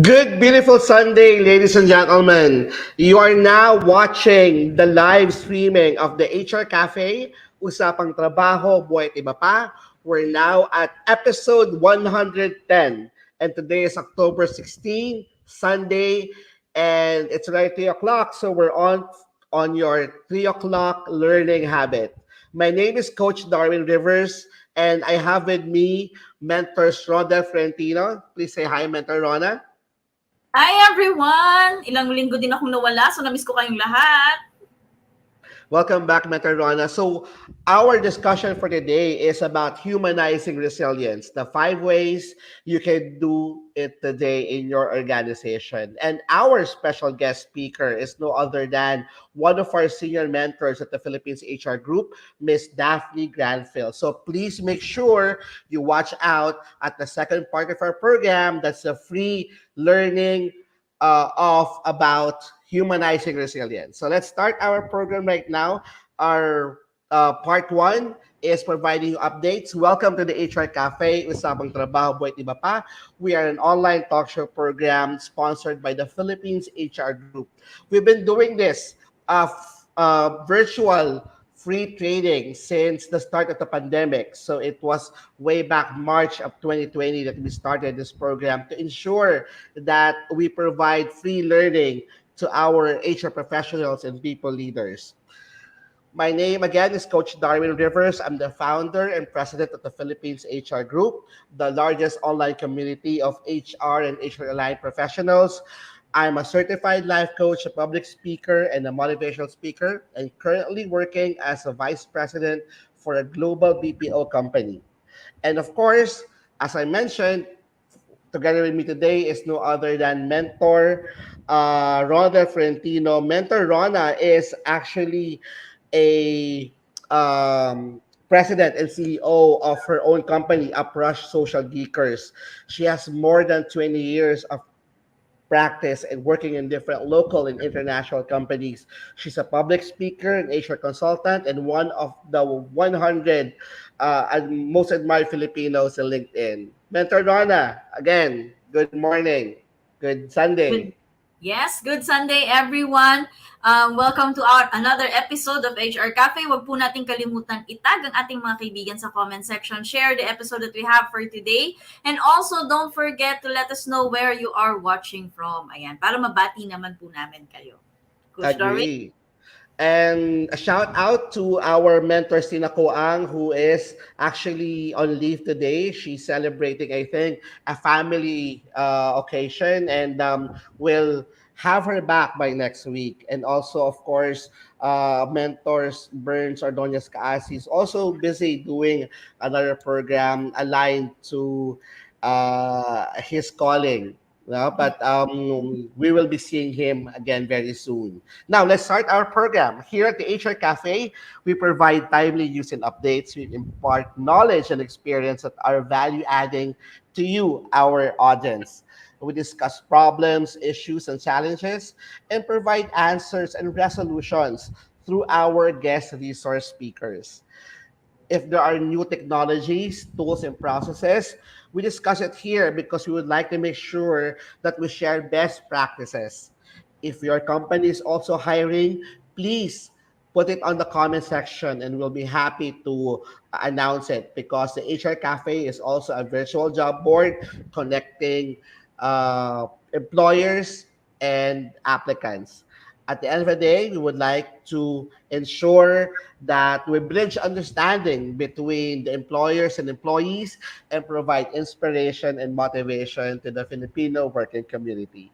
Good, beautiful Sunday, ladies and gentlemen. You are now watching the live streaming of the HR Cafe, Usapang Trabaho, Buhay, Iba Pa. We're now at episode 110. And today is October 16, Sunday, and it's right 3 o'clock. So we're on your 3 o'clock learning habit. My name is Coach Darwin Rivers, and I have with me Mentor Rhoda Frentino. Please say hi, Mentor Rona. Hi everyone! Ilang linggo din akong nawala, so namiss ko kayong lahat. Welcome back, Mentor Rona. So, our discussion for today is about humanizing resilience, the 5 ways you can do it today in your organization. And our special guest speaker is no other than one of our senior mentors at the Philippines HR Group, Miss Daphne Granfil. So, please make sure you watch out at the second part of our program. That's a free learning of about humanizing resilience. So let's start our program right now. Our part one is providing you updates. Welcome to the HR Cafe, Usapang Trabaho, Buhay, Iba Pa. We are an online talk show program sponsored by the Philippines HR Group. We've been doing this virtual free trading since the start of the pandemic. So it was way back March of 2020 that we started this program to ensure that we provide free learning to our HR professionals and people leaders. My name again is Coach Darwin Rivers. I'm the founder and president of the Philippines HR Group, the largest online community of HR and HR aligned professionals. I'm a certified life coach, a public speaker, and a motivational speaker, and currently working as a vice president for a global BPO company. And of course, as I mentioned, together with me today is no other than Mentor Rona Frentino. Mentor Rona is actually a president and CEO of her own company, Uprush Social Geekers. She has more than 20 years of practice and working in different local and international companies. She's a public speaker, an HR consultant, and one of the 100 most admired Filipinos in LinkedIn. Mentor Donna, again, good morning. Good Sunday. Good, yes, good Sunday everyone. Welcome to our another episode of HR Cafe. Huwag po nating kalimutan itag ang ating mga kaibigan sa comment section. Share the episode that we have for today. And also, don't forget to let us know where you are watching from. Ayan, para mabati naman po namin kayo. Coach Darwin? Agree. And a shout out to our mentor, Sina Koang, who is actually on leave today. She's celebrating, I think, a family occasion and will have her back by next week. And also, of course, mentors Burns Ordonez Kaasi is also busy doing another program aligned to his calling. No, but we will be seeing him again very soon. Now, let's start our program. Here at the HR Cafe, we provide timely news and updates. We impart knowledge and experience that are value adding to you, our audience. We discuss problems, issues, and challenges, and provide answers and resolutions through our guest resource speakers. If there are new technologies, tools, and processes, we discuss it here because we would like to make sure that we share best practices. If your company is also hiring, please put it on the comment section and we'll be happy to announce it because the HR Cafe is also a virtual job board connecting employers and applicants. At the end of the day, we would like to ensure that we bridge understanding between the employers and employees and provide inspiration and motivation to the Filipino working community.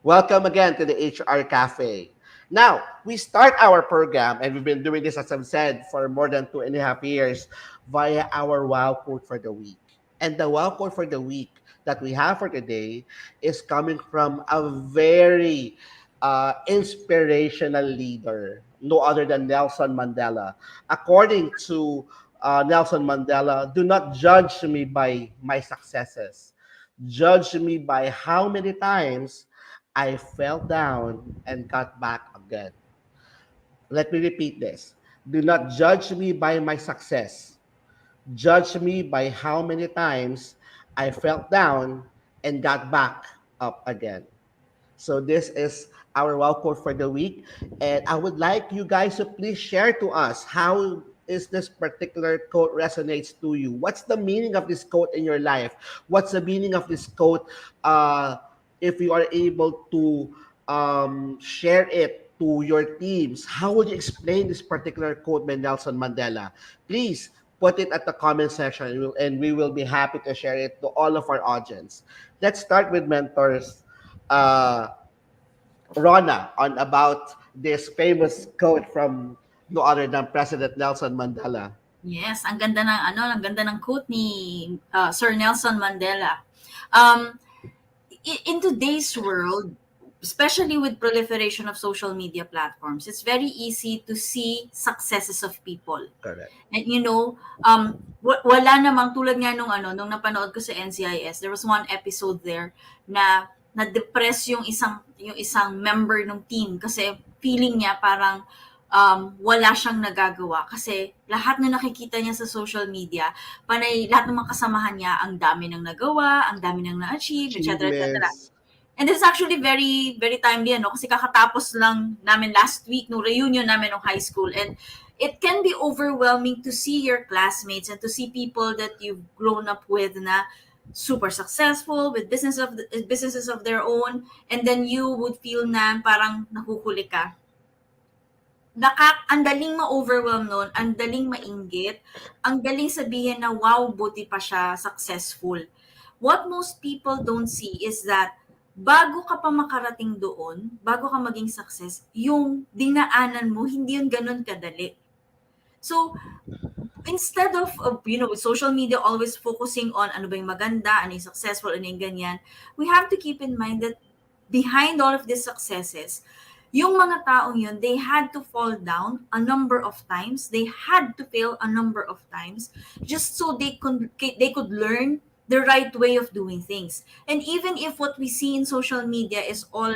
Welcome again to the HR Cafe. Now, we start our program, and we've been doing this, as I've said, for more than 2.5 years via our Wow Quote for the Week. And the Wow Quote for the Week that we have for today is coming from a very inspirational leader, no other than Nelson Mandela. According to Nelson Mandela, do not judge me by my successes. Judge me by how many times I fell down and got back again. Let me repeat this. Do not judge me by my success. Judge me by how many times I fell down and got back up again. So this is our wow quote for the week. And I would like you guys to please share to us how is this particular quote resonates to you. What's the meaning of this quote in your life? What's the meaning of this quote? Uh, if you are able to share it to your teams, how would you explain this particular quote by Nelson Mandela? Please put it at the comment section, and we will be happy to share it to all of our audience. Let's start with mentors. Uh, Rona on about this famous quote from no other than President Nelson Mandela. Yes, ang ganda ng ano, ang ganda ng quote ni Sir Nelson Mandela. Um, in today's world, especially with proliferation of social media platforms, it's very easy to see successes of people. Correct. And wala namang tulad nga nung nung napanood ko sa NCIS, there was one episode there na na-depress yung isang member ng team kasi feeling niya parang wala siyang nagagawa kasi lahat na nakikita niya sa social media, panay lahat ng mga kasamahan niya, ang dami ng nagawa, ang dami ng na-achieve, etc. etc. Achievements. And this is actually very, very timely, kasi kakatapos lang namin last week nung reunion namin ng high school. And it can be overwhelming to see your classmates and to see people that you've grown up with na super successful with businesses of their own, and then you would feel na parang nahuhuli ka. Ang daling ma-overwhelm nun, ang daling mainggit, ang daling sabihin na wow, buti pa siya, successful. What most people don't see is that bago ka pa makarating doon, bago ka maging success, yung dinaanan mo, hindi yun ganun kadali. So, instead of with social media always focusing on ano ba yung maganda, ano yung successful, ano yung ganyan, we have to keep in mind that behind all of these successes, yung mga taong yun, they had to fall down a number of times. They had to fail a number of times just so they could learn the right way of doing things. And even if what we see in social media is all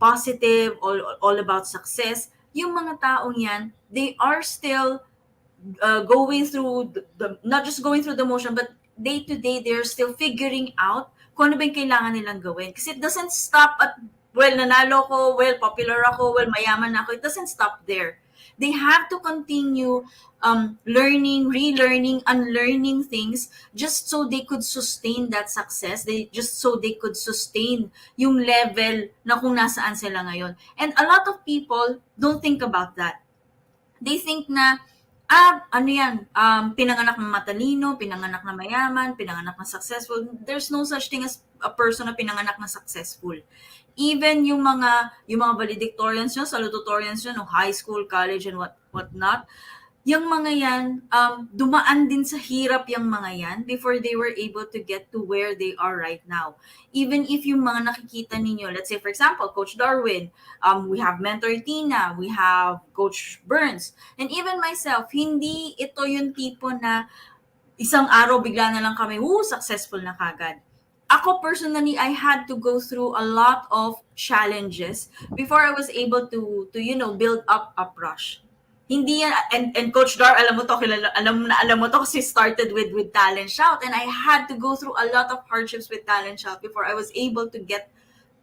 positive, all about success, yung mga taong yan, they are still going through not just going through the motion, but day to day, they're still figuring out kung ano ba yung kailangan nilang gawin. Kasi it doesn't stop at, well, nanalo ko, well, popular ako, well, mayaman ako. It doesn't stop there. They have to continue learning, relearning, unlearning things just so they could sustain that success. Just so they could sustain yung level na kung nasaan sila ngayon. And a lot of people don't think about that. They think na, pinanganak na matalino, pinanganak na mayaman, pinanganak na successful. There's no such thing as a person na pinanganak na successful. Even yung mga valedictorians nyo, salutatorians nyo, no high school, college, and whatnot, yung mga yan, dumaan din sa hirap yung mga yan before they were able to get to where they are right now. Even if yung mga nakikita ninyo, let's say for example, Coach Darwin, we have Mentor Tina, we have Coach Burns, and even myself, hindi ito yung tipo na isang araw bigla na lang kami, successful na kagad. Ako personally, I had to go through a lot of challenges before I was able to build up a rush. Hindi yan, and Coach Dar, alam mo to kasi started with Talent Shout, and I had to go through a lot of hardships with Talent Shout before I was able to get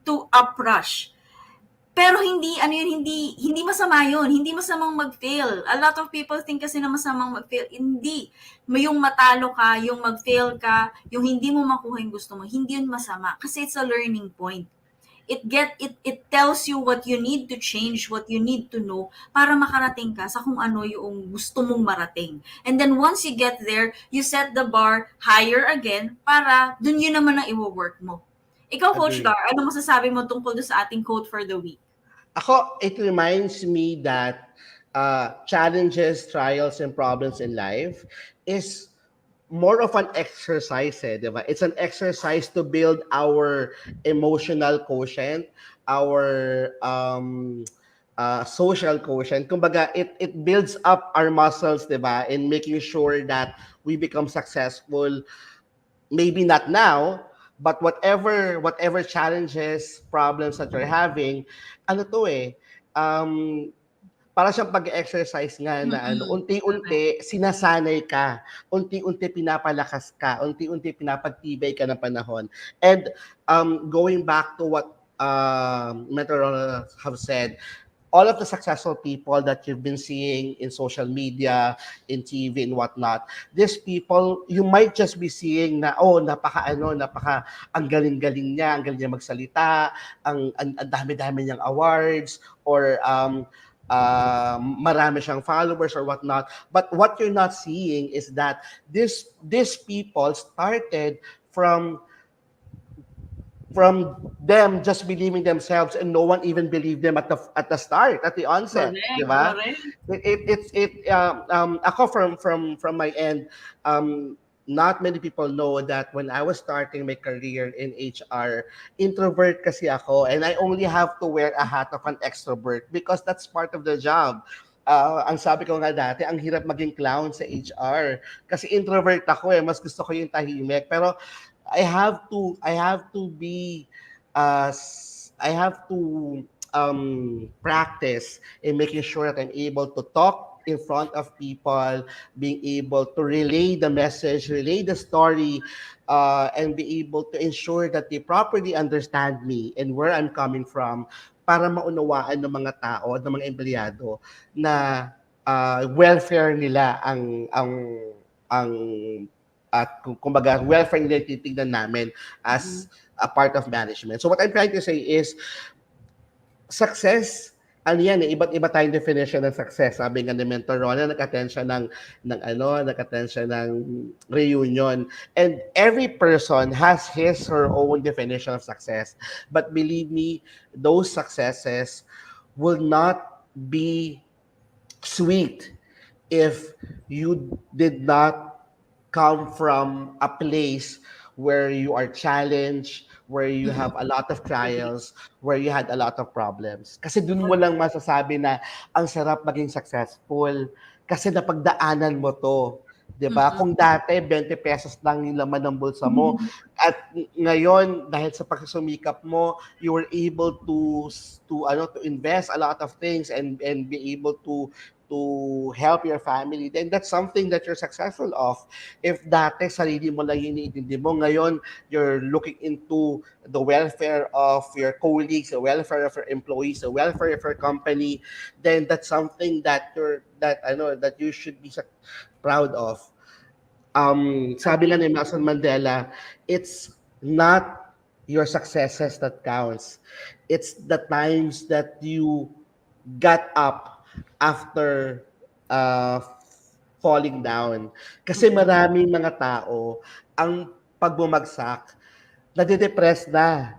to Uprush. Pero hindi masama yun. Hindi masamang mag-fail. A lot of people think kasi na masamang mag-fail. Hindi. Yung matalo ka, yung mag-fail ka, yung hindi mo makuha yung gusto mo, hindi yun masama. Kasi it's a learning point. It tells you what you need to change, what you need to know para makarating ka sa kung ano yung gusto mong marating. And then once you get there, you set the bar higher again para dun yun naman ang i-work mo. Ikaw, Coach Dar, ano masasabi mo tungkol sa ating quote for the week? Ako, it reminds me that challenges, trials, and problems in life is more of an exercise, diba? It's an exercise to build our emotional quotient, our social quotient. Kumbaga, it builds up our muscles, diba? In making sure that we become successful. Maybe not now, but whatever challenges, problems that you're having, ano to para siyang pag-exercise nga na ano, Correct. unti-unti sinasanay ka, unti-unti pinapalakas ka, unti-unti pinapagtibay ka ng panahon. And going back to what Mentor have said, all of the successful people that you've been seeing in social media, in TV and whatnot, these people, you might just be seeing na, oh, ang galing-galing niya, ang galing niya magsalita, ang dami-dami niyang awards, or marami siyang followers or whatnot. But what you're not seeing is that these people started from them just believing themselves, and no one even believed them at the start, at the onset, di Correct. ba? Correct. Ako from my end, not many people know that when I was starting my career in HR, introvert kasi ako, and I only have to wear a hat of an extrovert because that's part of the job. Ang sabi ko nga dati, ang hirap maging clown sa HR kasi introvert ako eh, mas gusto ko yung tahimik. Pero I have to be I have to practice in making sure that I'm able to talk in front of people, being able to relay the message, relay the story, and be able to ensure that they properly understand me and where I'm coming from para maunawaan ng mga tao, ng mga empleyado na welfare nila ang at kumbaga welfare nila titignan namin as a part of management. So what I'm trying to say is success, ano yan eh, iba't iba tayong definition ng success. Sabi nga ni Mentor Rona, nag-attend siya nag-attend siya ng reunion. And every person has his or own definition of success. But believe me, those successes will not be sweet if you did not come from a place where you are challenged, where you have a lot of trials, where you had a lot of problems. Kasi dun mo lang masasabi na ang sarap maging successful kasi napagdaanan mo to. 'Di ba? Kung dati 20 pesos lang yung laman ng bulsa mo at ngayon dahil sa pagsumikap mo, you were able to invest a lot of things and be able to help your family, then that's something that you're successful of. If dati sarili mo lang yung iniintindi mo, ngayon you're looking into the welfare of your colleagues, the welfare of your employees, the welfare of your company, then that's something that you should be proud of. Sabi nga ni Nelson Mandela, it's not your successes that counts. It's the times that you got up after uh, falling down. Kasi maraming mga tao, ang pagbumagsak, nade-depress na.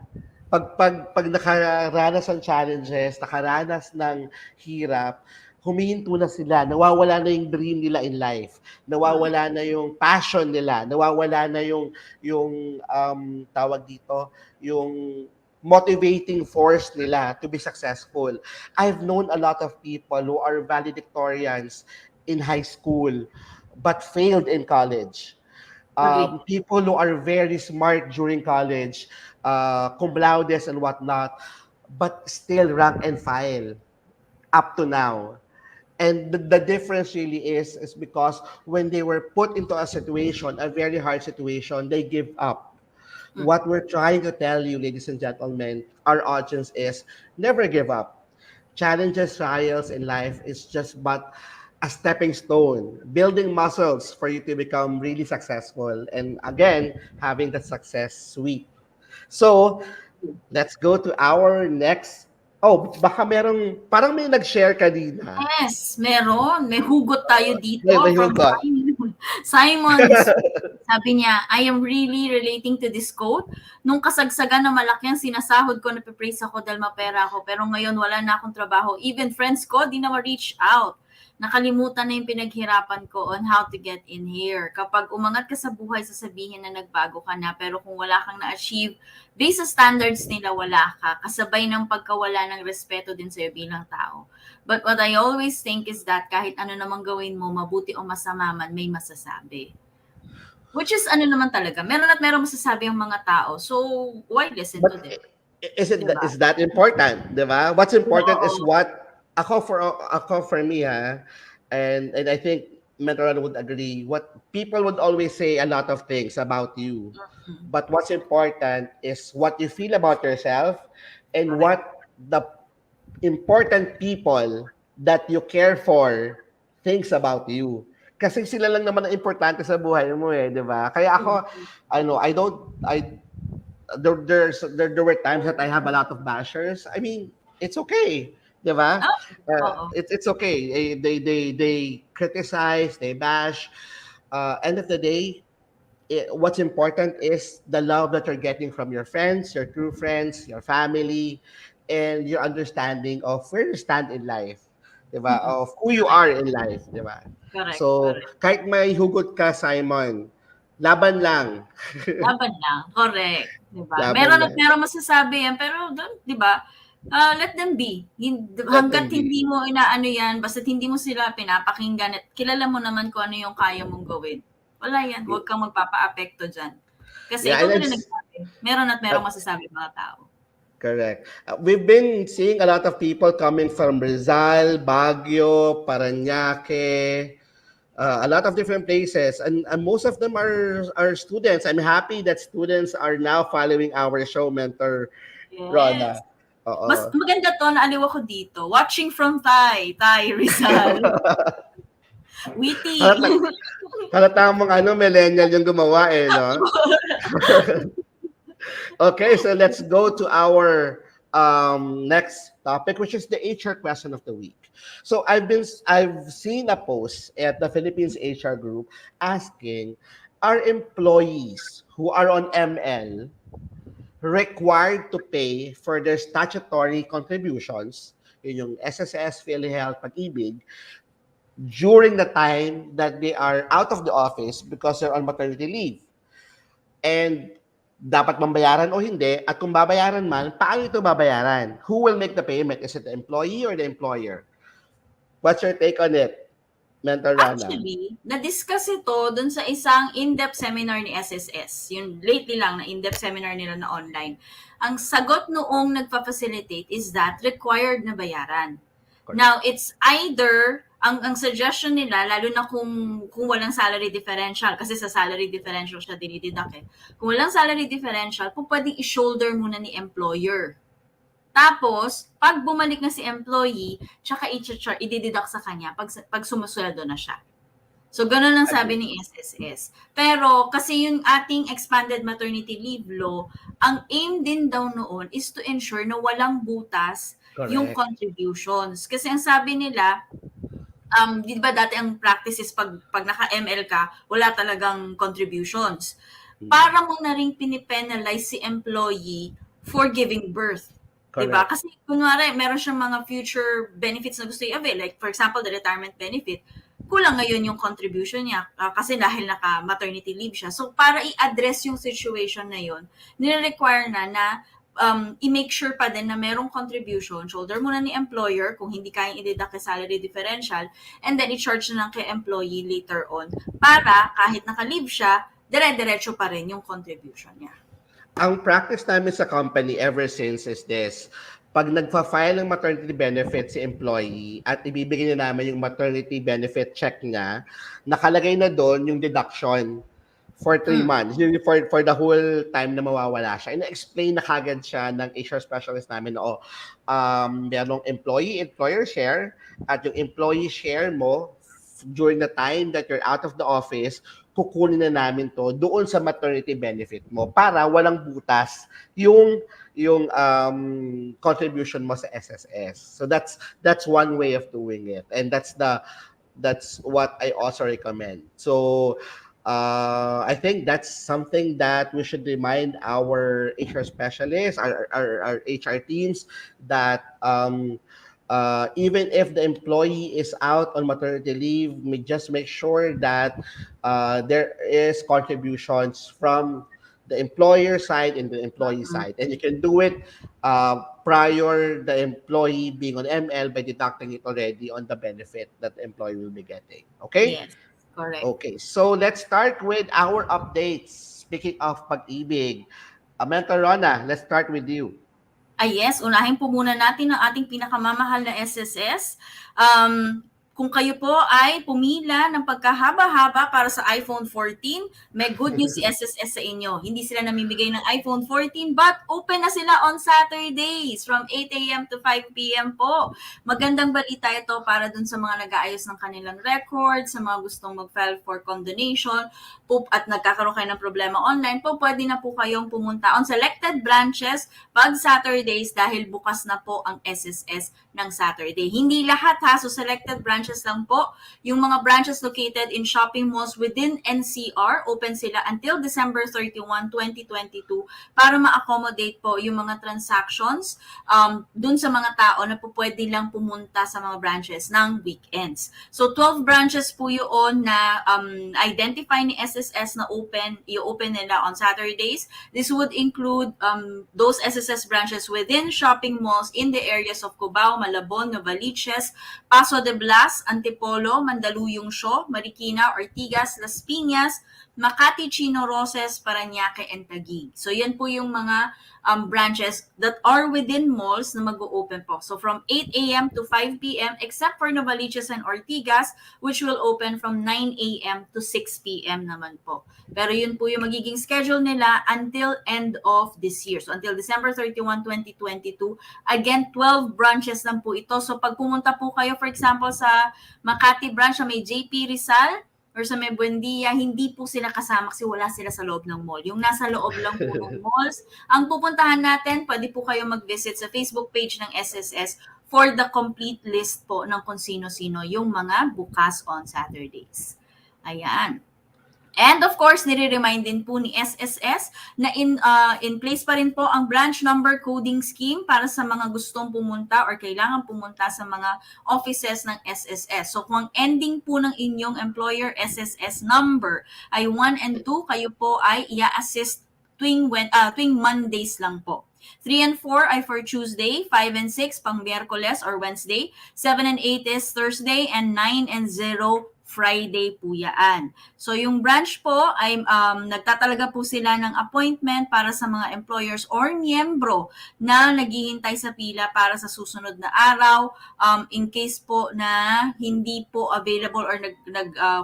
Pag nakaranas ng challenges, nakaranas ng hirap, humihinto na sila, nawawala na yung dream nila in life, nawawala na yung passion nila, nawawala na yung tawag dito, yung motivating force nila to be successful. I've known a lot of people who are valedictorians in high school but failed in college. Agree. People who are very smart during college, cum laudes and whatnot, but still rank and file up to now. And the difference really is because when they were put into a situation, a very hard situation, they give up. What we're trying to tell you, ladies and gentlemen, our audience is never give up. Challenges, trials in life is just but a stepping stone, building muscles for you to become really successful. And again, having that success sweet. So, let's go to our next. Oh, baka parang may nag-share kanina. Yes, meron. May hugot tayo dito May from hugot. Simon. Simon's sabi niya, I am really relating to this quote. Nung kasagsagan na malaki ang sinasahod ko, napipraise ako dahil mapera ako. Pero ngayon wala na akong trabaho. Even friends ko, di na ma-reach out. Nakalimutan na yung pinaghirapan ko on how to get in here. Kapag umangat ka sa buhay, sasabihin na nagbago ka na. Pero kung wala kang na-achieve, based sa standards nila, wala ka. Kasabay ng pagkawala ng respeto din sa'yo bilang tao. But what I always think is that kahit ano namang gawin mo, mabuti o masama man, may masasabi. Which is ano naman talaga, meron at meron masasabi ang mga tao. So, why listen to But them? is Diba? that important, 'di ba? What's important is Oo. what ako for me, ha, and I think Mentoran would agree. What people would always say a lot of things about you, Mm, but what's important is what you feel about yourself and correct. what the important people that you care for thinks about you. Kasi sila lang naman ang importante sa buhay mo eh, 'di ba? Kaya ako Mm. I don't I there were times that I have a lot of bashers. I mean, it's okay, 'di ba? Oh, oo. It's okay. They criticize, they bash. End of the day, what's important is the love that you're getting from your friends, your true friends, your family, and your understanding of where you stand in life, 'di ba? Mm. Of who you Correct. are in life, 'di ba? Correct. So, Correct. kahit may hugot ka, Simon, laban lang. Laban lang, correct, 'di ba? Laban Meron at lang. meron masasabi yan, pero dun, 'di ba, let them be. Let Hangga't them hindi be. mo inaano yan, basta't hindi mo sila pinapakinggan at kilala mo naman kung ano yung kaya mong gawin. Wala yan, huwag kang magpapaapekto diyan. Kasi Yeah, ikaw and na I'm rin nagsabi, meron at uh, merong masasabi mga tao. correct. We've been seeing a lot of people coming from Rizal, Baguio, Parañaque, a lot of different places, and most of them are students. I'm happy that students are now following our show, Mentor Yes. Rona. Mas Oo. maganda 'to, naaliw ako dito. Watching from Thai, Rizal. Witty. halata, halata mong millennial yung gumawa eh, no? Okay, so let's go to our next topic, which is the HR question of the week. So I've seen a post at the Philippines HR group asking, are employees who are on ML required to pay for their statutory contributions, yun yung SSS, PhilHealth, Pag-ibig, during the time that they are out of the office because they're on maternity leave? And dapat bang bayaran o hindi? At kung babayaran man, paano ito babayaran? Who will make the payment? Is it the employee or the employer? What's your take on it, Mentor Rana? Actually, na-discuss ito dun sa isang in-depth seminar ni SSS. Yung lately lang na in-depth seminar nila na online. Ang sagot noong nagpa-facilitate is that required na bayaran. Correct. Now, it's either, ang suggestion nila, lalo na kung walang salary differential, kasi sa salary differential siya dinididak eh. Kung walang salary differential, kung pwedeng i-shoulder muna ni employer. Tapos, pag bumalik na si employee, tsaka i-deduct sa kanya pag sumusweldo na siya. So, ganun lang sabi Agree. ni SSS. Pero, kasi yung ating expanded maternity leave law, ang aim din daw noon is to ensure na walang butas yung Correct. contributions. Kasi ang sabi nila, di ba dati ang practice is pag naka-ML ka, wala talagang contributions. Para mo na rin pinipenalize si employee for giving birth. Diba? Correct. Kasi kunwari, meron siyang mga future benefits na gusto i-avail. Like, for example, the retirement benefit. Kulang ngayon yung contribution niya kasi dahil naka-maternity leave siya. So, para i-address yung situation na yun, nire-require na i-make sure pa din na merong contribution, shoulder muna ni employer kung hindi kayang i-deduct yung salary differential, and then i-charge na lang kay employee later on para kahit naka-leave siya, dire-diretso pa rin yung contribution niya. Ang practice namin sa company ever since is this. Pag nagfa-file ng maternity benefit si employee at ibibigay na namin yung maternity benefit check niya, nakalagay na doon yung deduction for 3 months, yung for the whole time na mawawala siya. Ina-explain na kagad siya ng HR specialist namin na, merong employee-employer share at yung employee share mo during the time that you're out of the office, kukunin na namin to doon sa maternity benefit mo para walang butas yung contribution mo sa SSS. So that's one way of doing it, and that's what I also recommend. So I think that's something that we should remind our HR specialists, our HR teams, that even if the employee is out on maternity leave, we just make sure that there is contributions from the employer side and the employee side. And you can do it prior the employee being on ML by deducting it already on the benefit that the employee will be getting. Okay? Yes, correct. Okay. So let's start with our updates. Speaking of pag-ibig, Mentor Rona, let's start with you. Yes, unahin po muna natin ang ating pinakamamahal na SSS. Um, kung kayo po ay pumila ng pagkahaba-haba para sa iPhone 14, may good news si SSS sa inyo. Hindi sila namimigay ng iPhone 14 but open na sila on Saturdays from 8 a.m. to 5 p.m. po. Magandang balita ito para dun sa mga nag-aayos ng kanilang record, sa mga gustong mag-file for condonation, at nagkakaroon kayo ng problema online po, pwede na po kayong pumunta on selected branches pag Saturdays dahil bukas na po ang SSS ng Saturday. Hindi lahat ha, so selected branches lang po. Yung mga branches located in shopping malls within NCR, open sila until December 31, 2022 para ma-accommodate po yung mga transactions dun sa mga tao na po pwede lang pumunta sa mga branches ng weekends. So 12 branches po yun na identify ni SSS na i-open nila on Saturdays. This would include those SSS branches within shopping malls in the areas of Cubao, Malabon, Novaliches, Paso de Blas, Antipolo, Mandaluyong Show, Marikina, Ortigas, Las Piñas, Makati, Chino Roses, Parañaque, and Taguig. So yan po yung mga branches that are within malls na mag-o-open po. So from 8 a.m. to 5 p.m. except for Novaliches and Ortigas, which will open from 9 a.m. to 6 p.m. naman po. Pero yun po yung magiging schedule nila until end of this year. So until December 31, 2022. Again, 12 branches lang po ito. So pag pumunta po kayo, for example, sa Makati branch na may JP Rizal, or sa may Buendia, hindi po sila kasama kasi wala sila sa loob ng mall. Yung nasa loob lang po ng malls, ang pupuntahan natin, pwede po kayo mag-visit sa Facebook page ng SSS for the complete list po ng kung sino-sino yung mga bukas on Saturdays. Ayan. And of course, nire-remind din po ni SSS na in place pa rin po ang branch number coding scheme para sa mga gustong pumunta or kailangan pumunta sa mga offices ng SSS. So kung ang ending po ng inyong employer SSS number ay 1 and 2, kayo po ay i-assist tuwing Mondays lang po. 3 and 4 ay for Tuesday, 5 and 6 pang Miyerkules or Wednesday, 7 and 8 is Thursday, and 9 and 0 Friday po yan. So yung branch po ay nagtatalaga po sila ng appointment para sa mga employers or miyembro na naghihintay sa pila para sa susunod na araw in case po na hindi po available or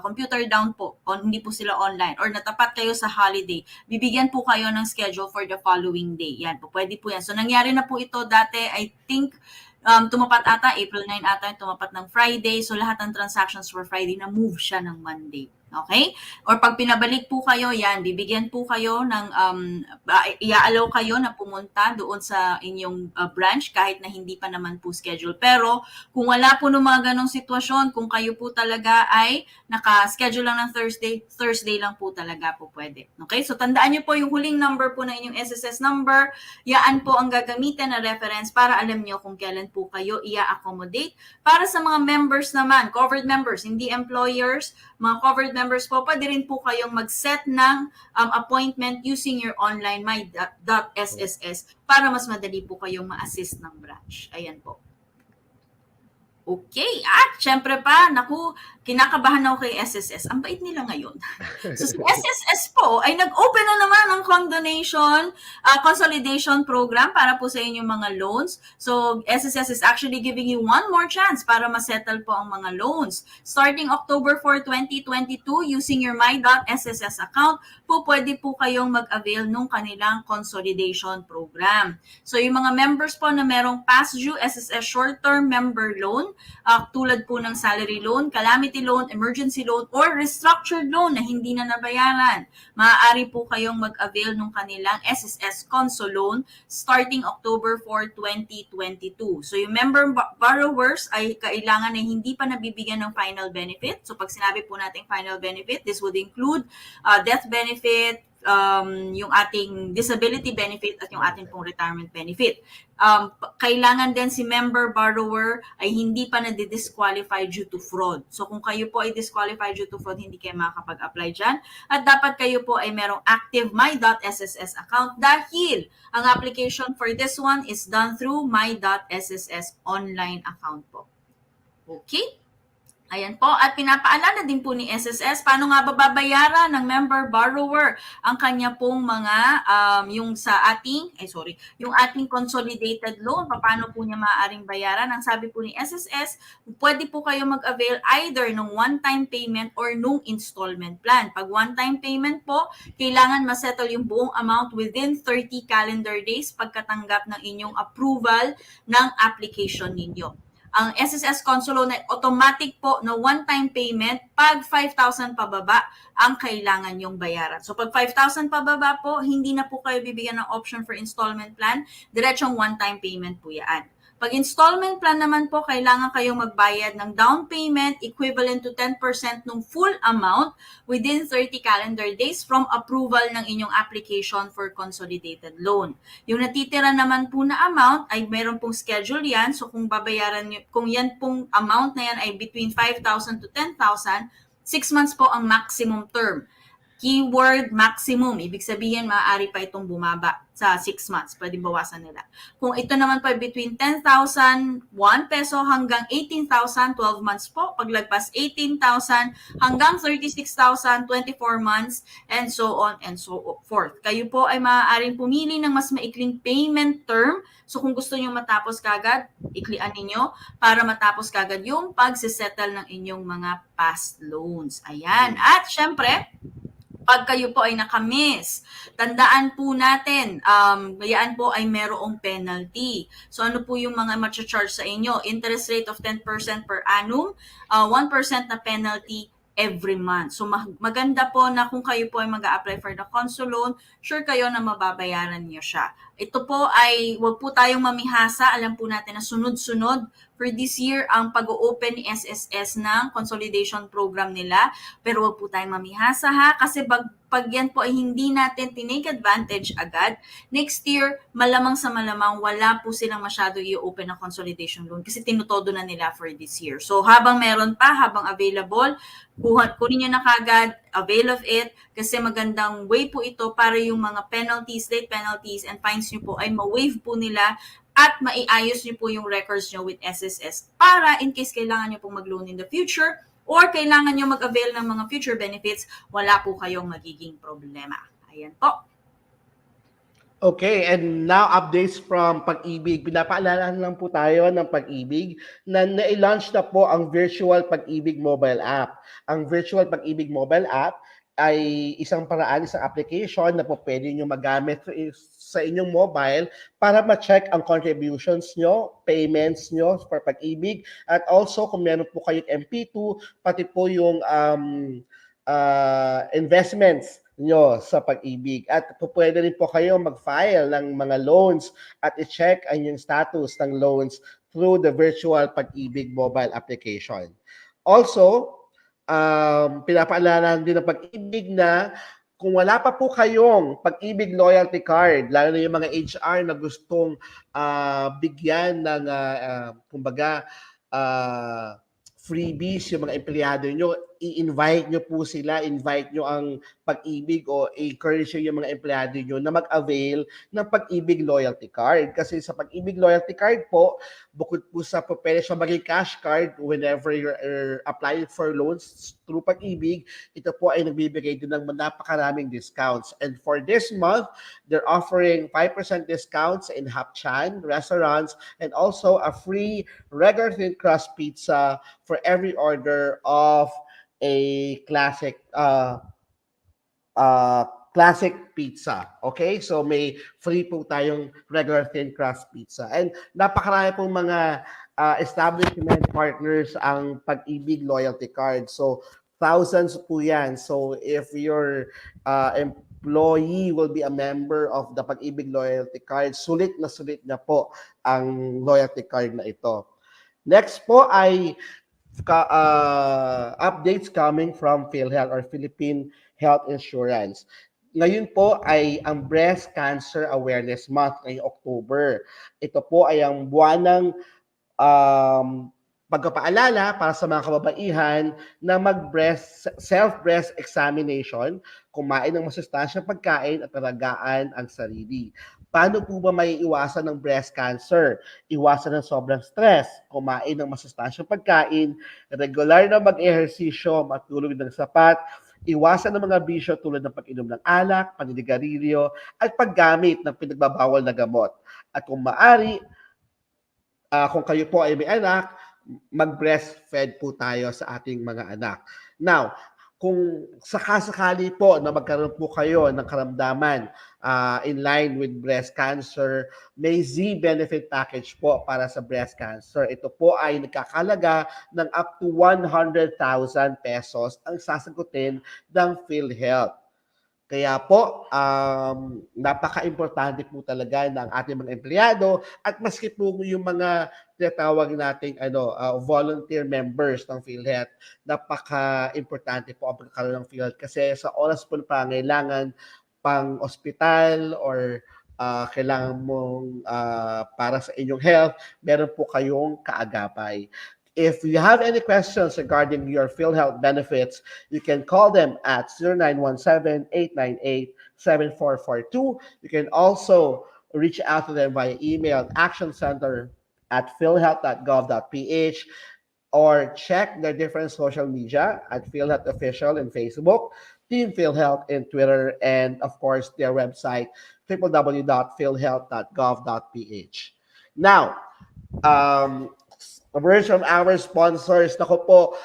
computer down po o hindi po sila online or natapat kayo sa holiday, bibigyan po kayo ng schedule for the following day. Yan po, pwede po yan. So nangyari na po ito dati, I think tumapat ata, April 9 ata, tumapat ng Friday. So, lahat ng transactions for Friday na move siya ng Monday. Okay? Or pag pinabalik po kayo, yan, bibigyan po kayo ng, i-allow kayo na pumunta doon sa inyong branch kahit na hindi pa naman po schedule. Pero, kung wala po ng mga ganong sitwasyon, kung kayo po talaga ay naka-schedule lang ng Thursday lang po talaga po pwede. Okay? So, tandaan nyo po yung huling number po na inyong SSS number. Yaan po ang gagamitin na reference para alam nyo kung kailan po kayo i-accommodate. Para sa mga members naman, covered members, hindi employers, mga covered members po, pwede rin po kayong mag-set ng appointment using your online my.sss para mas madali po kayong ma-assist ng branch. Ayan po. Okay. At syempre pa, naku, kinakabahan ako kay SSS. Ang bait nila ngayon. So si SSS po ay nag-open na naman ng condonation consolidation program para po sa inyong mga loans. So SSS is actually giving you one more chance para ma-settle po ang mga loans. Starting October 4, 2022, using your my.sss account, po pwede po kayong mag-avail nung kanilang consolidation program. So yung mga members po na merong past due SSS short-term member loan, tulad po ng salary loan, calamity loan, emergency loan, or restructured loan na hindi na nabayaran, maaari po kayong mag-avail ng kanilang SSS Consol loan starting October 4, 2022. So yung member borrowers ay kailangan na hindi pa nabibigyan ng final benefit. So pag sinabi po natin final benefit, this would include death benefit, yung ating disability benefit at yung ating pong retirement benefit. Kailangan din si member borrower ay hindi pa na-disqualify due to fraud. So kung kayo po ay disqualified due to fraud, hindi kayo makakapag-apply dyan. At dapat kayo po ay merong active my.sss account dahil ang application for this one is done through my.sss online account po. Okay? Ayan po, at pinapaalala din po ni SSS paano nga babayaran ng member borrower ang kanya pong mga yung sa ating yung ating consolidated loan, paano po niya maaaring bayaran. Ang sabi po ni SSS, pwede po kayo mag-avail either ng one-time payment or nung installment plan. Pag one-time payment po, kailangan masettle yung buong amount within 30 calendar days pagkatanggap ng inyong approval ng application ninyo. Ang SSS Console Loan ay automatic po na one-time payment pag 5,000 pababa ang kailangan yung bayaran. So pag 5,000 pababa po, hindi na po kayo bibigyan ng option for installment plan, diretsong one-time payment po yan. Pag installment plan naman po, kailangan kayong magbayad ng down payment equivalent to 10% ng full amount within 30 calendar days from approval ng inyong application for consolidated loan. Yung natitira naman po na amount ay meron pong schedule yan. So kung babayaran nyo, kung yan pong amount na yan ay between 5,000 to 10,000, 6 months po ang maximum term. Keyword maximum. Ibig sabihin, maaari pa itong bumaba sa 6 months. Pwede bawasan nila. Kung ito naman po between 10,001 peso hanggang 18,000, 12 months po. Paglagpas 18,000 hanggang 36,000, 24 months, and so on and so forth. Kayo po ay maaaring pumili ng mas maikling payment term. So kung gusto nyo matapos kagad, iklian ninyo para matapos kagad yung pagsisettle ng inyong mga past loans. Ayan. At syempre, pag kayo po ay nakamiss, tandaan po natin, yan po ay merong penalty. So ano po yung mga matcha-charge sa inyo? Interest rate of 10% per annum, 1% na penalty every month. So maganda po na kung kayo po ay mag-a-apply for the console loan, sure kayo na mababayaran niyo siya. Ito po ay, wag po tayong mamihasa. Alam po natin na sunod-sunod for this year ang pag-open ni SSS ng consolidation program nila. Pero wag po tayong mamihasa ha, kasi pag yan po ay hindi natin tinake advantage agad, next year, malamang sa malamang, wala po silang masyado i-open na consolidation loan kasi tinutodo na nila for this year. So habang meron pa, habang available, kunin nyo na kagad, avail of it, kasi magandang way po ito para yung mga penalties, late penalties, and fines nyo po ay ma-waive po nila at maiayos nyo po yung records nyo with SSS para in case kailangan nyo pong mag-loan in the future or kailangan nyo mag-avail ng mga future benefits, wala po kayong magiging problema. Ayan po. Okay, and now updates from Pag-ibig. Pinapaalala lang po tayo ng Pag-ibig na na-launch na po ang Virtual Pag-ibig mobile app. Ang Virtual Pag-ibig mobile app ay isang paraan, isang application na po pwede nyo magamit sa inyong mobile para ma-check ang contributions nyo, payments nyo for Pag-ibig, at also kung meron po kayong MP2, pati po yung investments nyo sa Pag-ibig. At pwede rin po kayo mag-file ng mga loans at i-check ang yung status ng loans through the Virtual Pag-ibig mobile application. Also, pinapaalala din ng Pag-ibig na kung wala pa po kayong Pag-ibig loyalty card, lalo na yung mga HR na gustong bigyan ng, kumbaga, freebies yung mga empleyado nyo, i-invite nyo po sila, invite nyo ang Pag-ibig o encourage yung mga empleyado nyo na mag-avail ng Pag-ibig loyalty card. Kasi sa Pag-ibig loyalty card po, bukod po sa pwede siya maging cash card whenever you're applying for loans through Pag-ibig, ito po ay nagbibigay din ng napakaraming discounts. And for this month, they're offering 5% discounts in Hapchan restaurants and also a free regular thin crust pizza for every order of a classic pizza. Okay? So may free po tayong regular thin crust pizza. And napakarami pong mga establishment partners ang Pag-ibig loyalty card. So thousands po yan. So if your employee will be a member of the Pag-ibig loyalty card, sulit na po ang loyalty card na ito. Next po ay updates coming from PhilHealth or Philippine Health Insurance. Ngayon po ay ang Breast Cancer Awareness Month ngayong October. Ito po ay ang buwan ng pagpapaalala para sa mga kababaihan na self-breast examination, kumain ng masustansyang pagkain at alagaan ang sarili. Paano po ba maiiwasan ng breast cancer? Iwasan ng sobrang stress, kumain ng masustansyang pagkain, regular na mag-ehersisyo, matulog ng sapat, iwasan ng mga bisyo tulad ng pag-inom ng alak, paninigarilyo, at paggamit ng pinagbabawal na gamot. At kung maaari, kung kayo po ay may anak, mag-breastfed po tayo sa ating mga anak. Now, kung sakasakali po na magkaroon po kayo ng karamdaman in line with breast cancer, may Z benefit package po para sa breast cancer. Ito po ay nagkakalaga ng up to 100,000 pesos ang sasagutin ng PhilHealth. Kaya po, napaka-importante po talaga ng ating mga empleyado at maski po yung mga tinatawag nating volunteer members ng PhilHealth, napaka-importante po ang pagkakaroon ng PhilHealth kasi sa oras po na pangailangan pang ospital or kailangan mong para sa inyong health, meron po kayong kaagapay. If you have any questions regarding your PhilHealth benefits, you can call them at 0917-898-7442. You can also reach out to them via email actioncenter@philhealth.gov.ph or check their different social media at PhilHealth Official in Facebook, Team PhilHealth in Twitter, and of course their website www.philhealth.gov.ph. Now, um, words from our sponsors. Nako po,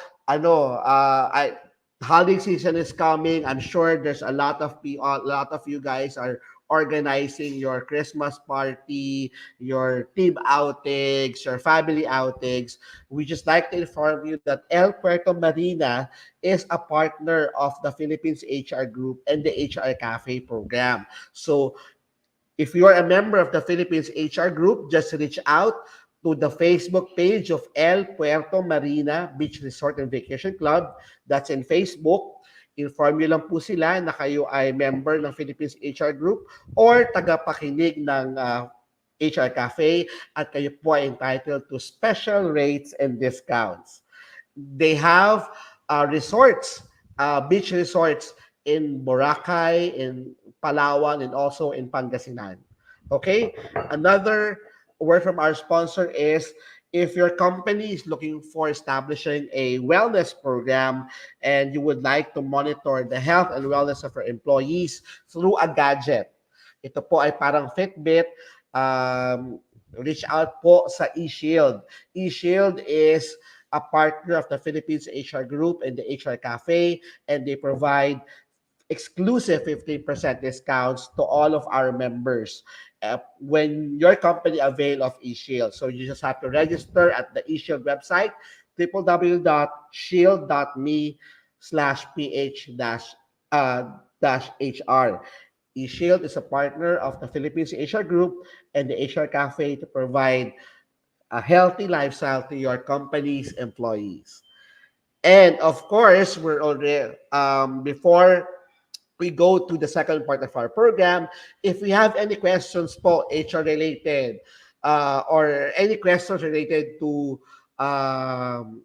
holiday season is coming. I'm sure there's a lot of you guys are organizing your Christmas party, your team outings, your family outings. We just like to inform you that El Puerto Marina is a partner of the Philippines HR Group and the HR Cafe program. So if you are a member of the Philippines HR Group, just reach out to the Facebook page of El Puerto Marina Beach Resort and Vacation Club. That's in Facebook. Inform nyo lang po sila na kayo ay member ng Philippines HR Group or tagapakinig ng HR Cafe at kayo po ay entitled to special rates and discounts. They have resorts, beach resorts in Boracay, in Palawan, and also in Pangasinan. Okay? Another word from our sponsor is if your company is looking for establishing a wellness program and you would like to monitor the health and wellness of your employees through a gadget. Ito po ay parang Fitbit. Reach out po sa eShield. eShield is a partner of the Philippines HR Group and the HR Cafe, and they provide exclusive 15% discounts to all of our members when your company avail of eShield. So you just have to register at the eShield website, www.shield.me/ph-HR. eShield is a partner of the Philippines HR Group and the HR Cafe to provide a healthy lifestyle to your company's employees. And of course, we're already before we go to the second part of our program. If we have any questions po, HR related, or any questions related to um,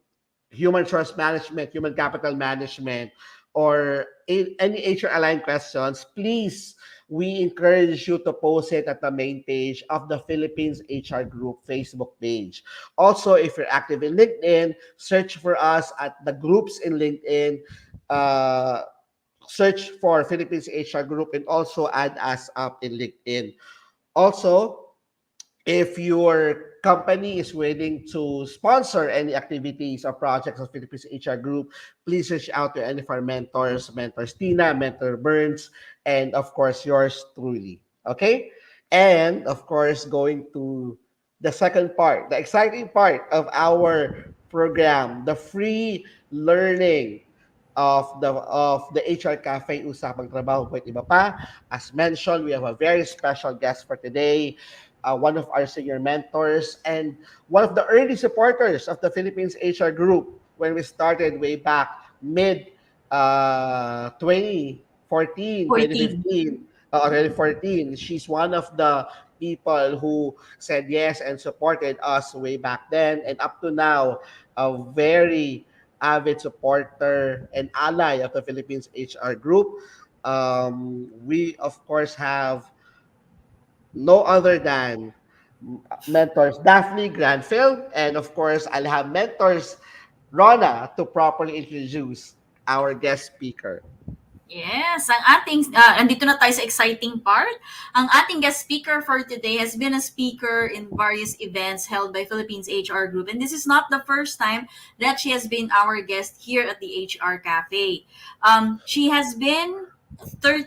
human resource management, human capital management, or any HR aligned questions, please, we encourage you to post it at the main page of the Philippines HR Group Facebook page. Also, if you're active in LinkedIn, search for us at the groups in LinkedIn. Uh, Search for Philippines HR Group and also add us up in LinkedIn. Also, if your company is willing to sponsor any activities or projects of Philippines HR Group, please reach out to any of our mentors, Mentor Tina, Mentor Burns, and of course, yours truly. Okay? And of course, going to the second part, the exciting part of our program, the free learning of the HR Cafe Usapang Trabaho with Iba Pa. As mentioned, we have a very special guest for today, one of our senior mentors and one of the early supporters of the Philippines HR Group when we started way back mid 2014, 14. 2015, 2014. She's one of the people who said yes and supported us way back then and up to now, a very avid supporter and ally of the Philippines HR Group. We, of course, have no other than mentors Daphne, Granfil, and of course, I'll have mentors Rona to properly introduce our guest speaker. Yes, andito na tayo sa exciting part. Ang ating guest speaker for today has been a speaker in various events held by Philippines HR Group. And this is not the first time that she has been our guest here at the HR Cafe. She has been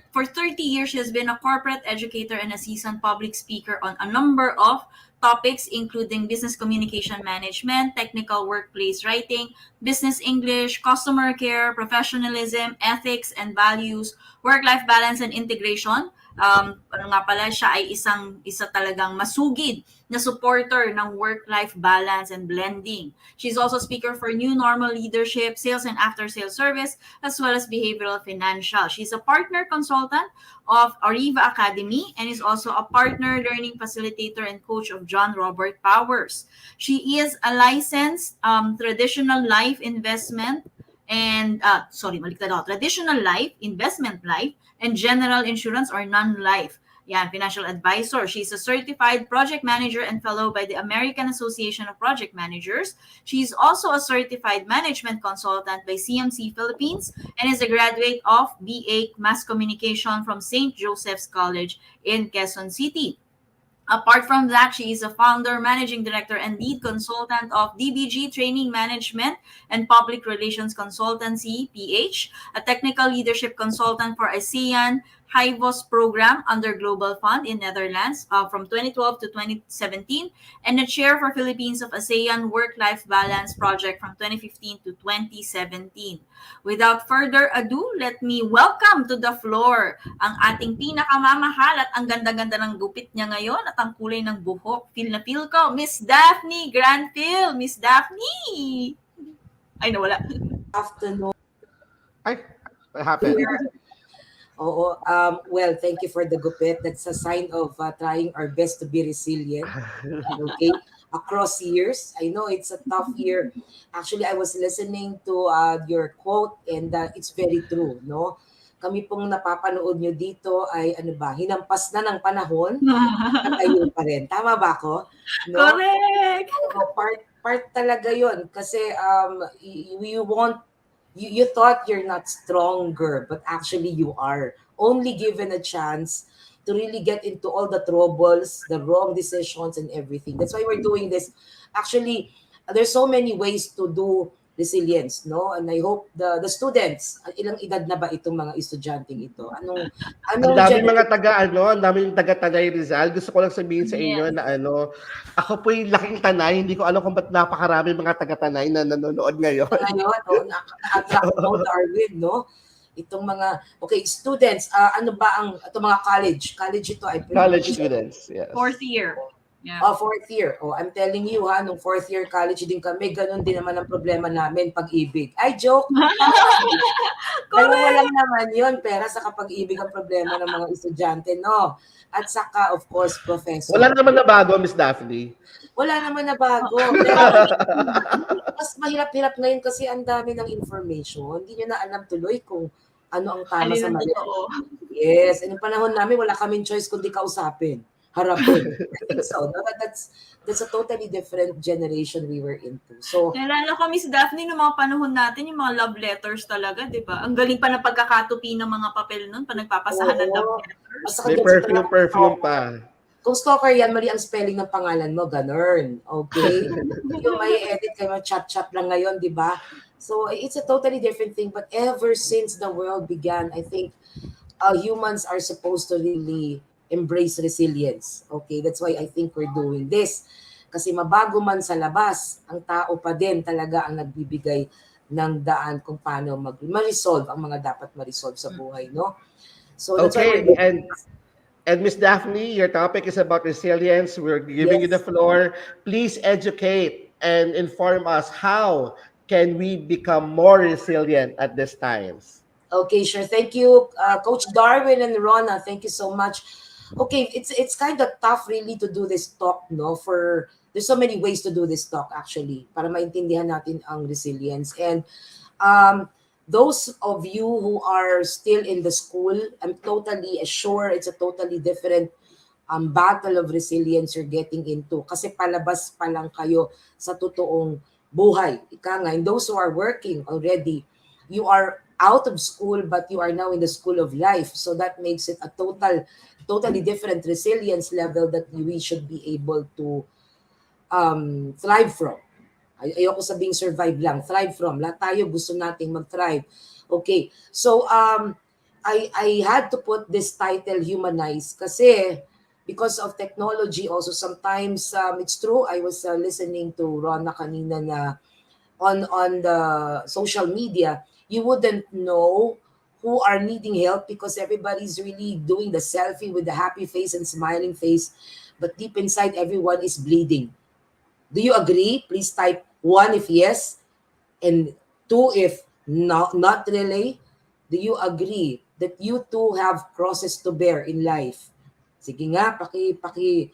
for 30 years, she has been a corporate educator and a seasoned public speaker on a number of topics, including business communication management, technical workplace writing, business English, customer care, professionalism, ethics and values, work-life balance and integration. Ano nga pala, siya ay isa talagang masugid na supporter ng work-life balance and blending. She's also speaker for new normal leadership, sales and after-sales service, as well as behavioral financial. She's a partner consultant of Arriva Academy and is also a partner learning facilitator and coach of John Robert Powers. She is a licensed traditional life investment and traditional life, investment life, and general insurance or non-life. Yan, financial advisor. She's a certified project manager and fellow by the American Association of Project Managers. She's also a certified management consultant by CMC Philippines and is a graduate of BA Mass Communication from St. Joseph's College in Quezon City. Apart from that, she is a founder, managing director, and lead consultant of DBG Training Management and Public Relations Consultancy, PH, a technical leadership consultant for ASEAN HIVOS program under Global Fund in Netherlands from 2012 to 2017, and a chair for Philippines of ASEAN Work-Life Balance Project from 2015 to 2017. Without further ado, let me welcome to the floor ang ating pinakamamahal at ang ganda-ganda ng gupit niya ngayon at ang kulay ng buhok. Feel na feel ko, Miss Daphne Granfil. Miss Daphne! Ay, nawala. Afternoon. Ay, what happened? Oo. Well, thank you for the gupit. That's a sign of trying our best to be resilient. Okay? Across years. I know it's a tough year. Actually, I was listening to your quote and it's very true, no? Kami pong napapanood nyo dito ay hinampas na ng panahon at tayo pa rin. Tama ba ako? No? Correct! Part talaga yon kasi you thought you're not stronger, but actually you are. Only given a chance to really get into all the troubles, the wrong decisions and everything. That's why we're doing this. Actually, there's so many ways to do resilience, no? And I hope the students, ilang edad na ba itong mga estudyanteng ito? Ang Anong daming mga ang daming taga Tanay Rizal. Gusto ko lang sabihin sa inyo Yes. na ako po yung laking Tanay, hindi ko alam kung ba't napakarami mga taga Tanay na nanonood ngayon. Ngayon, attract mo, Darwin, no? Itong mga, students, itong mga college ito ay College students, yes. Fourth year. Yeah. Fourth year. I'm telling you nung fourth year college din kami, ganun din naman ang problema namin, pag-ibig. Ay, joke! Dalawa lang naman yun, pera sa kapag-ibig ang problema ng mga estudyante, no? At saka, of course, professor. Wala naman na bago, Miss Daphne. Wala naman na bago. Pero, mas mahirap-hirap ngayon kasi ang dami ng information. Hindi nyo na alam tuloy kung ano ang tama sa mali. Yes, in panahon namin, wala kaming choice kundi kausapin. Harapin. I think so. No? That's a totally different generation we were into. So, nalala ko, Miss Daphne, noong mga panahon natin, yung mga love letters talaga, di ba? Ang galing pa ng pagkakatupi ng mga papel nun, pa nagpapasahan ng love letters. May perfume pa. Kung stalker yan, mali ang spelling ng pangalan mo, ganun. Okay? Yung may edit kayo, chat-chat lang ngayon, di ba? So, it's a totally different thing. But ever since the world began, I think humans are supposed to really embrace resilience. Okay? That's why I think we're doing this. Kasi mabago man sa labas, ang tao pa din talaga ang nagbibigay ng daan kung paano ma-resolve ang mga dapat ma-resolve sa buhay, no? So, that's why And Miss Daphne, your topic is about resilience. We're giving you the floor. Please educate and inform us how can we become more resilient at these times. Okay, sure. Thank you, Coach Darwin and Rona. Thank you so much. Okay, it's kind of tough really to do this talk, no? There's so many ways to do this talk actually para maintindihan natin ang resilience. And those of you who are still in the school, I'm totally sure it's a totally different battle of resilience you're getting into. Kasi palabas pa lang kayo sa totoong buhay. Ika nga, and those who are working already, you are out of school but you are now in the school of life. So that makes it a totally different resilience level that we should be able to thrive from. Ayoko sabing survive lang, thrive from. Lahat tayo gusto nating mag-thrive. Okay. So I had to put this title Humanize kasi because of technology also sometimes it's true. I was listening to Rona kanina na on the social media, you wouldn't know who are needing help because everybody's really doing the selfie with the happy face and smiling face, but deep inside everyone is bleeding. Do you agree? Please type 1 if yes, and 2 if not really. Do you agree that you too have crosses to bear in life? Sige nga, paki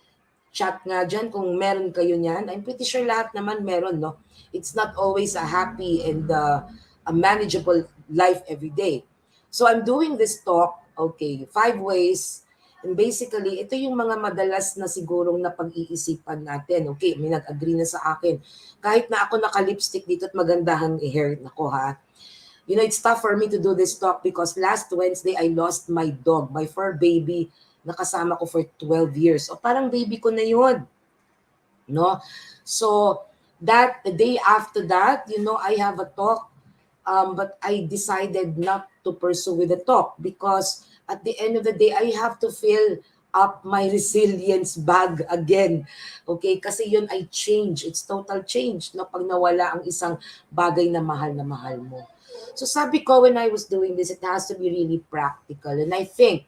chat nga dyan kung meron kayo niyan. I'm pretty sure lahat naman meron, no? It's not always a happy and a manageable life every day. So I'm doing this talk, okay, 5 ways. And basically, ito yung mga madalas na sigurong napag-iisipan natin. Okay, may nag-agree na sa akin. Kahit na ako naka-lipstick dito at magandahan hair nako ha. You know, it's tough for me to do this talk because last Wednesday, I lost my dog, my fur baby, nakasama ko for 12 years. O parang baby ko na yun, no? So, that the day after that, you know, I have a talk, but I decided not to pursue with the talk because at the end of the day, I have to fill up my resilience bag again. Okay? Kasi yun ay change. It's total change, no? Pag nawala ang isang bagay na mahal mo. So sabi ko when I was doing this, it has to be really practical. And I think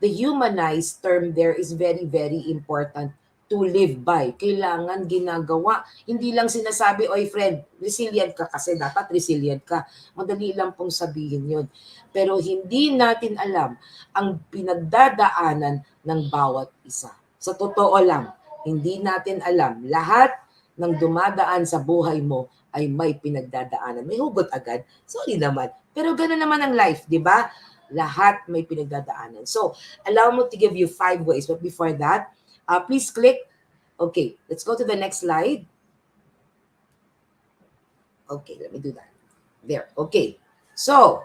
the humanized term there is very, very important to live by. Kailangan ginagawa. Hindi lang sinasabi, oy friend, resilient ka kasi dapat resilient ka. Madali lang pong sabihin yun. Pero hindi natin alam ang pinagdadaanan ng bawat isa. Sa totoo lang, hindi natin alam. Lahat ng dumadaan sa buhay mo ay may pinagdadaanan. May hugot agad. Sorry naman. Pero gano'n naman ang life, di ba? Lahat may pinagdadaanan. So, allow me to give you 5 ways. But before that, please click. Okay, let's go to the next slide. Okay, let me do that. There. Okay. So,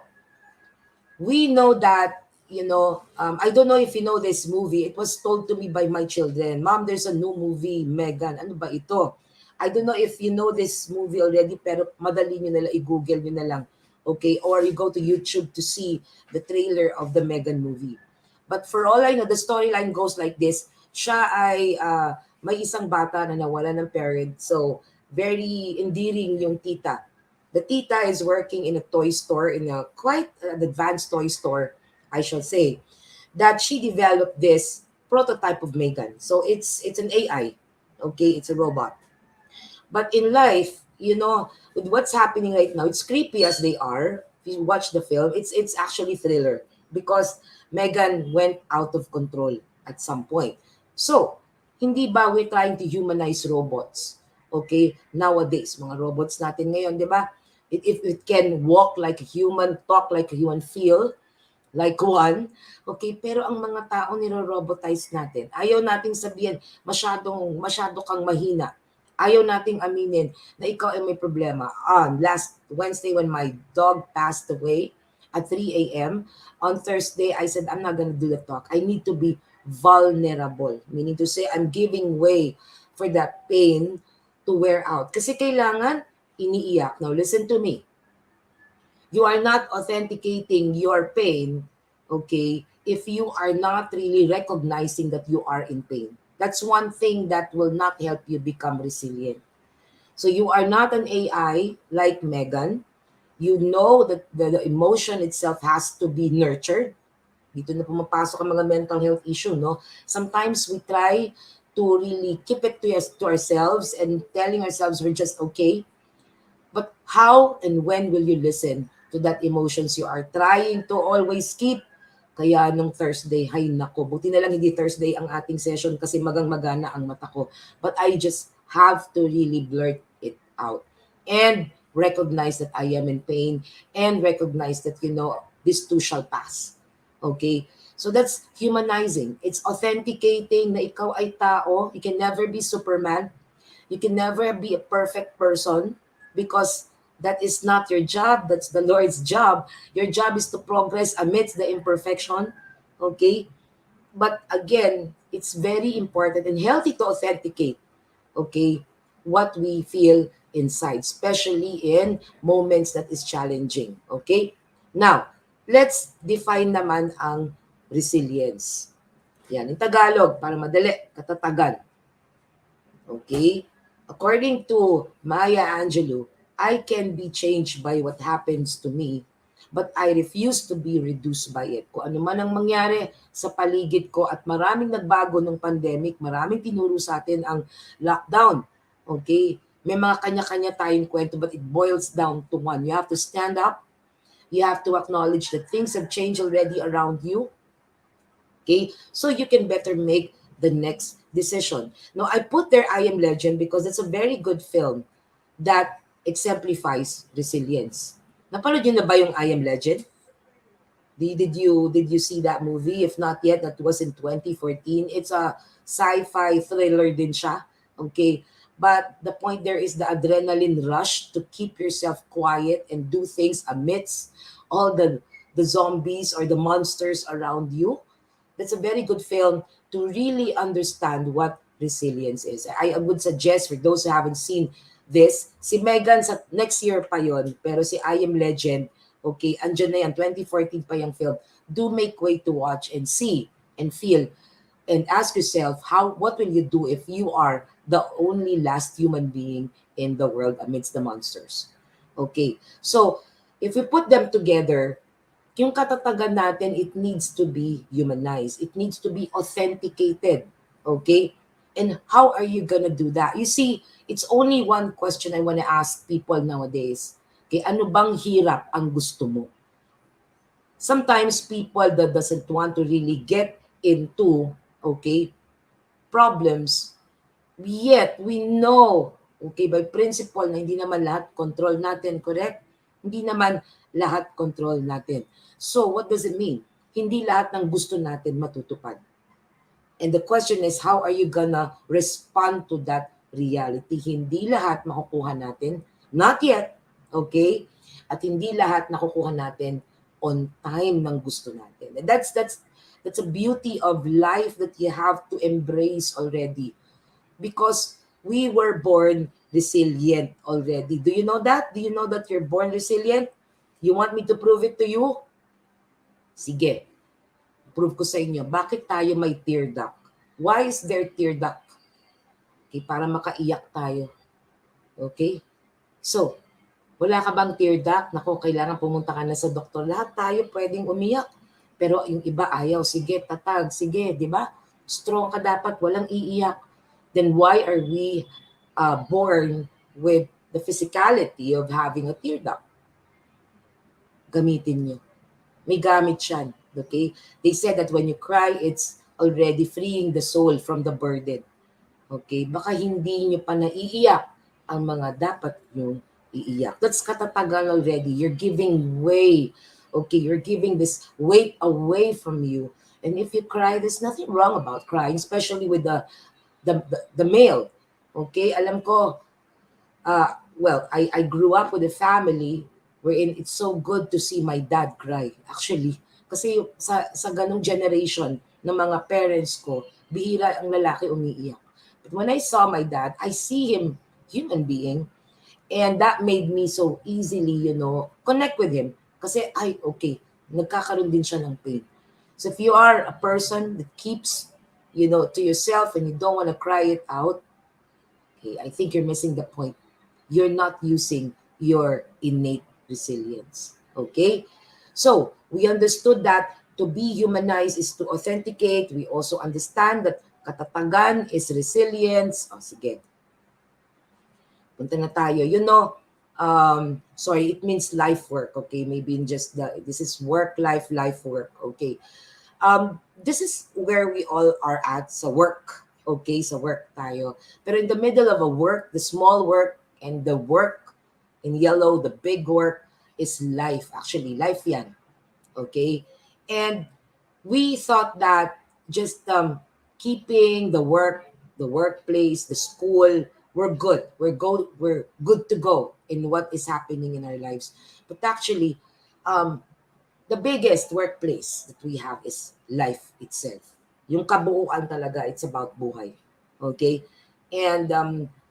we know that, you know, I don't know if you know this movie. It was told to me by my children. Mom, there's a new movie, Megan. Ano ba ito? I don't know if you know this movie already, pero madali nyo na lang, i-google nyo na lang. Okay, or you go to YouTube to see the trailer of the Megan movie. But for all I know, the storyline goes like this. Siya ay may isang bata na nawala ng parent. So, very endearing yung tita. The tita is working in a toy store, in a quite advanced toy store, I shall say, that she developed this prototype of Megan. So, it's an AI. Okay, it's a robot. But in life, you know, with what's happening right now, it's creepy as they are. If you watch the film, it's actually thriller because Megan went out of control at some point. So, hindi ba we're trying to humanize robots? Okay, nowadays, mga robots natin ngayon, di ba? If it can walk like a human, talk like a human, feel like one, okay, pero ang mga tao niro-robotize natin. Ayaw nating sabihin, masyado kang mahina. Ayaw nating aminin na ikaw ay may problema. Last Wednesday when my dog passed away at 3 a.m., on Thursday, I said, I'm not gonna do the talk. I need to be vulnerable. Meaning to say, I'm giving way for that pain to wear out. Kasi kailangan iniiyak. Now, listen to me. You are not authenticating your pain, okay, if you are not really recognizing that you are in pain. That's one thing that will not help you become resilient. So you are not an AI like Megan. You know that the emotion itself has to be nurtured. Dito na pumapasok ang mga mental health issue, no? Sometimes we try to really keep it to ourselves and telling ourselves we're just okay. But how and when will you listen to that emotions you are trying to always keep? Kaya nung Thursday, hay nako, buti na lang hindi Thursday ang ating session kasi magang-magana ang mata ko. But I just have to really blurt it out and recognize that I am in pain and recognize that, you know, this too shall pass. Okay? So that's humanizing. It's authenticating na ikaw ay tao. You can never be Superman. You can never be a perfect person because that is not your job. That's the Lord's job. Your job is to progress amidst the imperfection. Okay? But again, it's very important and healthy to authenticate, okay, what we feel inside, especially in moments that is challenging. Okay? Now, let's define naman ang resilience. Yan, in Tagalog, para madali, katatagan. Okay? According to Maya Angelou, I can be changed by what happens to me, but I refuse to be reduced by it. Kung ano man ang mangyari sa paligid ko at maraming nagbago ng pandemic, maraming tinuro sa atin ang lockdown. Okay? May mga kanya-kanya tayong kwento, but it boils down to one. You have to stand up. You have to acknowledge that things have changed already around you. Okay? So you can better make the next decision. Now, I put there I Am Legend because it's a very good film that exemplifies resilience. Napanood yun na ba yung I Am Legend? Did you see that movie? If not yet, that was in 2014. It's a sci-fi thriller din siya. Okay? But the point there is the adrenaline rush to keep yourself quiet and do things amidst all the zombies or the monsters around you. That's a very good film to really understand what resilience is. I would suggest for those who haven't seen this, si Megan sa next year pa yon, pero si I Am Legend, okay, andyan na yan, 2014 pa yung film. Do make way to watch and see and feel and ask yourself, what will you do if you are the only last human being in the world amidst the monsters? Okay, so if we put them together, yung katatagan natin, it needs to be humanized. It needs to be authenticated. Okay? And how are you gonna do that? You see, it's only one question I want to ask people nowadays. Okay, ano bang hirap ang gusto mo? Sometimes people that doesn't want to really get into, okay, problems, yet we know, okay, by principle na hindi naman lahat control natin, correct? Hindi naman lahat control natin. So, what does it mean? Hindi lahat ng gusto natin matutupad. And the question is, how are you gonna respond to that reality? Hindi lahat makukuha natin. Not yet. Okay? At hindi lahat nakukuha natin on time ng gusto natin. And that's a beauty of life that you have to embrace already. Because we were born resilient already. Do you know that? Do you know that you're born resilient? You want me to prove it to you? Sige, prove ko sa inyo. Bakit tayo may tear duct? Why is there tear duct? Okay, para makaiyak tayo. Okay? So, wala ka bang tear duct? Naku, kailangan pumunta ka na sa doktor. Lahat tayo pwedeng umiyak. Pero yung iba ayaw. Sige, tatag. Sige, di ba? Strong ka dapat. Walang iiyak. Then why are we born with the physicality of having a tear duct? Gamitin nyo. May gamit siyan. Okay? They said that when you cry, it's already freeing the soul from the burden. Okay? Baka hindi nyo pa naiiyak ang mga dapat nyo iiyak. That's katatagal already. You're giving way. Okay? You're giving this weight away from you. And if you cry, there's nothing wrong about crying, especially with the male. Okay? Alam ko, I grew up with a family wherein it's so good to see my dad cry. Actually, kasi sa ganung generation ng mga parents ko, bihira ang lalaki umiiyak. But when I saw my dad, I see him human being, and that made me so easily, connect with him. Kasi, okay, nagkakaroon din siya ng pain. So if you are a person that keeps, to yourself and you don't want to cry it out, okay, I think you're missing the point. You're not using your innate resilience. Okay? So, we understood that to be humanized is to authenticate. We also understand that katatagan is resilience. Sige. Punta na tayo. It means life work. Okay? Maybe in just this is work, life work. Okay? This is where we all are at sa work. Okay? Sa work tayo. Pero in the middle of a work, the small work and the work in yellow, the big work is life. Actually, life yan. Okay? And We thought that just keeping the workplace, the school, we're good to go in what is happening in our lives. But actually, um, the biggest workplace that we have is life itself. Yung kabuuan talaga, it's about buhay. Okay? And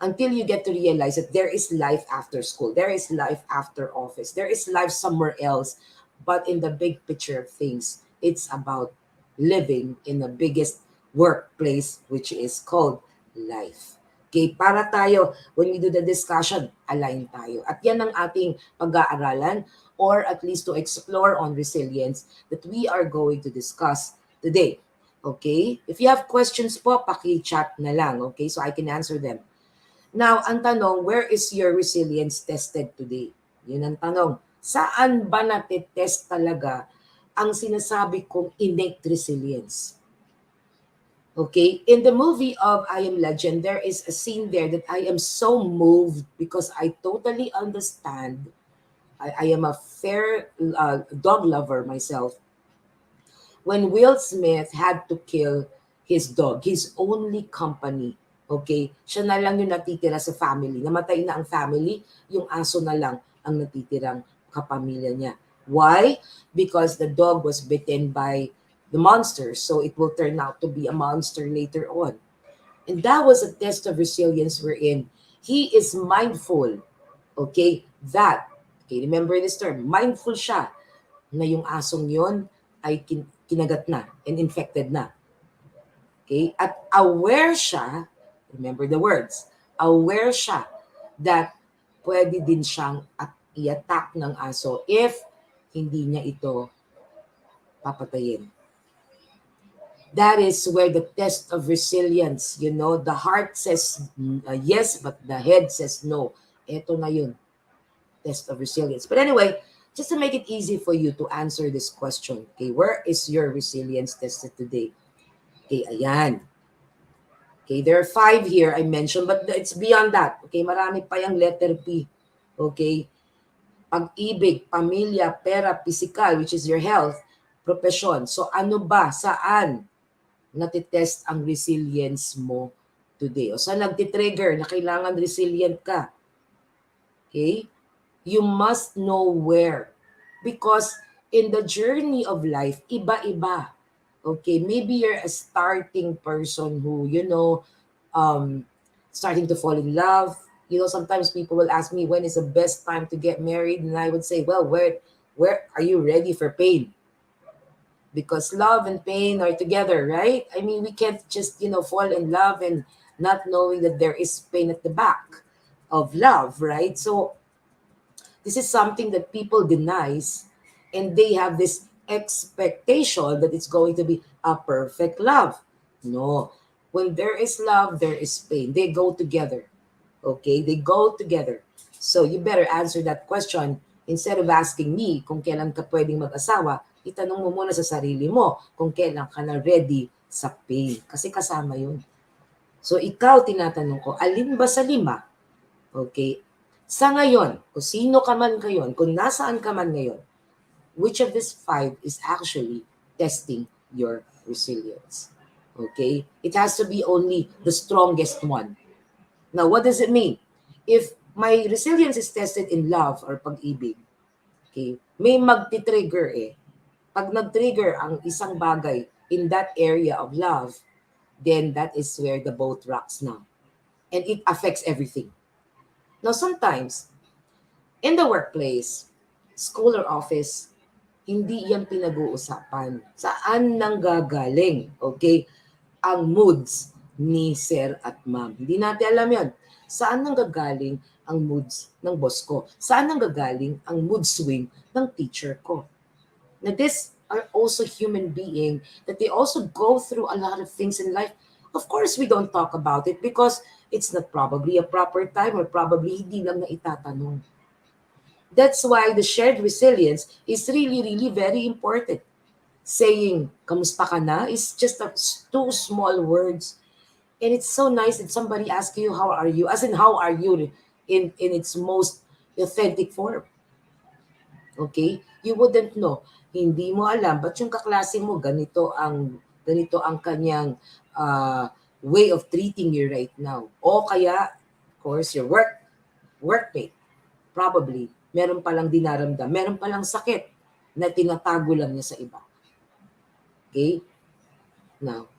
until you get to realize that there is life after school, there is life after office, there is life somewhere else. But in the big picture of things, it's about living in the biggest workplace, which is called life. Okay, para tayo, when we do the discussion, align tayo. At yan ang ating pag-aaralan, or at least to explore on resilience that we are going to discuss today. Okay? If you have questions po, paki-chat na lang. Okay? So I can answer them. Now, ang tanong, where is your resilience tested today? Yun ang tanong. Saan ba natitest talaga ang sinasabi kong innate resilience? Okay? In the movie of I Am Legend, there is a scene there that I am so moved because I totally understand. I am a fair dog lover myself. When Will Smith had to kill his dog, his only company, okay, siya na lang yung natitira sa family. Namatay na ang family, yung aso na lang ang natitirang kapamilya niya. Why? Because the dog was bitten by the monster, so it will turn out to be a monster later on. And that was a test of resilience we're in. He is mindful, okay, that, okay, remember this term, mindful siya na yung asong yon ay kinagat na and infected na. Okay? At aware siya, remember the words, aware siya that pwede din siyang i-attack ng aso if hindi niya ito papatayin. That is where the test of resilience, the heart says yes, but the head says no. Ito na yun, test of resilience. But anyway, just to make it easy for you to answer this question, okay, where is your resilience tested today? Okay, ayan. Okay, there are 5 here I mentioned, but it's beyond that. Okay, marami pa yung letter P. Okay, pag-ibig, pamilya, pera, physical, which is your health, profession. So ano ba, saan natitest ang resilience mo today? O saan nagtitrigger na kailangan resilient ka? Okay? You must know where. Because in the journey of life, iba-iba. Okay, maybe you're a starting person who, starting to fall in love. Sometimes people will ask me, when is the best time to get married? And I would say, well, where are you ready for pain? Because love and pain are together, right? I mean, we can't just, fall in love and not knowing that there is pain at the back of love, right? So this is something that people denies, and they have this expectation that it's going to be a perfect love. No. When there is love, there is pain. They go together. Okay? They go together. So you better answer that question instead of asking me kung kailan ka pwedeng mag-asawa, itanong mo muna sa sarili mo kung kailan ka na ready sa pain. Kasi kasama yun. So ikaw, tinatanong ko, alin ba sa 5? Okay, sa ngayon, kung sino ka man ngayon, kung nasaan ka man ngayon, which of these 5 is actually testing your resilience? Okay? It has to be only the strongest one. Now, what does it mean? If my resilience is tested in love or pag-ibig, okay, may magti-trigger eh. Pag nag-trigger ang isang bagay in that area of love, then that is where the boat rocks now. And it affects everything. Now, sometimes, in the workplace, school or office, hindi yan pinag-uusapan. Saan nang gagaling, okay, ang moods ni sir at ma'am? Hindi natin alam yan. Saan nang gagaling ang moods ng boss ko? Saan nang gagaling ang mood swing ng teacher ko? Now, these are also human beings that they also go through a lot of things in life. Of course, we don't talk about it because it's not probably a proper time or probably hindi lang na itatanong. That's why the shared resilience is really, really very important. Saying, kamusta ka na, is just 2 small words. And it's so nice that somebody asks you, how are you? As in, how are you in its most authentic form. Okay? You wouldn't know. Hindi mo alam, but yung kaklase mo, ganito ang kanyang uh, way of treating you right now. O kaya, of course, your workmate, probably, meron palang dinaramdam, meron palang sakit na tinatago lang niya sa iba. Okay? Now,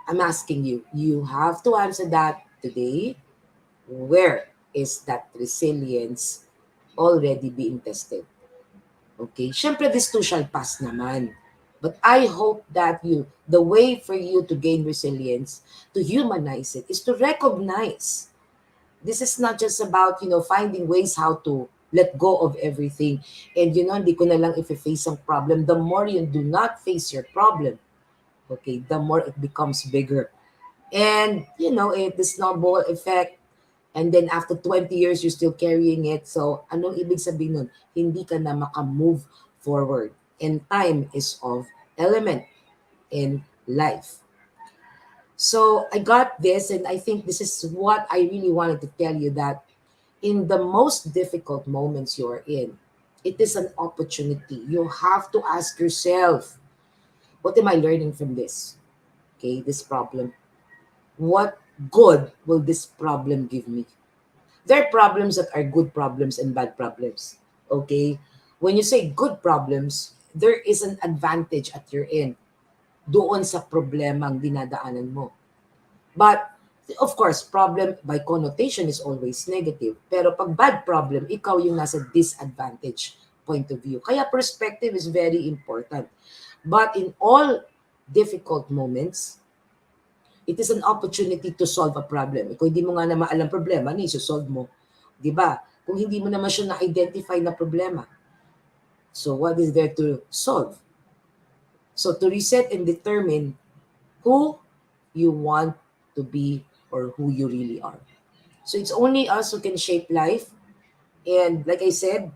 I'm asking you, you have to answer that today. Where is that resilience already being tested? Okay? Siyempre, this too shall pass naman. But I hope that the way for you to gain resilience, to humanize it, is to recognize this is not just about, finding ways how to let go of everything. And, hindi ko na lang if-face ang problem. The more you do not face your problem, okay, the more it becomes bigger. And, the snowball effect, and then after 20 years, you're still carrying it. So, anong ibig sabihin nun? Hindi ka na makamove forward. And time is of element in life. So, I got this, and I think this is what I really wanted to tell you, that in the most difficult moments you are in, it is an opportunity. You have to ask yourself, what am I learning from this? Okay, this problem. What good will this problem give me? There are problems that are good problems and bad problems. Okay? When you say good problems, there is an advantage at your end doon sa problemang dinadaanan mo. But, of course, problem by connotation is always negative. Pero pag bad problem, ikaw yung nasa disadvantage point of view. Kaya perspective is very important. But in all difficult moments, it is an opportunity to solve a problem. Kung hindi mo nga na maalam problema, ano solve mo? Di ba? Kung hindi mo naman siya na-identify na problema. So what is there to solve? So to reset and determine who you want to be or who you really are. So it's only us who can shape life. And like I said,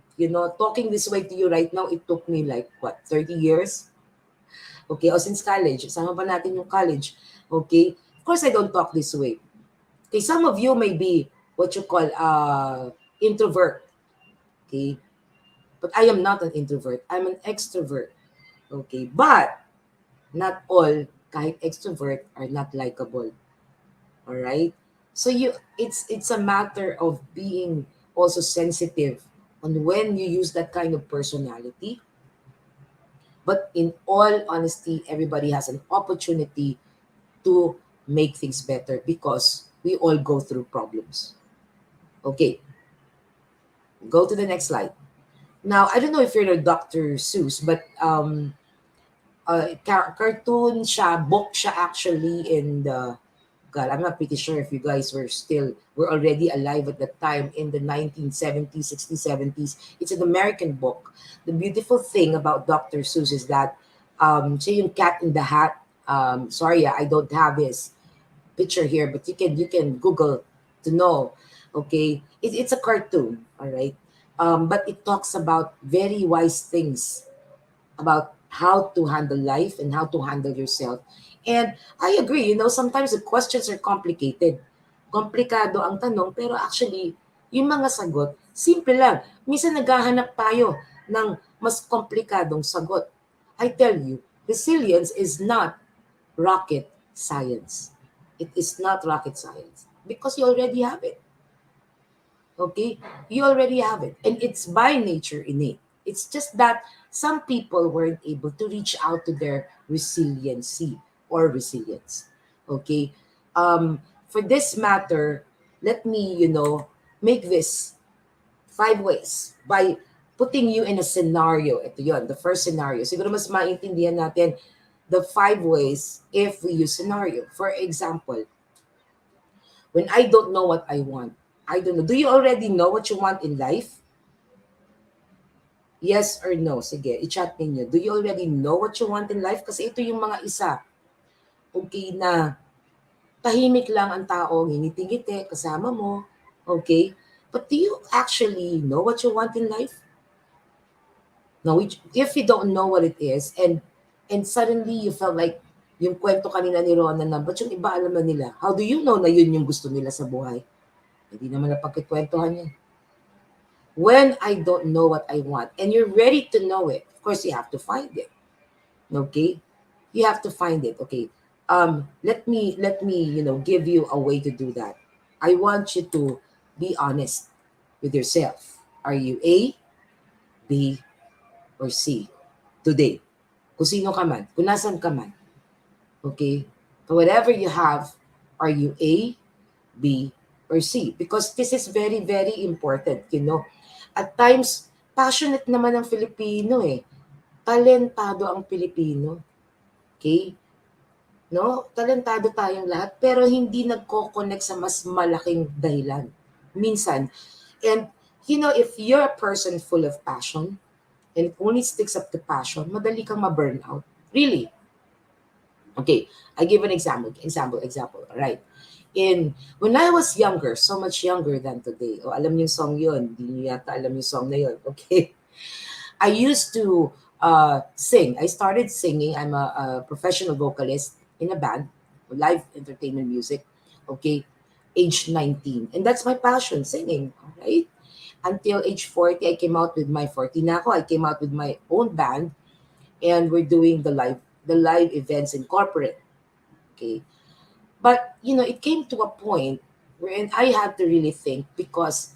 talking this way to you right now, it took me like, 30 years? Okay, o since college, sama pa natin yung college. Okay, of course I don't talk this way. Okay, some of you may be what you call introvert. Okay, but I am not an introvert. I'm an extrovert. Okay, but not all kahit extrovert are not likable. All right, so it's a matter of being also sensitive on when you use that kind of personality. But in all honesty, everybody has an opportunity to make things better because we all go through problems. Okay, go to the next slide. Now, I don't know if you're a Dr. Seuss, but cartoon siya, book siya actually in the, God, I'm not pretty sure if you guys were already alive at that time in the 1970s, 60s, 70s. It's an American book. The beautiful thing about Dr. Seuss is that siya yung cat in the hat. Sorry, I don't have his picture here, but you can Google to know. Okay, it's a cartoon, all right, but it talks about very wise things about how to handle life and how to handle yourself. And I agree, sometimes the questions are complicated. Komplikado ang tanong, pero actually, yung mga sagot, simple lang. Minsan naghahanap tayo ng mas komplikadong sagot. I tell you, resilience is not rocket science. It is not rocket science because you already have it. Okay? You already have it. And it's by nature innate. It's just that some people weren't able to reach out to their resiliency or resilience. Okay? For this matter, let me, make this 5 ways by putting you in a scenario. Ito yon, the first scenario. Siguro mas maintindihan natin the 5 ways if we use scenario. For example, when I don't know what I want, I don't know. Do you already know what you want in life? Yes or no? Sige, i-chat ninyo. Do you already know what you want in life? Kasi ito yung mga isa. Okay na tahimik lang ang tao, ngiti-ngiti, kasama mo. Okay? But do you actually know what you want in life? No, if you don't know what it is, and suddenly you felt like yung kwento kanina ni Rona na, ba't yung iba alam na nila? How do you know na yun yung gusto nila sa buhay? Hindi naman napagkikwentuhan yan. When I don't know what I want, and you're ready to know it, Of course, you have to find it. Okay, you have to find it. Okay, let me give you a way to do that. I want you to be honest with yourself. Are you A, B, or C today? Kung sino ka man, kung nasan ka man. Okay, so whatever you have, are you A, B, or C? Because this is very, very important. At times, passionate naman ang Filipino eh. Talentado ang Pilipino. Okay? No? Talentado tayong lahat, pero hindi nagko-connect sa mas malaking dahilan. Minsan. And, if you're a person full of passion, and only sticks up to passion, madali kang ma-burn out. Really. Okay, I give an example. Right. When I was younger, so much younger than today, alam niyo yung song yun, hindi niyo yata alam yung song na yun, okay? I used to sing. I started singing. I'm a professional vocalist in a band, live entertainment music, okay, age 19. And that's my passion, singing, right? Until age 40, I came out with my 40 na ako. I came out with my own band, and we're doing the live events in corporate, okay? But, it came to a point wherein I had to really think because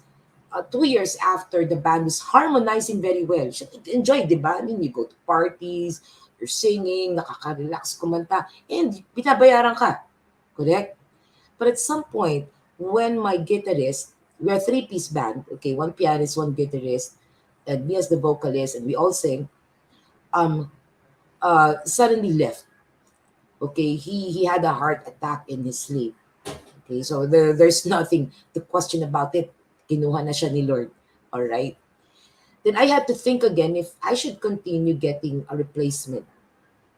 2 years after the band was harmonizing very well. Enjoy, di ba? I mean, you go to parties, you're singing, nakaka-relax kumanta, and binabayaran ka. Correct? But at some point, when my guitarist, we're a three-piece band, okay, one pianist, one guitarist, and me as the vocalist, and we all sing, um, suddenly left. Okay, he had a heart attack in his sleep. Okay, so there's nothing to question about it. Kinuha na siya ni Lord. All right. Then I had to think again if I should continue getting a replacement.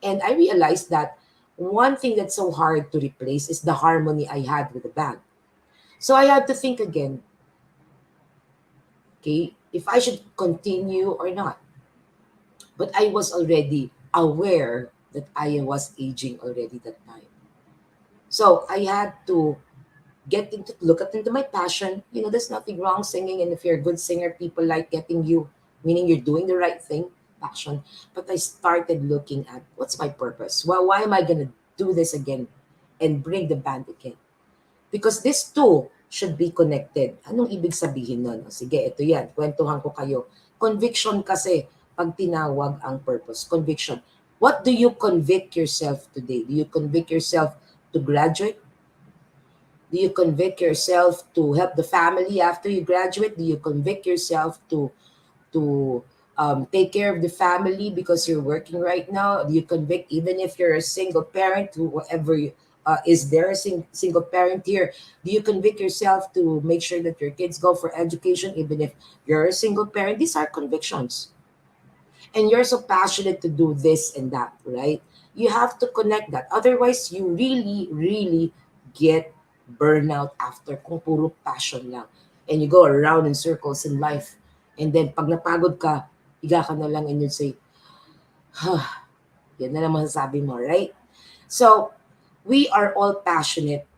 And I realized that one thing that's so hard to replace is the harmony I had with the band. So I had to think again, okay, if I should continue or not. But I was already aware that I was aging already that time. So I had to look at into my passion. There's nothing wrong singing, and if you're a good singer, people like getting you, meaning you're doing the right thing, passion. But I started looking at what's my purpose. Well, why am I gonna do this again and bring the band again? Because this two should be connected. Anong ibig sabihin nun? Sige, ito yan. Kwentuhan ko kayo. Conviction kasi pag tinawag ang purpose. Conviction. What do you convict yourself today? Do you convict yourself to graduate? Do you convict yourself to help the family after you graduate? Do you convict yourself to take care of the family because you're working right now? Do you convict even if you're a single parent, whoever is there, single parent here? Do you convict yourself to make sure that your kids go for education even if you're a single parent? These are convictions. And you're so passionate to do this and that, right? You have to connect that. Otherwise, you really, really get burnout after kung puro passion lang. And you go around in circles in life. And then, pag napagod ka, higa ka na lang and you'd say, yan na lang masasabi mo, right? So, we are all passionate,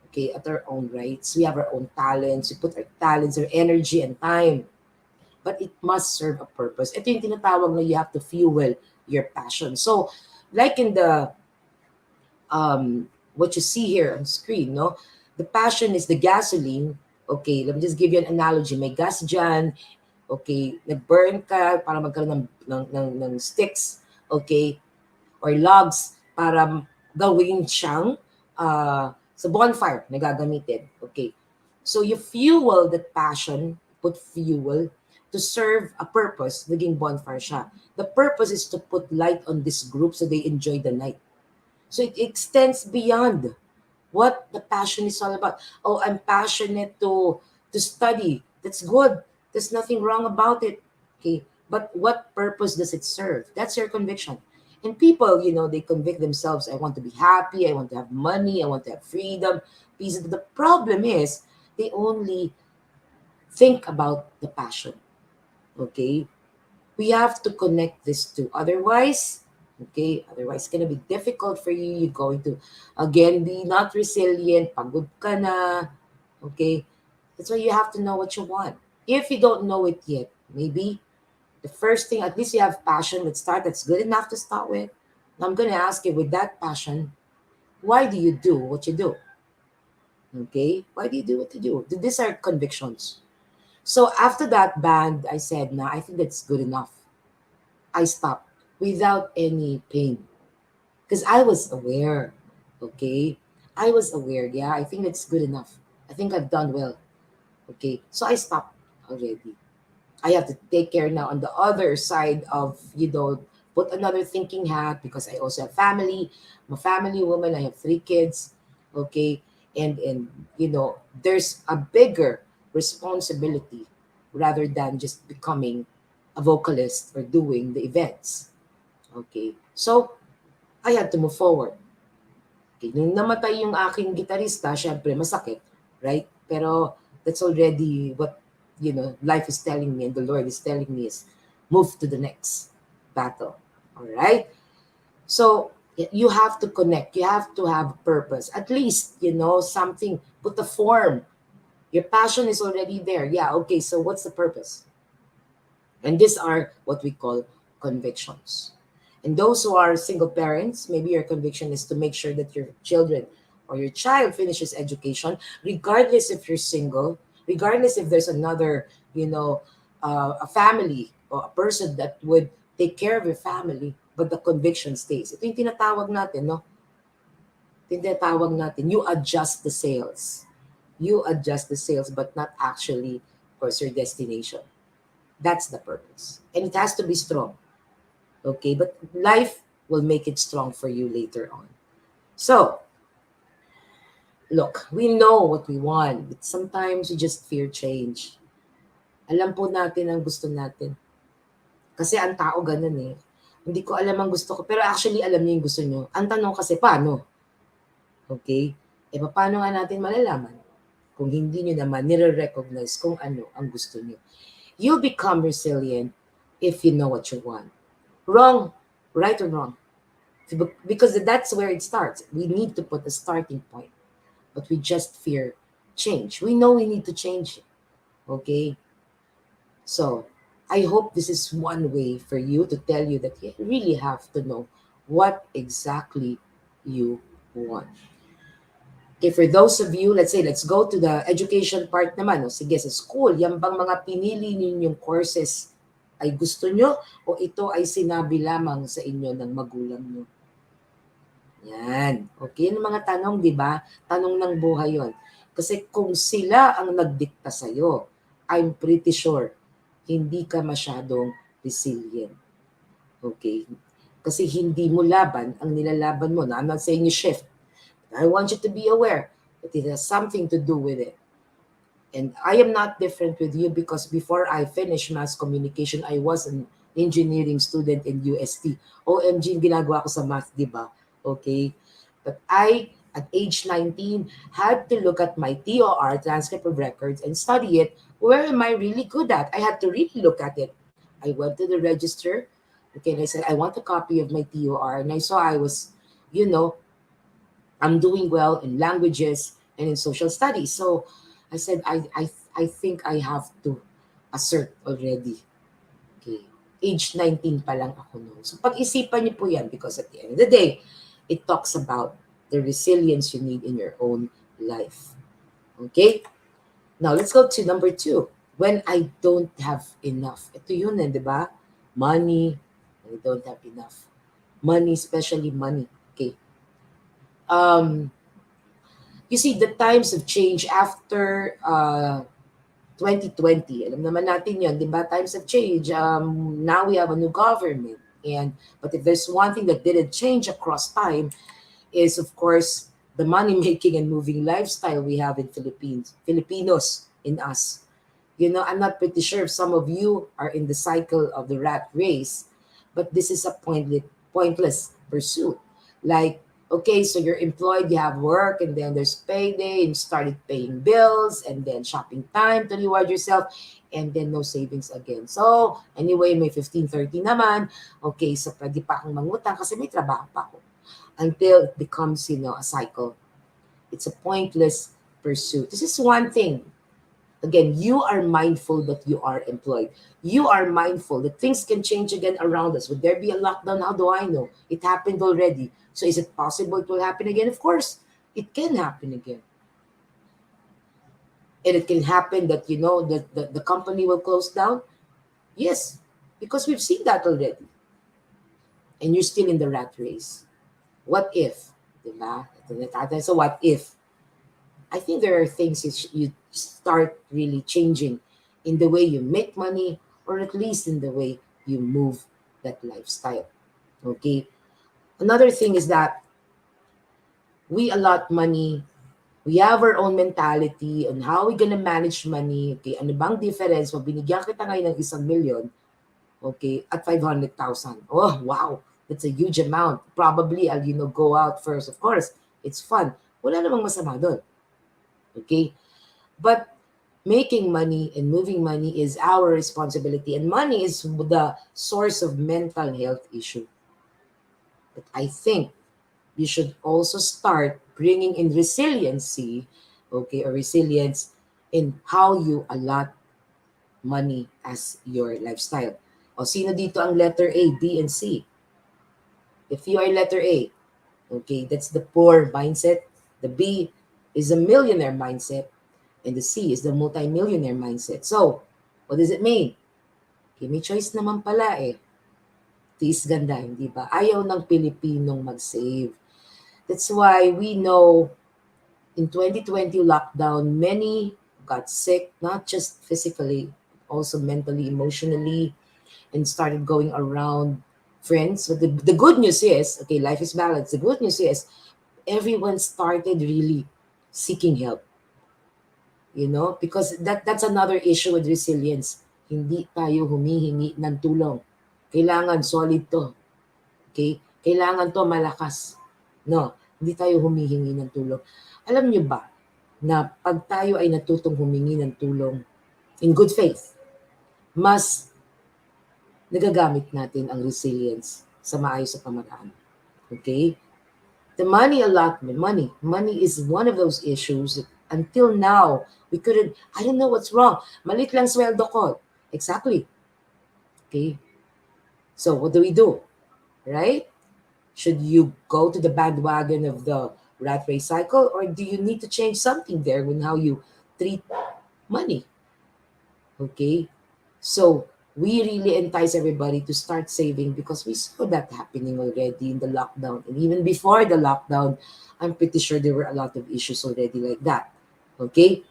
okay, at our own rights. We have our own talents. We put our talents, our energy, and time. But it must serve a purpose. Ito yung tinatawag na you have to fuel your passion. So, like in the what you see here on screen, no? The passion is the gasoline. Okay, let me just give you an analogy. May gas dyan. Okay, nag-burn ka para magkaroon ng sticks. Okay, or logs para gawin siyang sa bonfire na gagamitin. Okay, so you fuel that passion, put fuel to serve a purpose, naging bonfire siya. The purpose is to put light on this group so they enjoy the night. So it extends beyond what the passion is all about. Oh, I'm passionate to study. That's good. There's nothing wrong about it. Okay. But what purpose does it serve? That's your conviction. And people, they convict themselves. I want to be happy. I want to have money. I want to have freedom, peace. The problem is they only think about the passion. Okay. We have to connect this to. Otherwise, it's going to be difficult for you. You're going to, again, be not resilient. Pagod ka na. Okay. That's why you have to know what you want. If you don't know it yet, maybe The first thing, at least you have passion. Let's start. That's good enough to start with. Now I'm going to ask you, with that passion, why do you do what you do? Okay? Why do you do what you do? These are convictions. So after that band, I said, nah, I think that's good enough. I stopped without any pain because I was aware. Okay? I was aware. Yeah, I think that's good enough. I think I've done well. Okay? So I stopped already. I have to take care now on the other side of, put another thinking hat because I also have family. I'm a family woman. I have 3 kids. Okay. And there's a bigger responsibility rather than just becoming a vocalist or doing the events. Okay. So I had to move forward. Okay. Nung namatay yung aking gitarista, syempre masakit, right? Pero that's already what, life is telling me and the Lord is telling me is move to the next battle. All right? So you have to connect. You have to have purpose. At least, something, put a form. Your passion is already there. Yeah, okay, so what's the purpose? And these are what we call convictions. And those who are single parents, maybe your conviction is to make sure that your children or your child finishes education, regardless if you're single, regardless if there's another, a family or a person that would take care of your family, but the conviction stays. Ito yung tinatawag natin, no? Ito yung tinatawag natin. You adjust the sails. You adjust the sails, but not actually, of course, your destination. That's the purpose. And it has to be strong. Okay, but life will make it strong for you later on. So, look, we know what we want, but sometimes we just fear change. Alam po natin ang gusto natin. Kasi ang tao ganun eh. Hindi ko alam ang gusto ko, pero actually alam niyo yung gusto niyo. Ang tanong kasi, paano? Okay? Paano nga natin malalaman? Kung hindi niyo naman nire-recognize kung ano ang gusto niyo. You become resilient if you know what you want. Wrong, right or wrong? Because that's where it starts. We need to put a starting point. But we just fear change. We know we need to change. Okay? So, I hope this is one way for you to tell you that you really have to know what exactly you want. Okay, for those of you, let's say, let's go to the education part naman. O sige, sa school, yan bang mga pinili ninyong courses ay gusto nyo o ito ay sinabi lamang sa inyo ng magulang nyo? Yan. Okay, yung mga tanong, di ba? Tanong ng buhay yon. Kasi kung sila ang nagdikta sa'yo, I'm pretty sure, hindi ka masyadong resilient. Okay? Kasi hindi mo laban ang nilalaban mo. Now, I'm not saying you shift. I want you to be aware that it has something to do with it. And I am not different with you because before I finished mass communication, I was an engineering student in UST. OMG, ginagawa ko sa math, di ba? Okay? But I, at age 19, had to look at my TOR, transcript of records, and study it. Where am I really good at? I had to really look at it. I went to the register, okay, and I said, I want a copy of my TOR. And I saw I was, I'm doing well in languages and in social studies. So I said, I think I have to assert already. Okay. Age 19 pa lang ako noon. So pag-isipan niyo po yan because at the end of the day, it talks about the resilience you need in your own life. Okay? Now, let's go to number 2. When I don't have enough. Ito yun di ba? Money. I don't have enough. Money, especially money. Okay. You see, the times have changed after 2020. Alam naman natin yun, di ba? Times have changed. Now we have a new government. But if there's one thing that didn't change across time is, of course, the money-making and moving lifestyle we have in Filipinos, in us. I'm not pretty sure if some of you are in the cycle of the rat race, but this is a pointless pursuit. Like, okay, so you're employed, you have work, and then there's payday, and you started paying bills, and then shopping time to reward yourself, and then no savings again. So, anyway, may 15-30 naman. Okay, so pwede pa akong mangutang kasi may trabaho pa ako. Until it becomes, a cycle. It's a pointless pursuit. This is one thing Again, you are mindful that you are employed. You are mindful that things can change again around us. Would there be a lockdown? How do I know? It happened already. So is it possible it will happen again? Of course, it can happen again. And it can happen that, the company will close down. Yes, because we've seen that already. And you're still in the rat race. What if? Diba? So what if? I think there are things you start really changing in the way you make money, or at least in the way you move that lifestyle. Okay. Another thing is that we allot money. We have our own mentality on how we're gonna manage money. Okay, ano bang difference? Pag binigyan kita ngayon ng 1,000,000, okay, at 500,000. Oh, wow. That's a huge amount. Probably I'll, go out first. Of course, it's fun. Wala namang masama doon. Okay? But making money and moving money is our responsibility. And money is the source of mental health issue. But I think you should also start bringing in resiliency, okay, or resilience in how you allot money as your lifestyle. O sino dito ang letter A, B, and C? If you are letter A, okay, that's the poor mindset. The B is the millionaire mindset. And the C is the multi-millionaire mindset. So, what does it mean? Okay, may choice naman pala eh. Tiis ganda, hindi ba? Ayaw ng Pilipinong mag-save. That's why we know in 2020 lockdown, many got sick, not just physically, also mentally, emotionally, and started going around friends. But the good news is, okay, life is balanced. The good news is everyone started really seeking help. Because that's another issue with resilience. Hindi tayo humihingi ng tulong. Kailangan solid to. Okay? Kailangan to malakas. No, hindi tayo humihingi ng tulong. Alam niyo ba na pag tayo ay natutong humingi ng tulong in good faith, mas nagagamit natin ang resilience sa maayos sa pamaraan. Okay? The money allotment, money is one of those issues that until now, we couldn't, I don't know what's wrong. Malit lang sweldo ko. Exactly. Okay? So, what do we do? Right? Should you go to the bandwagon of the rat race cycle, or do you need to change something there in how you treat money? Okay? So, we really entice everybody to start saving because we saw that happening already in the lockdown. And even before the lockdown, I'm pretty sure there were a lot of issues already like that. Okay?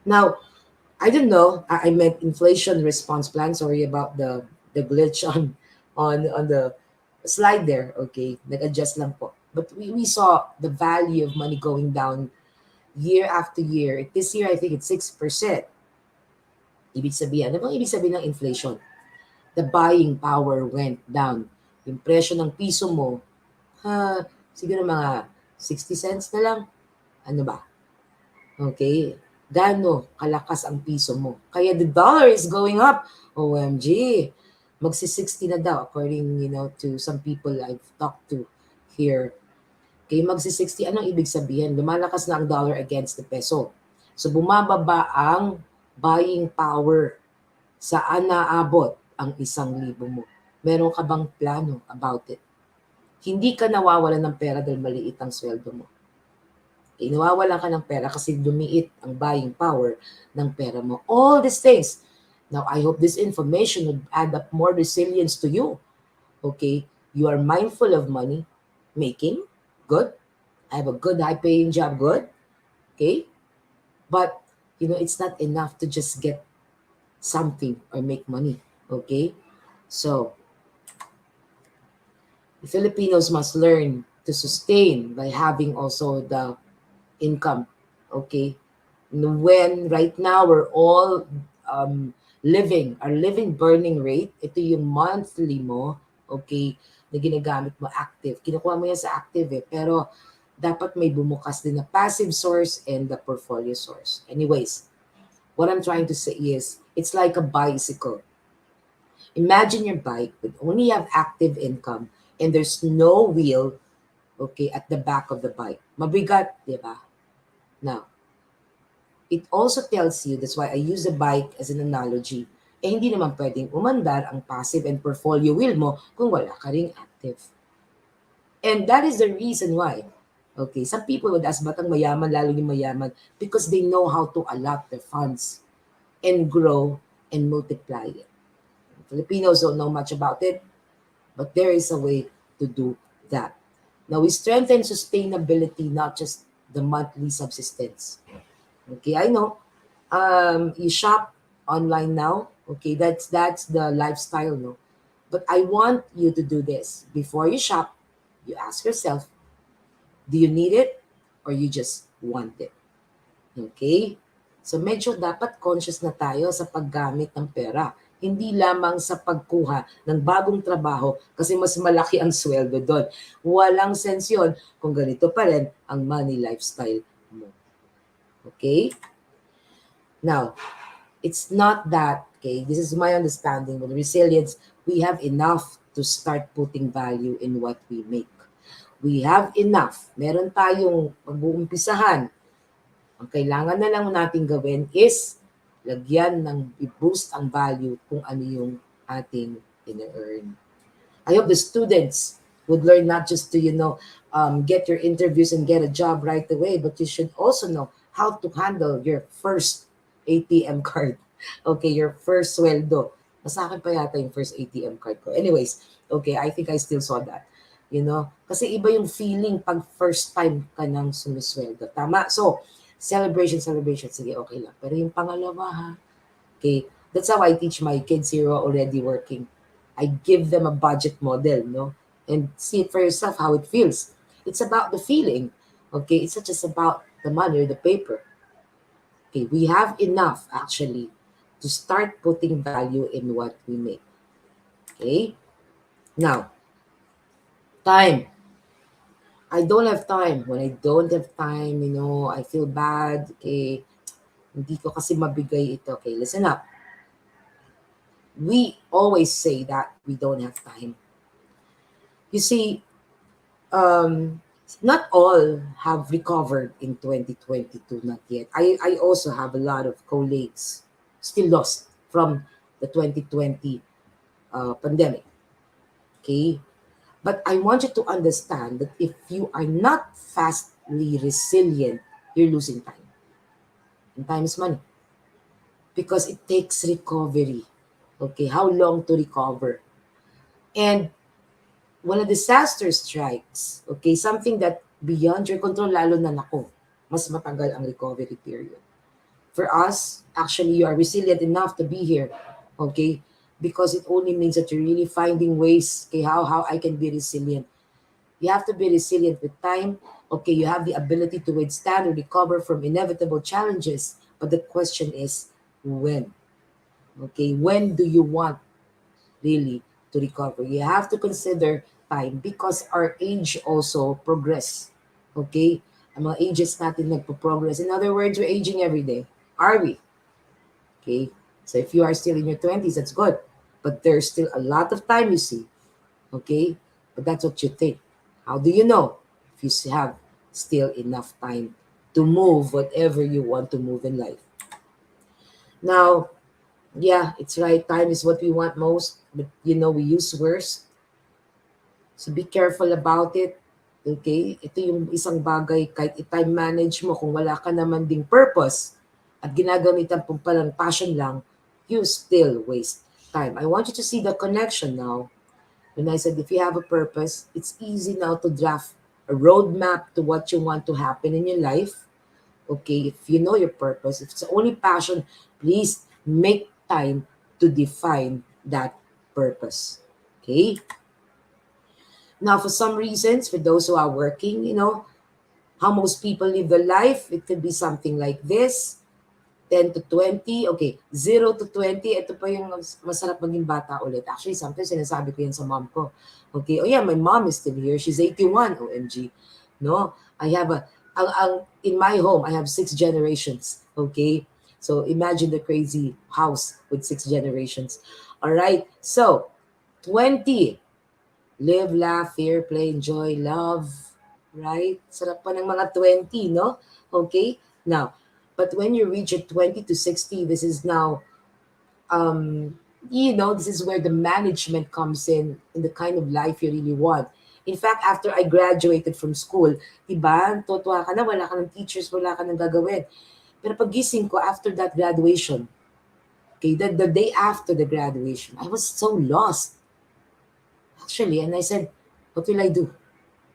Now, I don't know. I meant inflation response plan. Sorry about the glitch on the slide there. Okay? Nag-adjust lang po. But we saw the value of money going down year after year. This year, I think it's 6%. Ibig sabihin, ano bang ibig sabihin ng inflation? The buying power went down. Yung presyo ng piso mo, siguro mga 60 cents na lang. Ano ba? Okay? Gano kalakas ang piso mo? Kaya the dollar is going up. OMG. Magsi-60 na daw according, to some people I've talked to here. Okay, magsi-60. Anong ibig sabihin? Lumalakas na ang dollar against the peso. So bumababa ang buying power. Saan naabot ang 1,000 mo? Meron ka bang plano about it? Hindi ka nawawalan ng pera dahil maliit ang sweldo mo. Okay, nawawalan ka ng pera kasi lumiit ang buying power ng pera mo. All these things. Now, I hope this information would add up more resilience to you. Okay, you are mindful of money making. Good. I have a good high-paying job. Good. Okay. But, it's not enough to just get something or make money. Okay? So, the Filipinos must learn to sustain by having also the income. Okay? When right now we're all our living burning rate, ito yung monthly mo, okay, na ginagamit mo active. Kinukuha mo yan sa active pero dapat may bumukas din na passive source and the portfolio source. Anyways, what I'm trying to say is, it's like a bicycle. Imagine your bike would only have active income and there's no wheel, okay, at the back of the bike. Mabigat, di ba? Now, It also tells you, that's why I use a bike as an analogy, hindi naman pwedeng umandar ang passive and portfolio wheel mo kung wala ka ring active. And that is the reason why. Okay, some people would ask, ba't ang mayaman, lalo yung mayaman? Because they know how to allot their funds and grow and multiply it. Filipinos don't know much about it, but there is a way to do that. Now, we strengthen sustainability, not just the monthly subsistence. Okay, I know. You shop online now. Okay, that's the lifestyle, no? But I want you to do this. Before you shop, you ask yourself, do you need it or you just want it? Okay? So medyo dapat conscious na tayo sa paggamit ng pera. Hindi lamang sa pagkuha ng bagong trabaho kasi mas malaki ang sweldo doon. Walang sense yun kung ganito pa rin ang money lifestyle mo. Okay? Now, it's not that, okay, this is my understanding with resilience, we have enough to start putting value in what we make. We have enough. Meron tayong pag-uumpisahan. Ang kailangan na lang natin gawin is lagyan ng i-boost ang value kung ano yung ating ina-earn. I hope the students would learn not just to, get your interviews and get a job right away, but you should also know how to handle your first ATM card. Okay, your first sweldo. Nasa akin pa yata yung first ATM card ko. Anyways, okay, I think I still saw that. Kasi iba yung feeling pag first time ka nang sumisweldo. Tama? So, celebration. Sige, okay lang. Pero yung pangalawa, ha? Okay, that's how I teach my kids here who are already working. I give them a budget model, no? And see it for yourself how it feels. It's about the feeling. Okay, it's not just about the money or the paper. Okay, we have enough actually to start putting value in what we make. Okay? Now, time. I don't have time. When I don't have time, I feel bad. Okay, hindi ko kasi mabigay ito. Okay, listen up. We always say that we don't have time. You see, not all have recovered in 2022, not yet. I also have a lot of colleagues still lost from the 2020 pandemic. Okay? But I want you to understand that if you are not fastly resilient, you're losing time. And time is money. Because it takes recovery. Okay, how long to recover? And when a disaster strikes, okay, something that beyond your control, lalo na nako, mas matagal ang recovery period. For us, actually, you are resilient enough to be here, okay? Because it only means that you're really finding ways, okay, how I can be resilient. You have to be resilient with time. Okay, you have the ability to withstand or recover from inevitable challenges. But the question is, when? Okay, when do you want really to recover? You have to consider time because our age also progress. Okay? Ang mga ages natin nagpo-progress. In other words, we're aging every day. Are we? Okay? So if you are still in your 20s, that's good. But there's still a lot of time, you see. Okay? But that's what you think. How do you know if you have still enough time to move whatever you want to move in life? Now, yeah, it's right. Time is what we want most, but we use worse. So be careful about it. Okay? Ito yung isang bagay, kahit i-time manage mo, kung wala ka naman ding purpose at ginagamitan po palang passion lang, you still waste time. I want you to see the connection now. When I said if you have a purpose, it's easy now to draft a roadmap to what you want to happen in your life. Okay, if you know your purpose, if it's the only passion, please make time to define that purpose. Okay? Now, for some reasons, for those who are working, how most people live their life, it could be something like this. 10 to 20, okay, 0 to 20, ito pa yung masarap maging bata ulit. Actually, sometimes sinasabi ko yan sa mom ko. Okay, oh yeah, my mom is still here. She's 81, OMG. No, I have in my home, I have 6 generations. Okay, so imagine the crazy house with 6 generations. All right, so 20, live, laugh, fear, play, enjoy, love. Right? Sarap pa ng mga 20, no? Okay, now, But when you reach at 20 to 60, this is now, um, this is where the management comes in the kind of life you really want. In fact, after I graduated from school, diba, tutuwa ka na, wala ka ng teachers, wala ka ng gagawin. Pero pagising ko after that graduation, okay, the day after the graduation, I was so lost, actually. And I said, what will I do?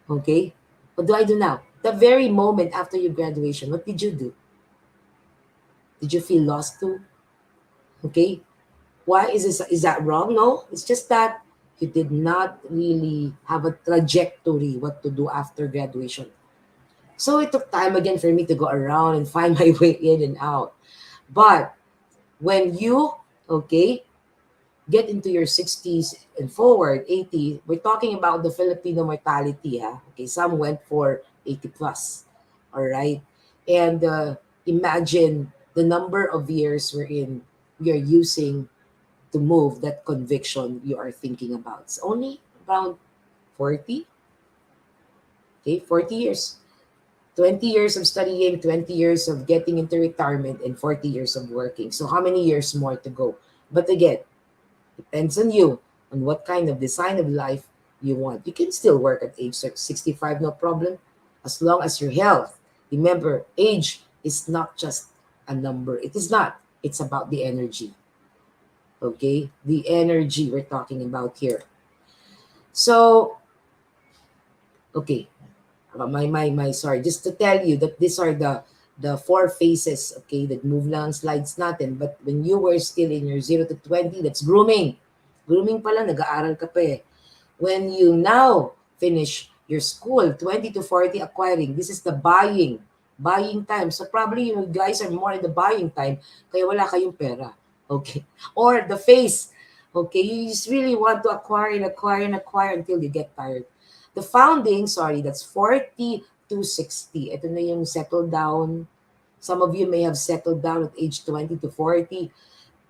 Okay, what do I do now? The very moment after your graduation, what did you do? Did you feel lost too? Okay, why is that wrong? No, it's just that you did not really have a trajectory what to do after graduation. So it took time again for me to go around and find my way in and out. But when you, okay, get into your 60s and forward, 80, we're talking about the Filipino mortality. Okay, some went for 80 plus. All right. And imagine the number of years we are using to move that conviction you are thinking about. It's only around 40, okay, 40 years. 20 years of studying, 20 years of getting into retirement, and 40 years of working. So how many years more to go? But again, depends on you, on what kind of design of life you want. You can still work at age 65, no problem, as long as your health. Remember, age is not just a number. It is not. It's about the energy. Okay? The energy we're talking about here. So, okay. Sorry. Just to tell you that these are the four phases, okay, that move lang slides natin. But when you were still in your 0 to 20, that's grooming. Grooming pala, nag-aaral ka pa eh. When you now finish your school, 20 to 40 acquiring, this is the buying time. So probably you guys are more in the buying time, kaya wala kayong pera. Okay. Or the phase, okay, you just really want to acquire and acquire and acquire until you get tired. The founding, sorry, that's 40 to 60. Ito na yung settle down. Some of you may have settled down at age 20 to 40.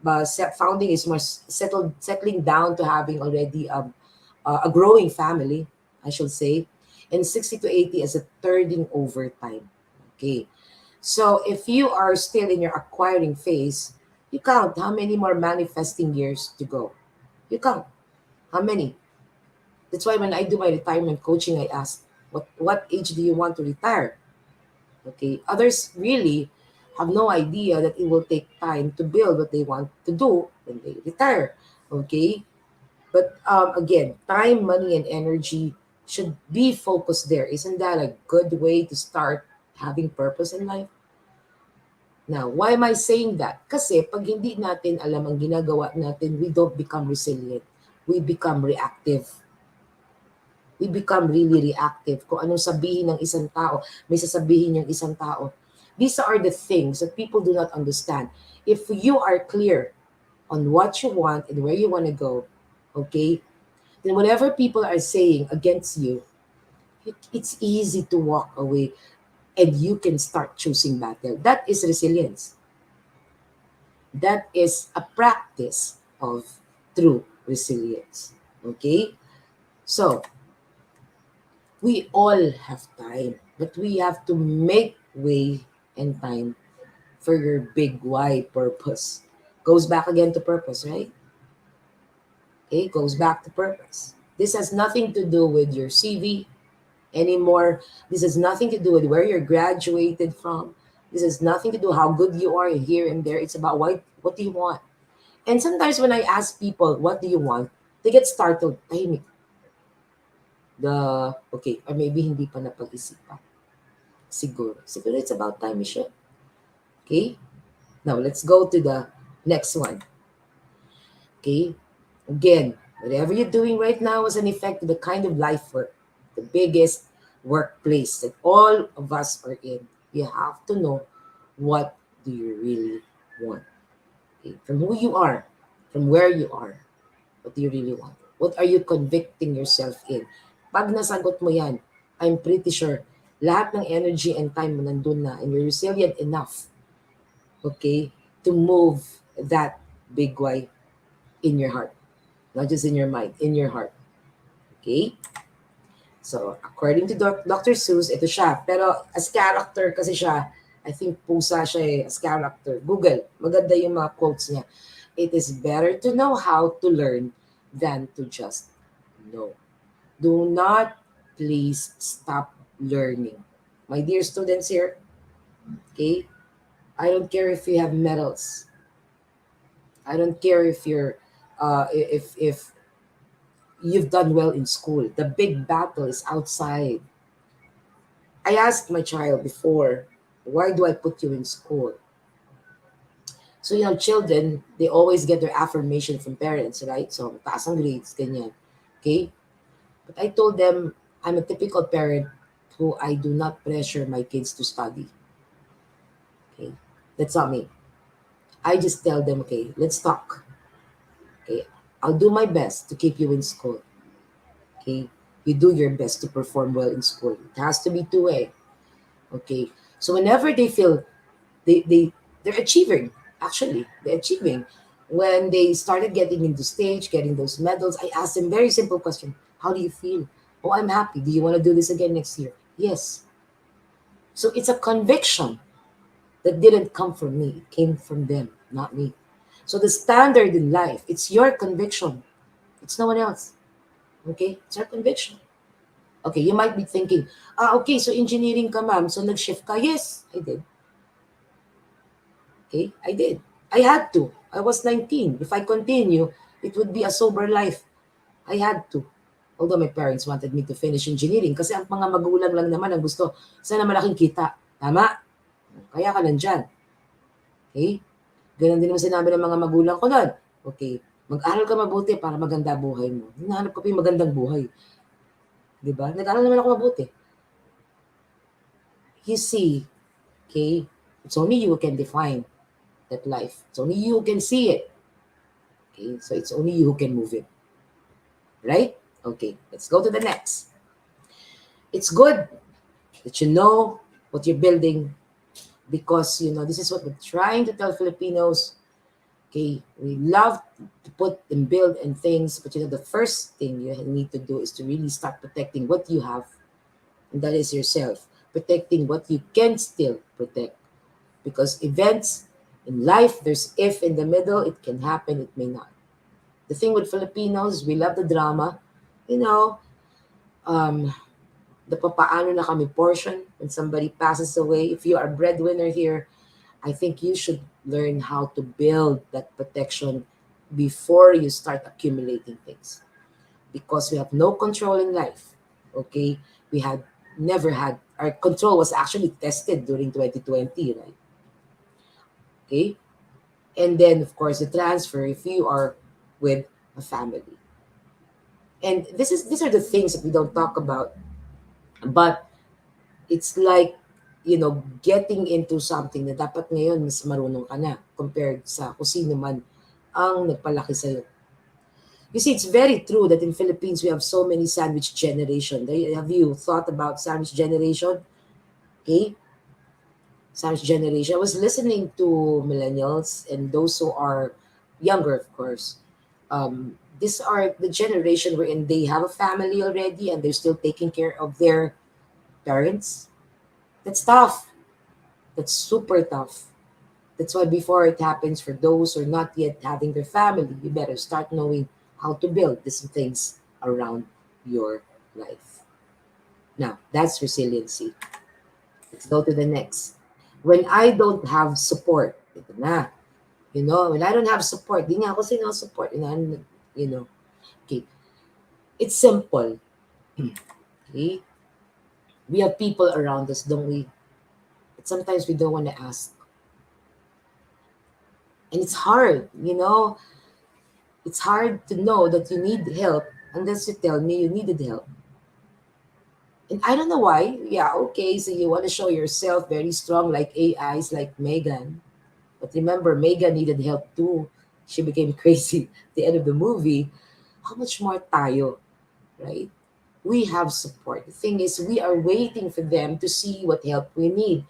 But founding is more settling down to having already a growing family, I should say. And 60 to 80 as a turning over time. Okay. So if you are still in your acquiring phase, you count how many more manifesting years to go. You count how many. That's why when I do my retirement coaching, I ask, what age do you want to retire? Okay. Others really have no idea that it will take time to build what they want to do when they retire. Okay. But again, time, money, and energy should be focused there. Isn't that a good way to start having purpose in life? Now, why am I saying that? Kasi pag hindi natin alam ang ginagawa natin, we don't become resilient. We become reactive. We become really reactive. Kung anong sabihin ng isang tao, may sasabihin yung isang tao. These are the things that people do not understand. If you are clear on what you want and where you want to go, okay, then whatever people are saying against you, it's easy to walk away and you can start choosing battle. That is resilience. That is a practice of true resilience. Okay? So, we all have time, but we have to make way and time for your big why purpose. Goes back again to purpose, right? Okay, goes back to purpose. This has nothing to do with your CV anymore. This has nothing to do with where you're graduated from. This has nothing to do how good you are here and there. It's about what do you want? And sometimes when I ask people, what do you want? They get startled. Tahimik. Okay, or maybe hindi pa napag-isipan. Siguro it's about time, Michelle. Okay? Now, let's go to the next one. Okay? Again, whatever you're doing right now is an effect of the kind of life work, the biggest workplace that all of us are in. You have to know, what do you really want? Okay? From who you are, from where you are, what do you really want? What are you convicting yourself in? Pag nasagot mo yan, I'm pretty sure lahat ng energy and time mo nandun na and you're resilient enough, okay, to move that big why in your heart. Not just in your mind, in your heart. Okay? So, according to Dr. Seuss, ito siya. Pero as character kasi siya, I think pusa siya as character. Google, maganda yung mga quotes niya. It is better to know how to learn than to just know. Do not please stop learning. My dear students here, okay? I don't care if you have medals. I don't care if if you've done well in school. The big battle is outside. I asked my child before, why do I put you in school? So, children, they always get their affirmation from parents, right? So, taas ang grades, ganyan. Okay? But I told them, I'm a typical parent who I do not pressure my kids to study. Okay? That's not me. I just tell them, okay, let's talk. Okay? I'll do my best to keep you in school. Okay? You do your best to perform well in school. It has to be two-way. Okay? So whenever they feel they're achieving, actually, they're achieving. When they started getting into stage, getting those medals, I asked them very simple question. How do you feel? Oh, I'm happy. Do you want to do this again next year? Yes. So it's a conviction that didn't come from me. It came from them, not me. So the standard in life, it's your conviction. It's no one else. Okay? It's your conviction. Okay, you might be thinking, okay, so engineering ka, ma'am. So nag-shift ka. Yes, I did. Okay, I did. I had to. I was 19. If I continue, it would be a sober life. I had to. Although my parents wanted me to finish engineering kasi ang mga magulang lang naman ang gusto sana malaking kita. Tama? Kaya ka nandyan. Okay? Ganun din naman sinabi ng mga magulang ko nun. Okay, mag-aral ka mabuti para maganda buhay mo. Hinahanap ko pa yung magandang buhay. Diba? Nag-aral naman ako mabuti. You see, okay, it's only you who can define that life. It's only you who can see it. Okay, so it's only you who can move it. Right? Okay, let's go to the next. It's good that you know what you're building because, this is what we're trying to tell Filipinos. Okay, we love to put and build and things, but the first thing you need to do is to really start protecting what you have, and that is yourself. Protecting what you can still protect. Because events in life, there's if in the middle, it can happen, it may not. The thing with Filipinos, we love the drama. Um, the papaano na kami portion when somebody passes away. If you are a breadwinner here, I think you should learn how to build that protection before you start accumulating things. Because we have no control in life. Okay? We had never had, our control was actually tested during 2020, right? Okay? And then, of course, the transfer if you are with a family. And these are the things that we don't talk about, but it's like, getting into something na dapat ngayon mas marunong ka na compared sa kung sino man ang nagpalaki sa'yo. You see, it's very true that in Philippines we have so many sandwich generation. Have you thought about sandwich generation? Okay? Sandwich generation. I was listening to millennials and those who are younger, of course. These are the generation wherein they have a family already and they're still taking care of their parents. That's tough. That's super tough. That's why before it happens for those who are not yet having their family, you better start knowing how to build these things around your life. Now, that's resiliency. Let's go to the next. When I don't have support, ito na. When I don't have support, di nga ako support. Okay. It's simple. Okay. We have people around us, don't we? But sometimes we don't want to ask. And it's hard, It's hard to know that you need help unless you tell me you needed help. And I don't know why. Yeah, okay, so you want to show yourself very strong like AIs, like Megan. But remember, Megan needed help too. She became crazy at the end of the movie. How much more tayo, right? We have support. The thing is, we are waiting for them to see what help we need.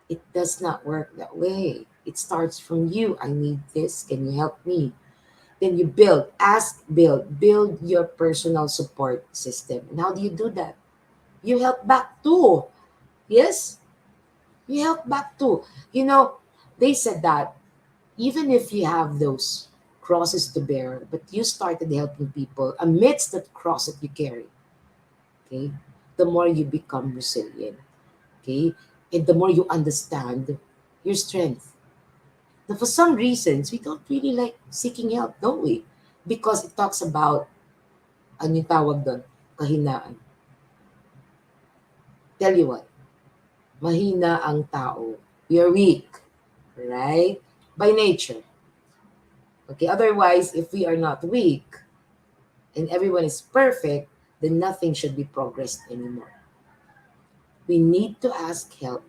It does not work that way. It starts from you. I need this. Can you help me? Then you build, build your personal support system. And how do you do that? You help back too. Yes? You help back too. You know, they said that even if you have those crosses to bear, but you started helping people amidst that cross that you carry, okay, the more you become resilient, okay, and the more you understand your strength. Now, for some reasons, we don't really like seeking help, don't we? Because it talks about, ano yung tawag doon? Kahinaan. Tell you what, mahina ang tao. We are weak, right? By nature. Okay, otherwise, if we are not weak and everyone is perfect, then nothing should be progressed anymore. We need to ask help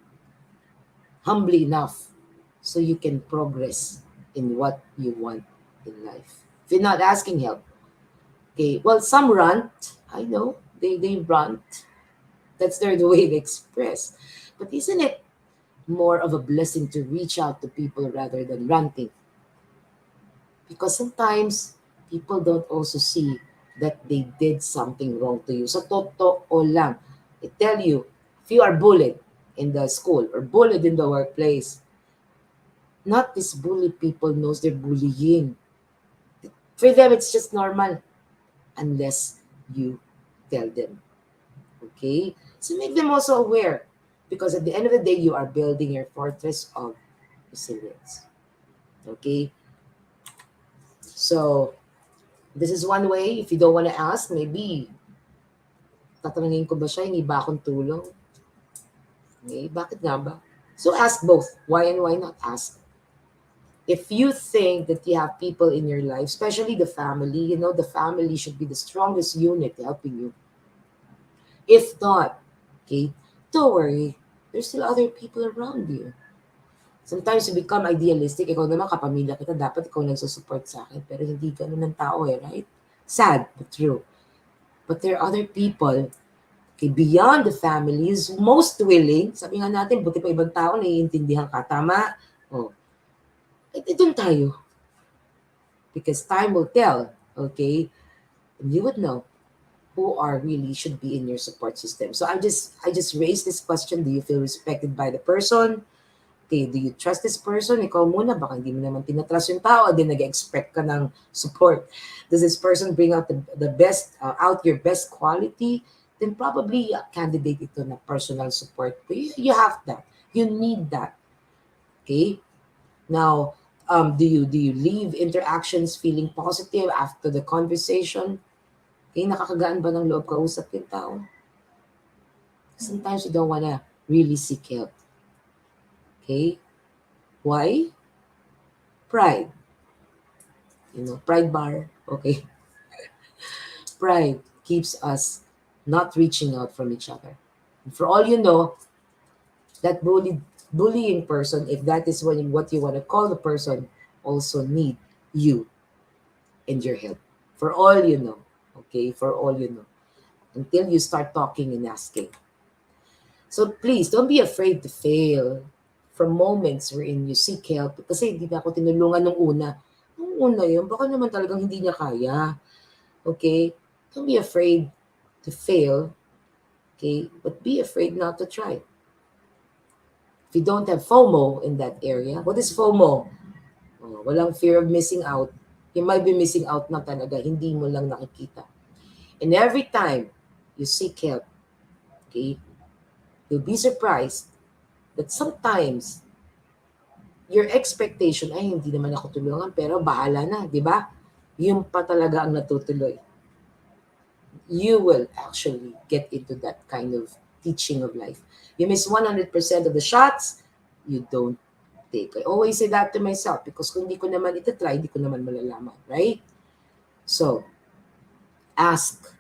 humbly enough so you can progress in what you want in life. If you're not asking help, okay, well, some rant, I know, they rant. That's their the way they express. But isn't it more of a blessing to reach out to people rather than ranting? Because sometimes people don't also see that they did something wrong to you. Sa totoo lang, I tell you, if you are bullied in the school or bullied in the workplace, not this bully people knows they're bullying. For them, it's just normal unless you tell them. Okay? So make them also aware because at the end of the day, you are building your fortress of resilience. Okay? So, this is one way. If you don't want to ask, maybe tatanungin ko ba siya, hindi ba akong tulong? Okay? Bakit nga ba? So ask both. Why and why not ask? If you think that you have people in your life, especially the family, you know, the family should be the strongest unit helping you. If not, okay, don't worry. There's still other people around you. Sometimes you become idealistic. Ikaw naman, kapamilya kita, dapat ikaw nagsusupport sa akin. Pero hindi ganun ng tao eh, right? Sad, but true. But there are other people, okay, beyond the family, is most willing. Sabi nga natin, buti pa ibang tao, naiintindihan ka. Tama? Oh, doon tayo. Because time will tell, okay? And you would know who are really should be in your support system. So I just raised this question. Do you feel respected by the person? Okay, do you trust this person? Ikaw muna, baka hindi mo naman tinatrust yung tao, then nag-expect ka ng support. Does this person bring out the best, out your best quality? Then probably a candidate ito na personal support. You have that. You need that. Okay? Now, do you leave interactions feeling positive after the conversation? Okay, nakakagaan ba ng loob kausap yung tao? Sometimes you don't wanna really seek help. Okay? Why? Pride. You know, pride bar. Okay. Pride keeps us not reaching out from each other. And for all you know, that bullying person, if that is what you want to call the person, also need you and your help. For all you know. Okay? For all you know. Until you start talking and asking. So please, don't be afraid to fail from moments wherein you seek help. Kasi hindi na ako tinulungan nung una. Nung una yun, baka naman talagang hindi niya kaya. Okay? Don't be afraid to fail. Okay? But be afraid not to try. If you don't have FOMO in that area, what is FOMO? Oh, walang fear of missing out. You might be missing out na talaga. Hindi mo lang nakikita. And every time you seek help, okay, you'll be surprised that sometimes your expectation ay hindi naman ako tulungan pero bahala na, di ba? Yung pa talaga ang natutuloy. You will actually get into that kind of teaching of life. You miss 100% of the shots, you don't take. I always say that to myself because kung di ko naman ito try, di ko naman malalaman, right? So, ask.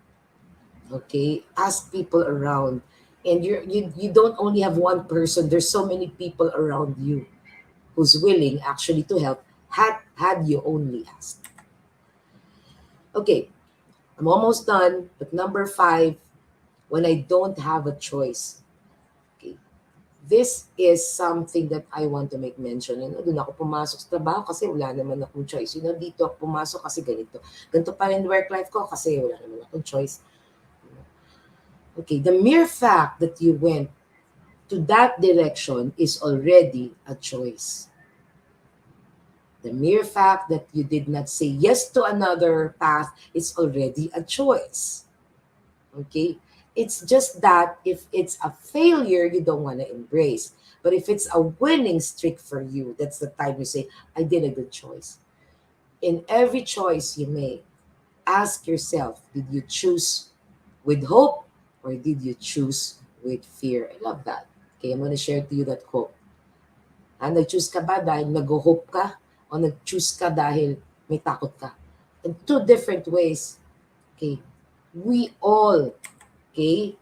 Okay? Ask people around. And you don't only have one person, there's so many people around you who's willing actually to help had you only asked. Okay, I'm almost done. But number 5, when I don't have a choice. Okay, this is something that I want to make mention. Ano, doon ako pumasok sa trabaho kasi wala naman akong choice. You know, dito ako pumasok kasi ganito. Ganito pa rin work life ko kasi wala naman akong choice. Okay, the mere fact that you went to that direction is already a choice. The mere fact that you did not say yes to another path is already a choice. Okay? It's just that if it's a failure, you don't want to embrace. But if it's a winning streak for you, that's the time you say, I did a good choice. In every choice you make, ask yourself, did you choose with hope or did you choose with fear? I love that. Okay, I'm going to share to you that quote. Nag-choose ka ba dahil nag-hope ka o nag-choose ka dahil may takot ka? In two different ways. Okay, we all, okay,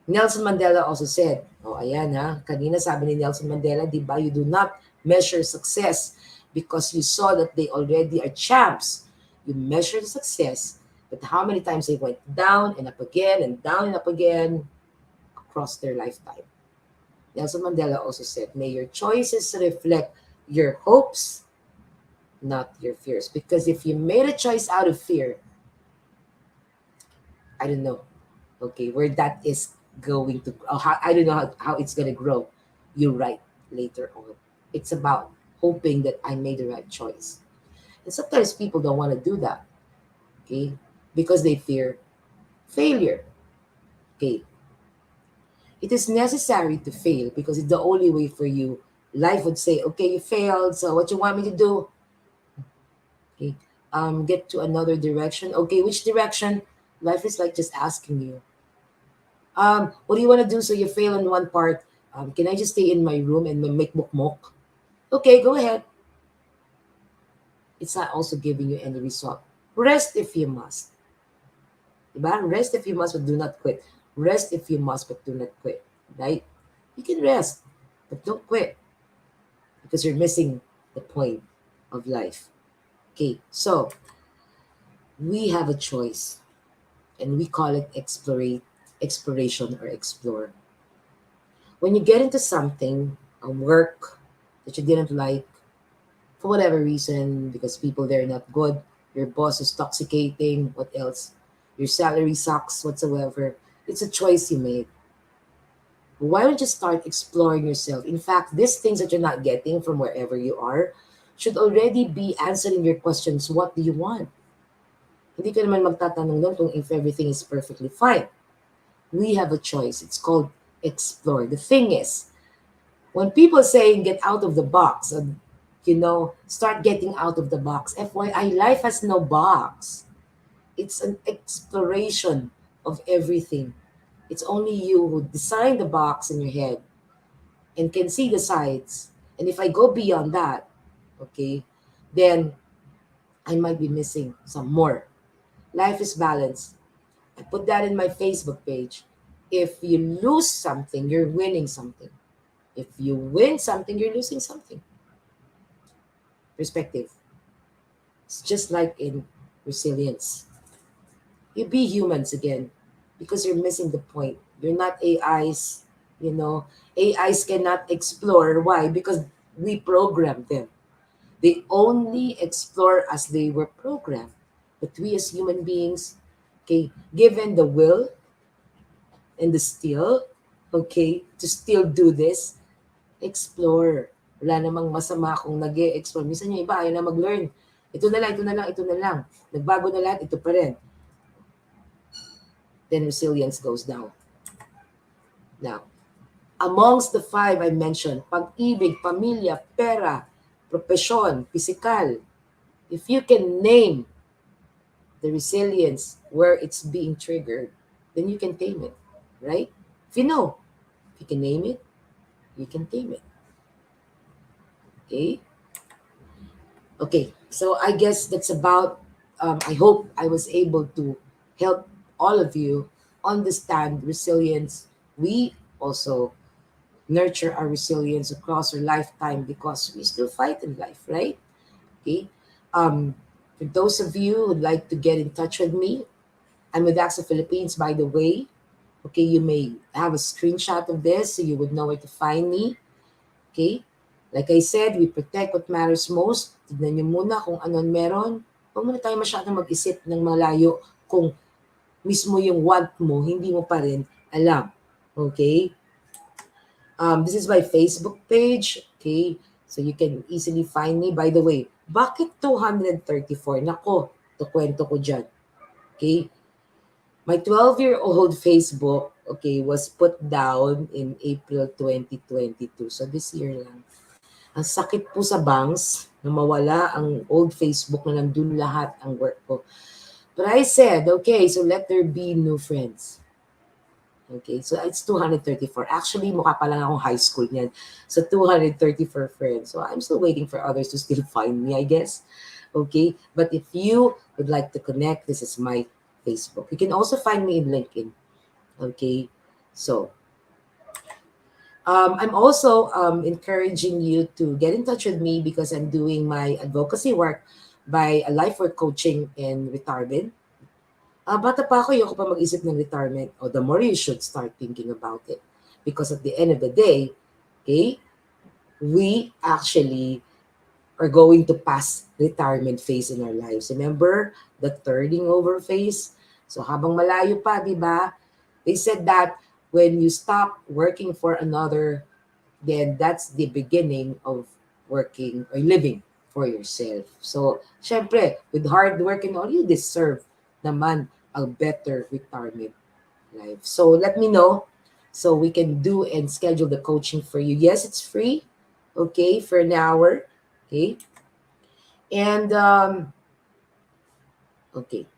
Nelson Mandela also said, oh ayan ha, kanina sabi ni Nelson Mandela, di ba, you do not measure success because you saw that they already are champs. You measure success, but how many times they went down and up again and down and up again across their lifetime. Nelson Mandela also said, may your choices reflect your hopes, not your fears. Because if you made a choice out of fear, I don't know, okay, where that is going to, how, I don't know how it's going to grow. You're right later on. It's about hoping that I made the right choice. And sometimes people don't want to do that, okay, because they fear failure. Okay, it is necessary to fail because it's the only way for you. Life would say, okay, you failed, so what you want me to do? Okay, get to another direction. Okay, which direction? Life is like just asking you, what do you want to do? So you fail in one part. Can I just stay in my room and make mukmok? Okay, go ahead. It's not also giving you any result. Rest if you must. Diba? Rest if you must, but do not quit. Rest if you must, but do not quit. Right? You can rest, but don't quit because you're missing the point of life. Okay, so we have a choice and we call it exploration or explore. When you get into something, a work that you didn't like, for whatever reason, because people there are not good, your boss is toxicating, what else? Your salary sucks whatsoever. It's a choice you made. Why don't you start exploring yourself? In fact, these things that you're not getting from wherever you are should already be answering your questions. What do you want? Hindi ka naman magtatanong doon kung if everything is perfectly fine. We have a choice. It's called explore. The thing is, when people say get out of the box, start getting out of the box. FYI, life has no box. It's an exploration of everything. It's only you who design the box in your head and can see the sides. And if I go beyond that, okay, then I might be missing some more. Life is balance. I put that in my Facebook page. If you lose something, you're winning something. If you win something, you're losing something. Perspective. It's just like in resilience. You be humans again because you're missing the point. You're not AIs, you know. AIs cannot explore. Why? Because we programmed them. They only explore as they were programmed. But we as human beings, okay, given the will and the still, okay, to still do this, explore. Wala namang masama kung nag-e-explore. Minsan yung iba, ayaw na mag-learn. Ito na lang, ito na lang, ito na lang. Nagbago na lahat, ito pa rin. Then resilience goes down. Now, amongst the five I mentioned, pag-ibig, pamilya, pera, profesyon, physical, if you can name the resilience where it's being triggered, then you can tame it, right? If you know, if you can name it, you can tame it. Okay? Okay, so I guess that's about, I hope I was able to help all of you understand resilience. We also nurture our resilience across our lifetime because we still fight in life, right? Okay. For those of you who'd like to get in touch with me, I'm with AXA Philippines, by the way. Okay, you may have a screenshot of this so you would know where to find me. Okay? Like I said, we protect what matters most. Tignan nyo muna kung ano meron. Huwag muna tayo masyadong mag-isip ng malayo kung mismo yung want mo, hindi mo pa rin alam. Okay? This is my Facebook page. Okay, so you can easily find me. By the way, bakit 234? Nako, to kwento ko dyan. Okay, my 12-year-old Facebook, okay, was put down in April 2022. So this year lang. Ang sakit po sa banks na mawala ang old Facebook na nandun lahat ang work ko. But I said, okay, so let there be new friends. Okay, so it's 234. Actually, mukha pa lang akong high school niyan. So 234 friends. So I'm still waiting for others to still find me, I guess. Okay, but if you would like to connect, this is my Facebook. You can also find me in LinkedIn. Okay, so I'm also encouraging you to get in touch with me because I'm doing my advocacy work by a life work coaching in retirement. Bata pa ako, ayoko pa mag-isip ng retirement. O the more you should start thinking about it. Because at the end of the day, okay, we actually are going to pass retirement phase in our lives. Remember the turning over phase? So habang malayo pa, di ba? They said that when you stop working for another, then that's the beginning of working or living for yourself. So, syempre, with hard work and all, you deserve naman a better retirement life. So, let me know so we can do and schedule the coaching for you. Yes, it's free, okay, for an hour, okay? And, okay,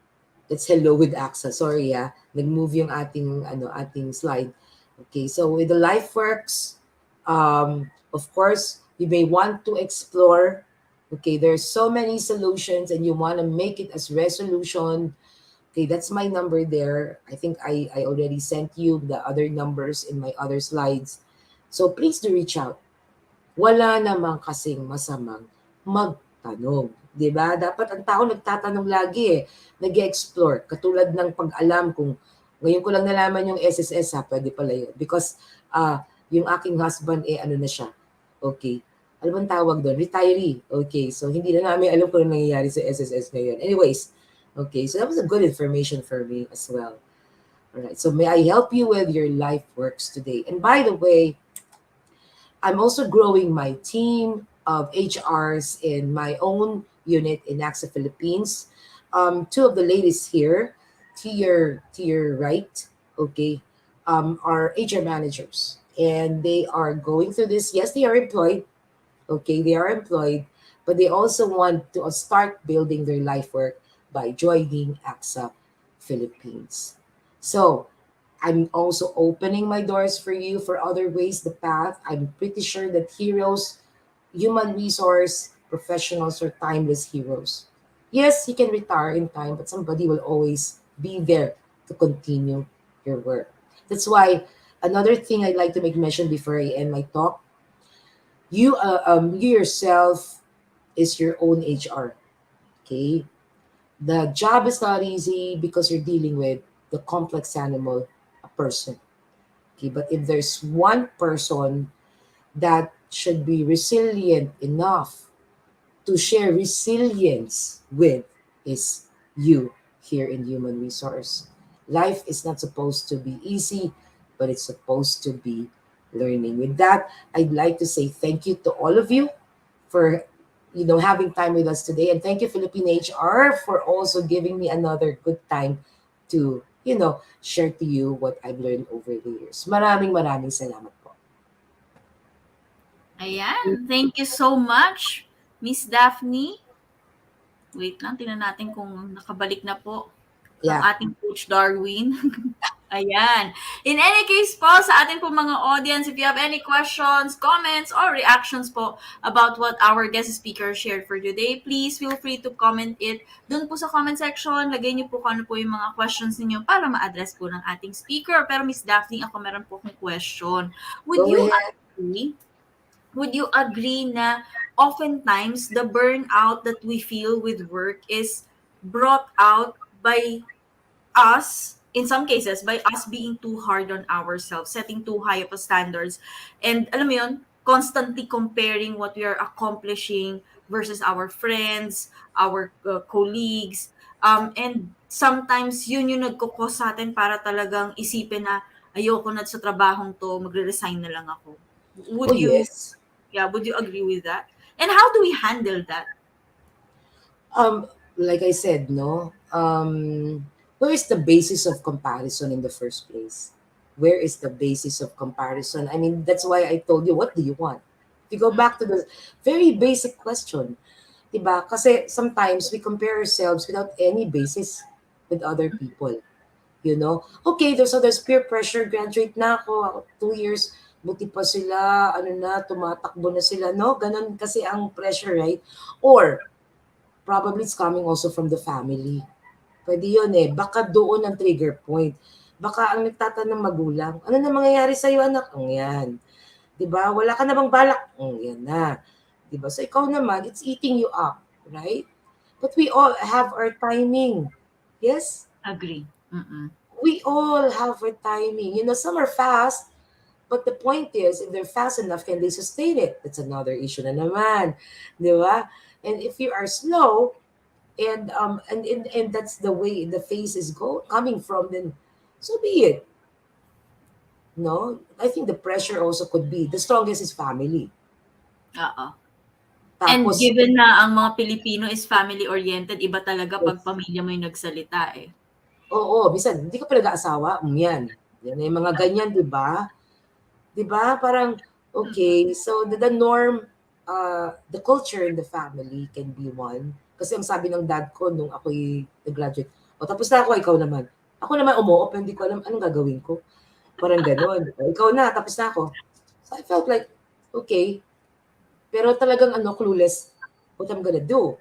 that's hello with AXA. Sorry, nag-move yung ating slide. Okay, so with the LifeWorks, of course, you may want to explore. Okay, there's so many solutions, and you want to make it as resolution. Okay, that's my number there. I think I already sent you the other numbers in my other slides. So please do reach out. Wala namang kasing masamang magtanong. 'Di ba? Dapat ang tao nagtatanong lagi eh. Nag-explore. Katulad ng pag-alam kung ngayon ko lang nalaman yung SSS pwede pala yun. Because yung aking husband ano na siya. Okay. Ano bang tawag doon? Retiree. Okay. So hindi na namin alam kung ano nangyayari sa SSS ngayon. Anyways, okay. So that was a good information for me as well. Alright. So may I help you with your life works today? And by the way, I'm also growing my team of HRs in my own unit in AXA Philippines. Two of the ladies here, to your right, okay, are HR managers, and they are going through this. Yes, they are employed. Okay, they are employed, but they also want to start building their life work by joining AXA Philippines. So I'm also opening my doors for you for other ways, the path. I'm pretty sure that heroes, human resource professionals are timeless heroes. Yes, you can retire in time, but somebody will always be there to continue your work. That's why another thing I'd like to make mention before I end my talk, you yourself is your own HR. Okay, the job is not easy because you're dealing with the complex animal, a person. Okay, but if there's one person that should be resilient enough to share resilience with, is you here in human resource. Life is not supposed to be easy, but it's supposed to be learning. With that, I'd like to say thank you to all of you for having time with us today, and thank you Philippine HR for also giving me another good time to share to you what I've learned over the years. Maraming salamat po. Ayan. Thank you so much, Miss Daphne. Wait lang, tingnan natin kung nakabalik na po ang Yeah. ating Coach Darwin. Ayan. In any case po, sa ating po mga audience, if you have any questions, comments, or reactions po about what our guest speaker shared for today, please feel free to comment it dun po sa comment section. Lagay niyo po kung ano po yung mga questions niyo para ma-address po ng ating speaker. Pero Miss Daphne, ako meron po akong question. Would Go you ahead. agree na oftentimes the burnout that we feel with work is brought out by us, in some cases, by us being too hard on ourselves, setting too high of a standards, and alam mo yun, constantly comparing what we are accomplishing versus our friends, our colleagues, and sometimes yun yung nagkukos sa atin para talagang isipin na ayoko na sa trabahong to, magre-resign na lang ako. Oh, Would you, yes. yeah, would you agree with that? And how do we handle that? Um, like I said, no. Where is the basis of comparison in the first place? Where is the basis of comparison? I mean, that's why I told you, what do you want? If you go back to the very basic question, diba? Kasi sometimes we compare ourselves without any basis with other people. You know? Okay, there's peer pressure, graduate na ako, 2 years, buti pa sila, ano na, tumatakbo na sila, no? Ganon kasi ang pressure, right? Or, probably it's coming also from the family. Pwede yun eh. Baka doon ang trigger point. Baka ang nagtatanong magulang, ano na mangyayari sa'yo anak? Ang yan. 'Di ba? Wala ka na bang balak? Ang yan na. 'Di ba? So ikaw naman, it's eating you up, right? But we all have our timing. Yes? Agree. Mm-mm. We all have our timing. You know, some are fast, but the point is, if they're fast enough, can they sustain it? That's another issue na naman. 'Di ba? And if you are slow, and that's the way the face is coming from, then so be it. No, I think the pressure also could be the strongest is family. Oo. And Tapos given na ang mga Pilipino is family-oriented, iba talaga pag yes, pamilya mo yung nagsalita eh. oo, bisan hindi ka pa nag-aasawa, yan. Yan yung mga ganyan, 'di ba? 'Di ba? Parang okay, so the norm, the culture in the family can be one. Kasi ang sabi ng dad ko nung ako'y nag-graduate, "O tapos na ako, ikaw naman." Ako naman umuop, hindi ko alam anong gagawin ko. Parang gano'n. "O ikaw na, tapos na ako." So I felt like, okay, pero talagang ano, clueless what I'm gonna do.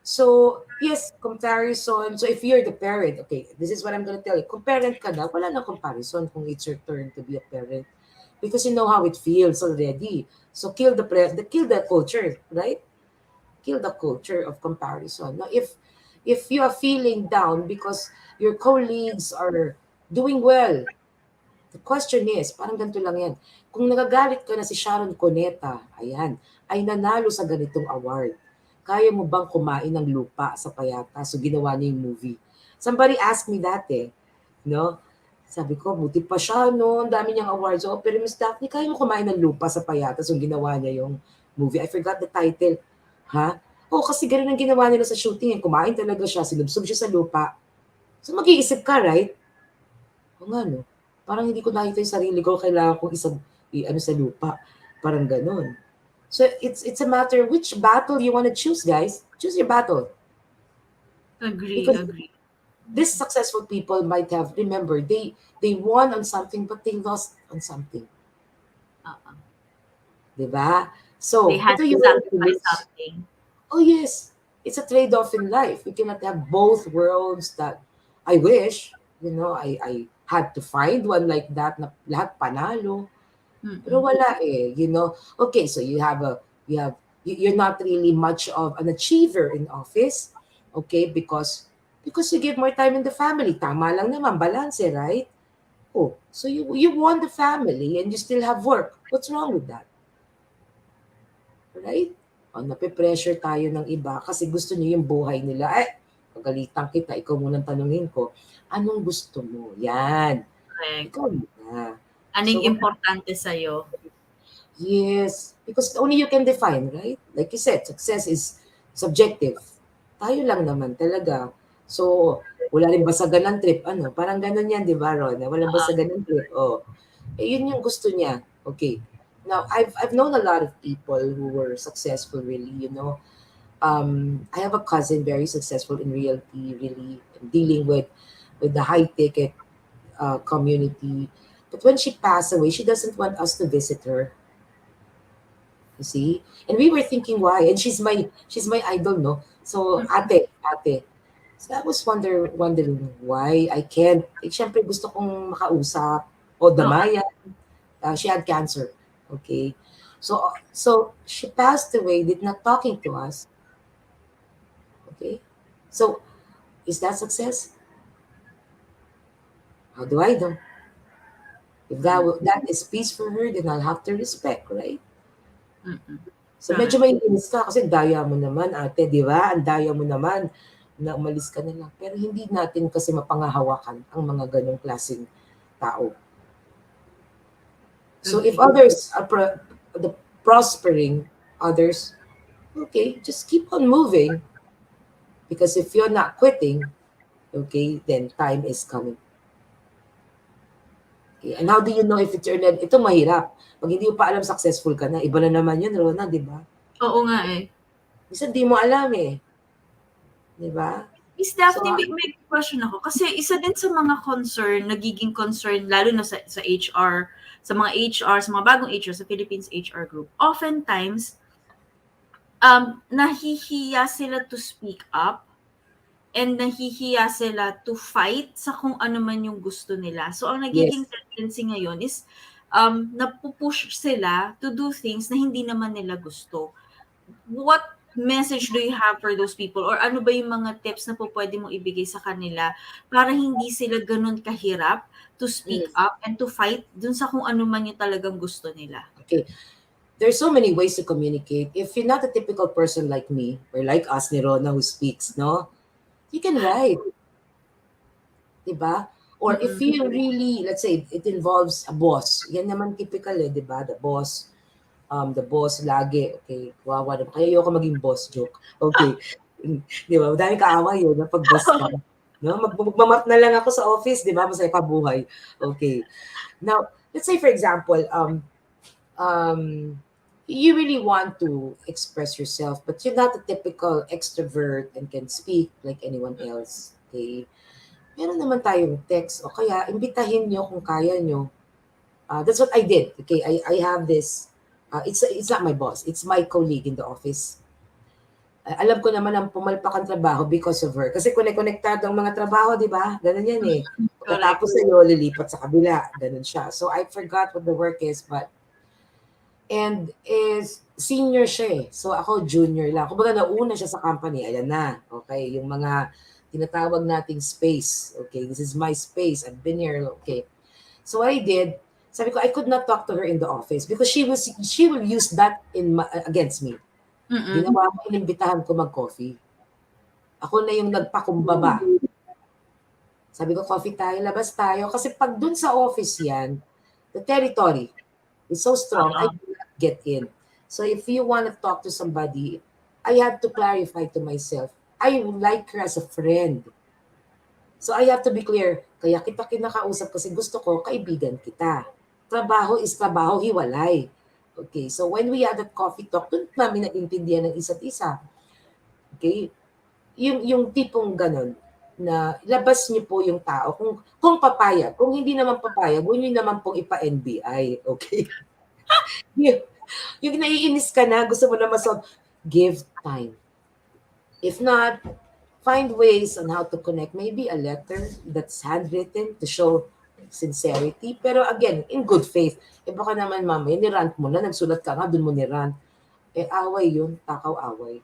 So, yes, comparison. So, if you're the parent, okay, this is what I'm gonna tell you. Kung parent ka na, wala nang comparison kung it's your turn to be a parent. Because you know how it feels already. So, kill the culture, right? Kill the culture of comparison. Now, if you are feeling down because your colleagues are doing well, the question is, parang ganito lang yan. Kung nagagalit ka na si Sharon Cuneta, ayan, ay nanalo sa ganitong award, kaya mo bang kumain ng lupa sa payata? So ginawa niya yung movie. Somebody asked me that eh. No? Sabi ko, buti pa siya, no? Ang dami niyang awards. Oh, pero Miss Daphne, kaya mo kumain ng lupa sa payata? So ginawa niya yung movie. I forgot the title. Ha? Oh, kasi ganun ang ginawa nila sa shooting. Eh. Kumain talaga siya. Sinubsob siya sa lupa. So mag-iisip ka, right? O nga, no? Parang hindi ko nakita yung sarili ko, kailangan kong ano sa lupa. Parang ganun. So it's a matter which battle you want to choose, guys. Choose your battle. Agree, Because agree. these successful people might have, remember, they won on something, but they lost on something. Uh-uh. Diba? They So, had what are to you willing to sacrifice lose? something. Oh, yes. It's a trade-off in life. We cannot have both worlds that I wish, I had to find one like that na lahat panalo. Pero Mm-mm. wala eh, Okay, so you have, you're not really much of an achiever in office, okay, because you give more time in the family. Tama lang naman, balance, right? Oh, so you want the family and you still have work. What's wrong with that? Right? O, nape-pressure tayo ng iba kasi gusto niyo yung buhay nila. Pagalitan kita, ikaw munang tanungin ko, anong gusto mo? Yan. Correct. Ikaw muna. Anong So, importante sa'yo? yes, because only you can define, right? Like you said, success is subjective. Tayo lang naman talaga. So, wala rin basagan ng trip. Ano? Parang ganun yan, di ba, Ron? Walang basagan ng trip. Oh. Yun yung gusto niya. Okay. Now, I've known a lot of people who were successful, really, I have a cousin very successful in realty, really dealing with the high ticket community. But when she passed away, she doesn't want us to visit her. You see? And we were thinking why. And she's my idol, no? So ate. So I was wondering why I can't. Siyempre gusto kong makausap o Oo. damaya. She had cancer. Okay. So she passed away, did not talking to us. Okay. So is that success? How do I know? If that is peace for her, then I'll have to respect, right? Mm-mm. So medyo Correct. maiinis ka kasi daya mo naman ate, di ba? Ang daya mo naman na umalis ka na lang. Pero hindi natin kasi mapangahawakan ang mga ganong klaseng tao. So if Agree. others prospering others, okay, just keep on moving. Because if you're not quitting, okay, then time is coming. Okay? And how do you know if it's your net? Ito mahirap. Pag hindi mo pa alam successful ka na, iba na naman yun, Rona, di ba? Oo nga eh. Minsan di mo alam eh. Di ba? Miss So, Daphne, may question ako. Kasi isa din sa mga concern, nagiging concern, lalo na sa HR, sa mga HR, sa mga bagong HR, sa Philippines HR group, oftentimes, nahihiya sila to speak up and nahihiya sila to fight sa kung ano man yung gusto nila. So, ang nagiging yes. tendency ngayon is napupush sila to do things na hindi naman nila gusto. What message do you have for those people? Or ano ba yung mga tips na po pwede mong ibigay sa kanila para hindi sila ganun kahirap to speak Mm. up and to fight dun sa kung ano man yung talagang gusto nila? Okay. There's so many ways to communicate. If you're not a typical person like me, or like us, ni Rona, who speaks, no? You can write, di ba? Or if Mm-mm. you really, let's say, it involves a boss. Yan naman typical eh, di ba? The boss lagi, okay, wawa naman. Kaya ayoko maging boss, joke. Okay. Di ba? Madami kaaway yun, pag boss ka. No? Magmamat na lang ako sa office, di ba? Masaya pa buhay. Okay. Now, let's say for example, um, you really want to express yourself, but you're not a typical extrovert and can speak like anyone else. Okay? Meron naman tayong text o kaya imbitahin nyo kung kaya nyo. That's what I did. Okay, I have this. It's not my boss. It's my colleague in the office. Alam ko naman ang pumalpak ang trabaho because of her. Kasi konektado ang mga trabaho, di ba? Ganun yan eh. Correct. Pagkatapos sa'yo, lilipat sa kabila. Ganun siya. So I forgot what the work is, but and is senior siya eh. So ako junior lang. Kumbaga nauna siya sa company. Ayan na. Okay, yung mga tinatawag nating space. Okay, this is my space. I've been here. Okay. So what I did, sabi ko I could not talk to her in the office because she will use that against me. Mm-mm. Ginawa ko, inimbitahan ko mag-coffee. Ako na yung nagpakumbaba. Sabi ko, coffee tayo, labas tayo. Kasi pag dun sa office yan, the territory is so strong, I cannot get in. So if you want to talk to somebody, I had to clarify to myself, I would like her as a friend. So I have to be clear, kaya kita kinakausap kasi gusto ko, kaibigan kita. Trabaho is trabaho, hiwalay. Okay, so when we had that coffee talk, doon namin naintindihan ng isa't isa. Okay? Yung tipong ganun, na labas niyo po yung tao. Kung papayag, kung hindi naman papayag, huwag niyo naman pong ipa-NBI. Okay? yung naiinis ka na, gusto mo na masolve, give time. If not, find ways on how to connect. Maybe a letter that's handwritten to show sincerity. Pero again, in good faith. Baka naman mamaya, nirant mo na, nagsulat ka nga, dun mo nirant. Away yun, takaw away.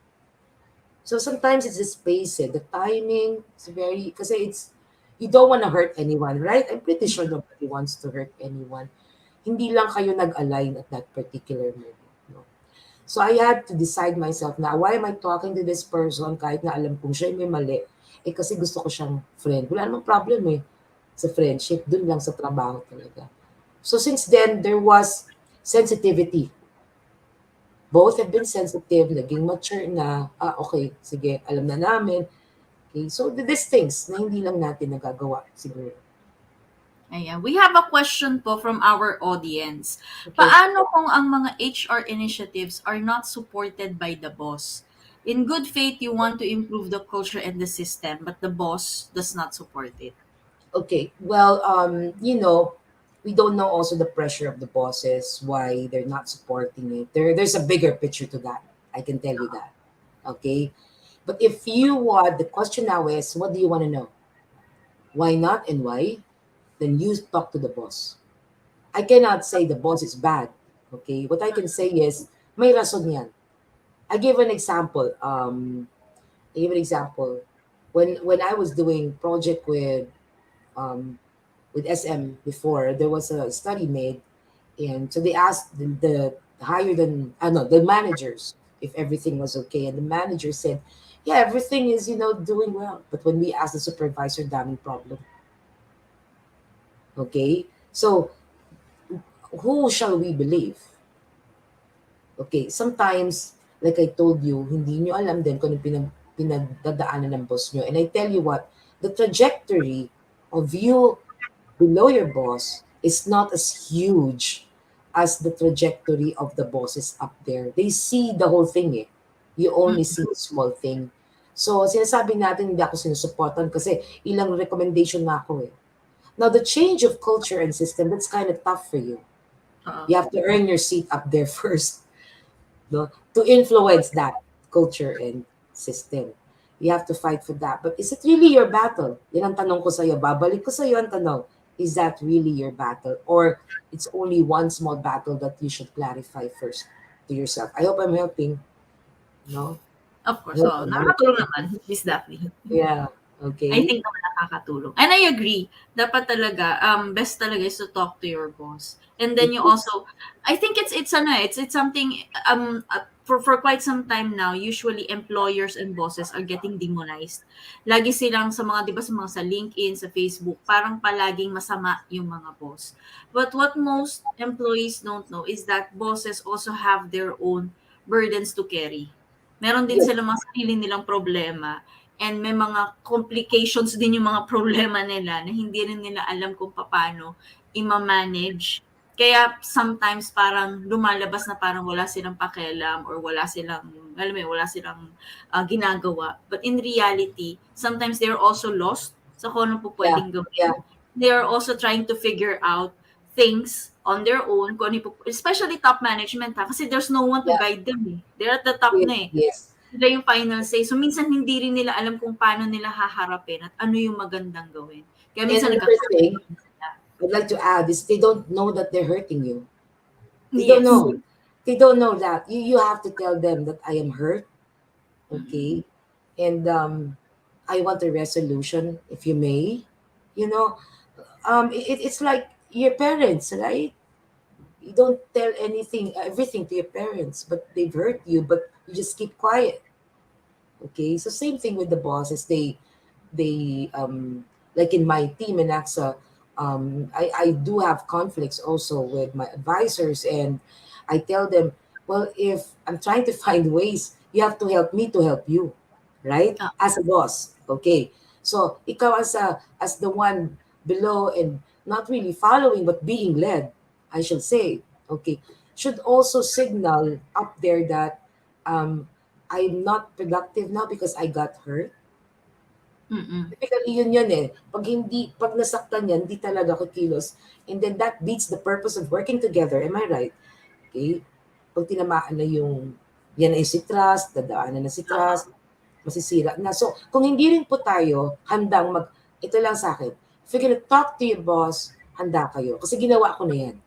So sometimes it's the space, the timing, it's very, kasi you don't want to hurt anyone, right? I'm pretty sure nobody wants to hurt anyone. Hindi lang kayo nag-align at that particular moment. No? So I had to decide myself na, why am I talking to this person kahit na alam kong siya may mali? Kasi gusto ko siyang friend. Wala namang problem sa friendship. Dun lang sa trabaho talaga. So since then, there was sensitivity. Both have been sensitive, naging mature na, okay, sige, alam na namin. Okay, so these things na hindi lang natin nagagawa siguro. Ayan. We have a question po from our audience. Okay. Paano kung ang mga HR initiatives are not supported by the boss? In good faith, you want to improve the culture and the system, but the boss does not support it. Okay, well, we don't know also the pressure of the bosses, why they're not supporting it. There's a bigger picture to that. I can tell you that. Okay? But if you want, the question now is, what do you want to know? Why not and why? Then you talk to the boss. I cannot say the boss is bad. Okay? What I can say is, may rason yan. I give an example. When I was doing project with SM before, there was a study made, and so they asked the higher than the managers if everything was okay, and the manager said, "Yeah, everything is doing well." But when we asked the supervisor, daming problem. Okay, so who shall we believe? Okay, sometimes, like I told you, hindi nyo alam din kung ano pinagdadaanan ng boss nyo. And I tell you what, the trajectory of you below your boss is not as huge as the trajectory of the bosses up there. They see the whole thing eh. You only Mm. see the small thing. So, sinasabi natin hindi ako sinusuportan kasi ilang recommendation na ako eh. Now, the change of culture and system, that's kind of tough for you. Oo. You have to earn your seat up there first, no? To influence that culture and system. You have to fight for that. But is it really your battle? Yan ang tanong ko sa'yo. Babalik ko sa'yo ang tanong. Is that really your battle? Or it's only one small battle that you should clarify first to yourself? I hope I'm helping. No? Of I course, hope oo. I'm Nakakatulong helping. naman, Miss Daphne. Yeah. I Okay. think naman nakakatulong. And I agree. Dapat talaga, best talaga is to talk to your boss. And then It you is. also, I think it's something, for quite some time now, usually employers and bosses are getting demonized. Lagi silang sa mga, di ba, sa LinkedIn, sa Facebook, parang palaging masama yung mga boss. But what most employees don't know is that bosses also have their own burdens to carry. Meron din Yes. silang mga sarili nilang problema and may mga complications din yung mga problema nila na hindi rin nila alam kung paano ima-manage. Kaya sometimes parang lumalabas na parang wala silang pakialam or wala silang, alam mo yun, wala silang ginagawa. But in reality, sometimes they're also lost sa kung ano po Yeah. pwedeng Yeah. gawin. They're also trying to figure out things on their own, kung ano po, especially top management ha, kasi there's no one to Yeah. guide them eh. They're at the top Yes. na eh. Yes. Sila yung final say. So, minsan hindi rin nila alam kung paano nila haharapin at ano yung magandang gawin. Kaya And minsan another thing nagkakaroon sila. I'd like to add is they don't know that they're hurting you. They don't Yes. know. They don't know that. You have to tell them that I am hurt, Mm-mm. okay? And I want a resolution, if you may. You know, it's like your parents, right? You don't tell everything to your parents, but they've hurt you, but you just keep quiet. Okay, so same thing with the bosses. They like in my team in AXA, I do have conflicts also with my advisors, and I tell them, well, if I'm trying to find ways, you have to help me to help you, right? Ah, As a boss, okay. So ikaw as the one below and not really following but being led, I shall say, okay, should also signal up there that um, I'm not productive now because I got hurt. mm-mm. Typically, yun eh. Pag nasaktan yan, hindi talaga kikilos. And then that beats the purpose of working together. Am I right? Okay? Pag tinamaan na yan ay si trust, dadaanan na si Oo. trust, masisira na. So, kung hindi rin po tayo ito lang sa akin, if you're gonna talk to your boss, handa kayo. Kasi ginawa ko na yan.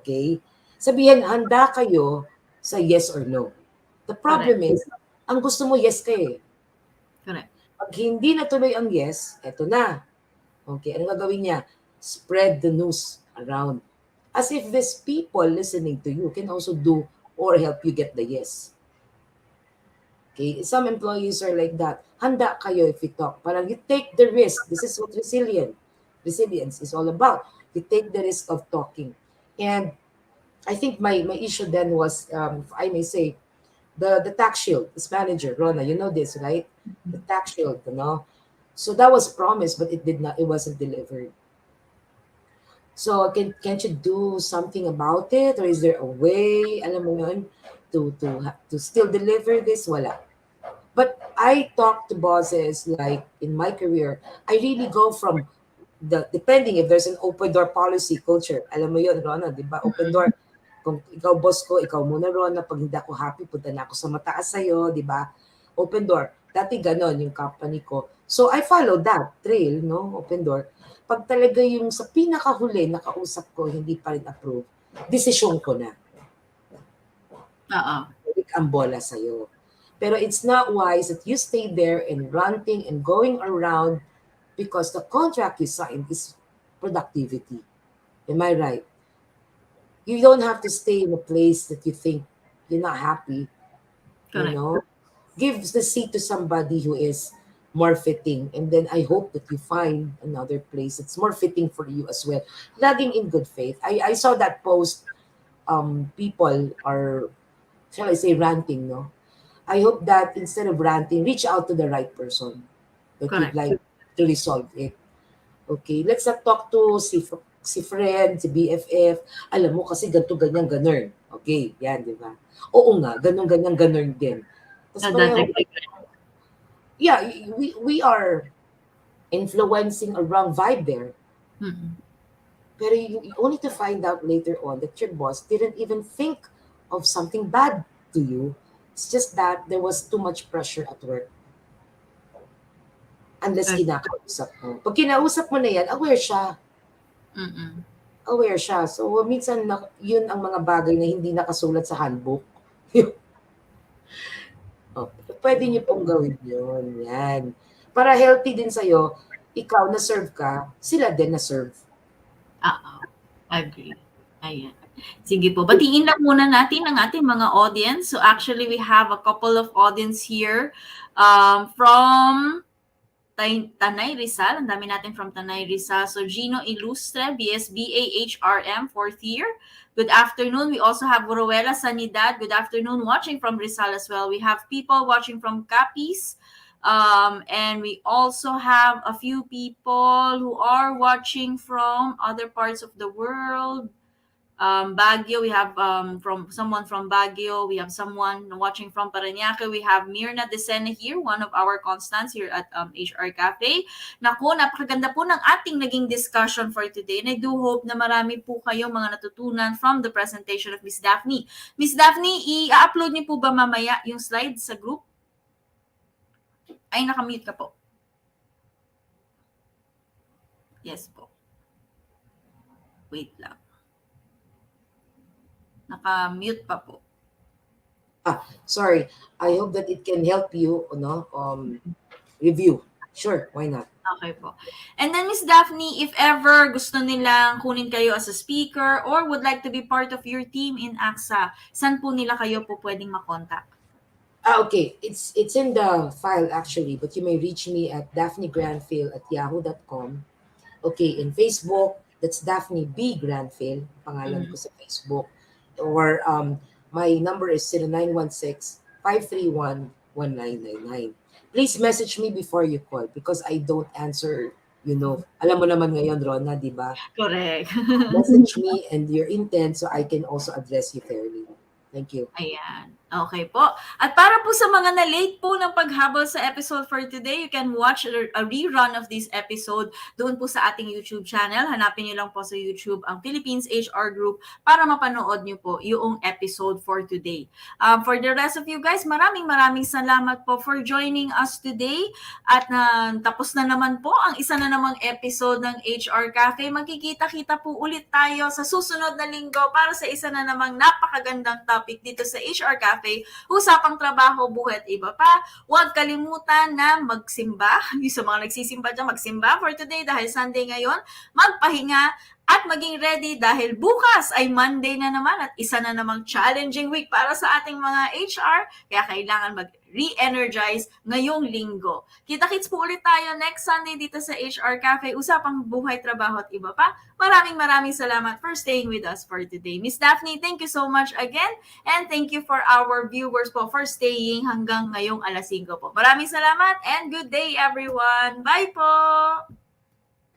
Okay? Sabihin, handa kayo sa yes or no. The Correct. problem is, ang gusto mo yes ka eh. Correct. Pag hindi natuloy ang yes, eto na. Okay, ano gagawin niya? Spread the news around. As if these people listening to you can also do or help you get the yes. Okay, some employees are like that. Handa kayo if you talk. Parang you take the risk. This is what resilience is all about. You take the risk of talking. And I think my issue then was, if I may say, the tax shield, this manager, Rona, you know this, right? The tax shield, you know. So that was promised, but it wasn't delivered. So can't you do something about it? Or is there a way, alam mo yun, to still deliver this? Wala. But I talk to bosses like in my career, I really go from depending if there's an open door policy culture. Alam mo yun, Rona, di ba? Open door. Kung ikaw boss ko, ikaw muna, Rona. Pag hindi ako happy, punta na ako sa mataas sa'yo, di ba? Open door. Dati ganon yung company ko. So I follow that trail, no? Open door. Pag talaga yung sa pinakahuli, nakausap ko, hindi pa rin approve, desisyon ko na. Oo. Balik ang bola sa'yo. Pero it's not wise that you stay there and ranting and going around because the contract you signed is productivity. Am I right? You don't have to stay in a place that you think you're not happy, you Correct. know? Give the seat to somebody who is more fitting. And then I hope that you find another place that's more fitting for you as well. Laging in good faith. I saw that post, people are shall I say, ranting, no? I hope that instead of ranting, reach out to the right person that you'd Correct. like to resolve it. Okay, let's not talk to si friend, si BFF. Alam mo kasi ganito, ganyan, ganun. Okay, yan, di ba? Oo nga, ganun, ganyan, ganun din. Tapos That's pareho, exactly. yeah, we are influencing a wrong vibe there. Mm-mm. Pero you only to find out later on that your boss didn't even think of something bad to you. It's just that there was too much pressure at work. Unless Okay. kinakausap mo. Pag kinausap mo na yan, aware siya. Mm-mm. Aware siya. So, minsan yun ang mga bagay na hindi nakasulat sa handbook. Oh, pwede niyo pong gawin yun. Yan. Para healthy din sa'yo, ikaw na-serve ka, sila din na-serve. Oo. Agree. Ayan. Sige po. Batiin lang muna natin ang ating mga audience. So actually, we have a couple of audience here from Tanay Rizal. Ang dami natin from Tanay Rizal. So Gino Ilustre, BSBAHRM, 4th year. Good afternoon. We also have Ruela Sanidad. Good afternoon. Watching from Rizal as well. We have people watching from Capiz. And we also have a few people who are watching from other parts of the world. Baguio, we have from someone from Baguio. We have someone watching from Parañaque. We have Mirna Desena here, one of our constants here at HR Cafe. Naku, napakaganda po ng ating naging discussion for today. And I do hope na marami po kayong mga natutunan from the presentation of Miss Daphne. Miss Daphne, i-upload niyo po ba mamaya yung slides sa group? Ay, nakamute ka po. Yes po. Wait lang. Naka-mute pa po. Sorry. I hope that it can help you, review. Sure, why not? Okay po. And then, Miss Daphne, if ever gusto nilang kunin kayo as a speaker or would like to be part of your team in AXA, saan po nila kayo po pwedeng makontak? Okay. It's in the file actually, but you may reach me at daphne.granfil@yahoo.com. Okay, in Facebook, that's Daphne B. Granfil, pangalan ko sa Facebook. Or my number is 0916-531-1999. Please message me before you call because I don't answer, alam mo naman ngayon, Rona, di ba? Correct. Message me and your intent so I can also address you fairly. Thank you. Ayan. Okay po. At para po sa mga na-late po ng paghabol sa episode for today, you can watch a rerun of this episode doon po sa ating YouTube channel. Hanapin niyo lang po sa YouTube ang Philippines HR Group para mapanood niyo po yung episode for today. For the rest of you guys, maraming salamat po for joining us today. At tapos na naman po ang isa na namang episode ng HR Cafe. Magkikita-kita po ulit tayo sa susunod na linggo para sa isa na namang napakagandang topic dito sa HR Cafe. Usapang trabaho, buhay at iba pa. Huwag kalimutan na magsimba. Yung sa mga nagsisimba dyan, magsimba for today dahil Sunday ngayon. Magpahinga at maging ready dahil bukas ay Monday na naman at isa na namang challenging week para sa ating mga HR. Kaya kailangan mag-re-energize ngayong linggo. Kita-kits po ulit tayo next Sunday dito sa HR Cafe. Usapang buhay, trabaho at iba pa. Maraming salamat for staying with us for today. Miss Daphne, thank you so much again. And thank you for our viewers po for staying hanggang ngayong 5:00 po. Maraming salamat and good day everyone. Bye po!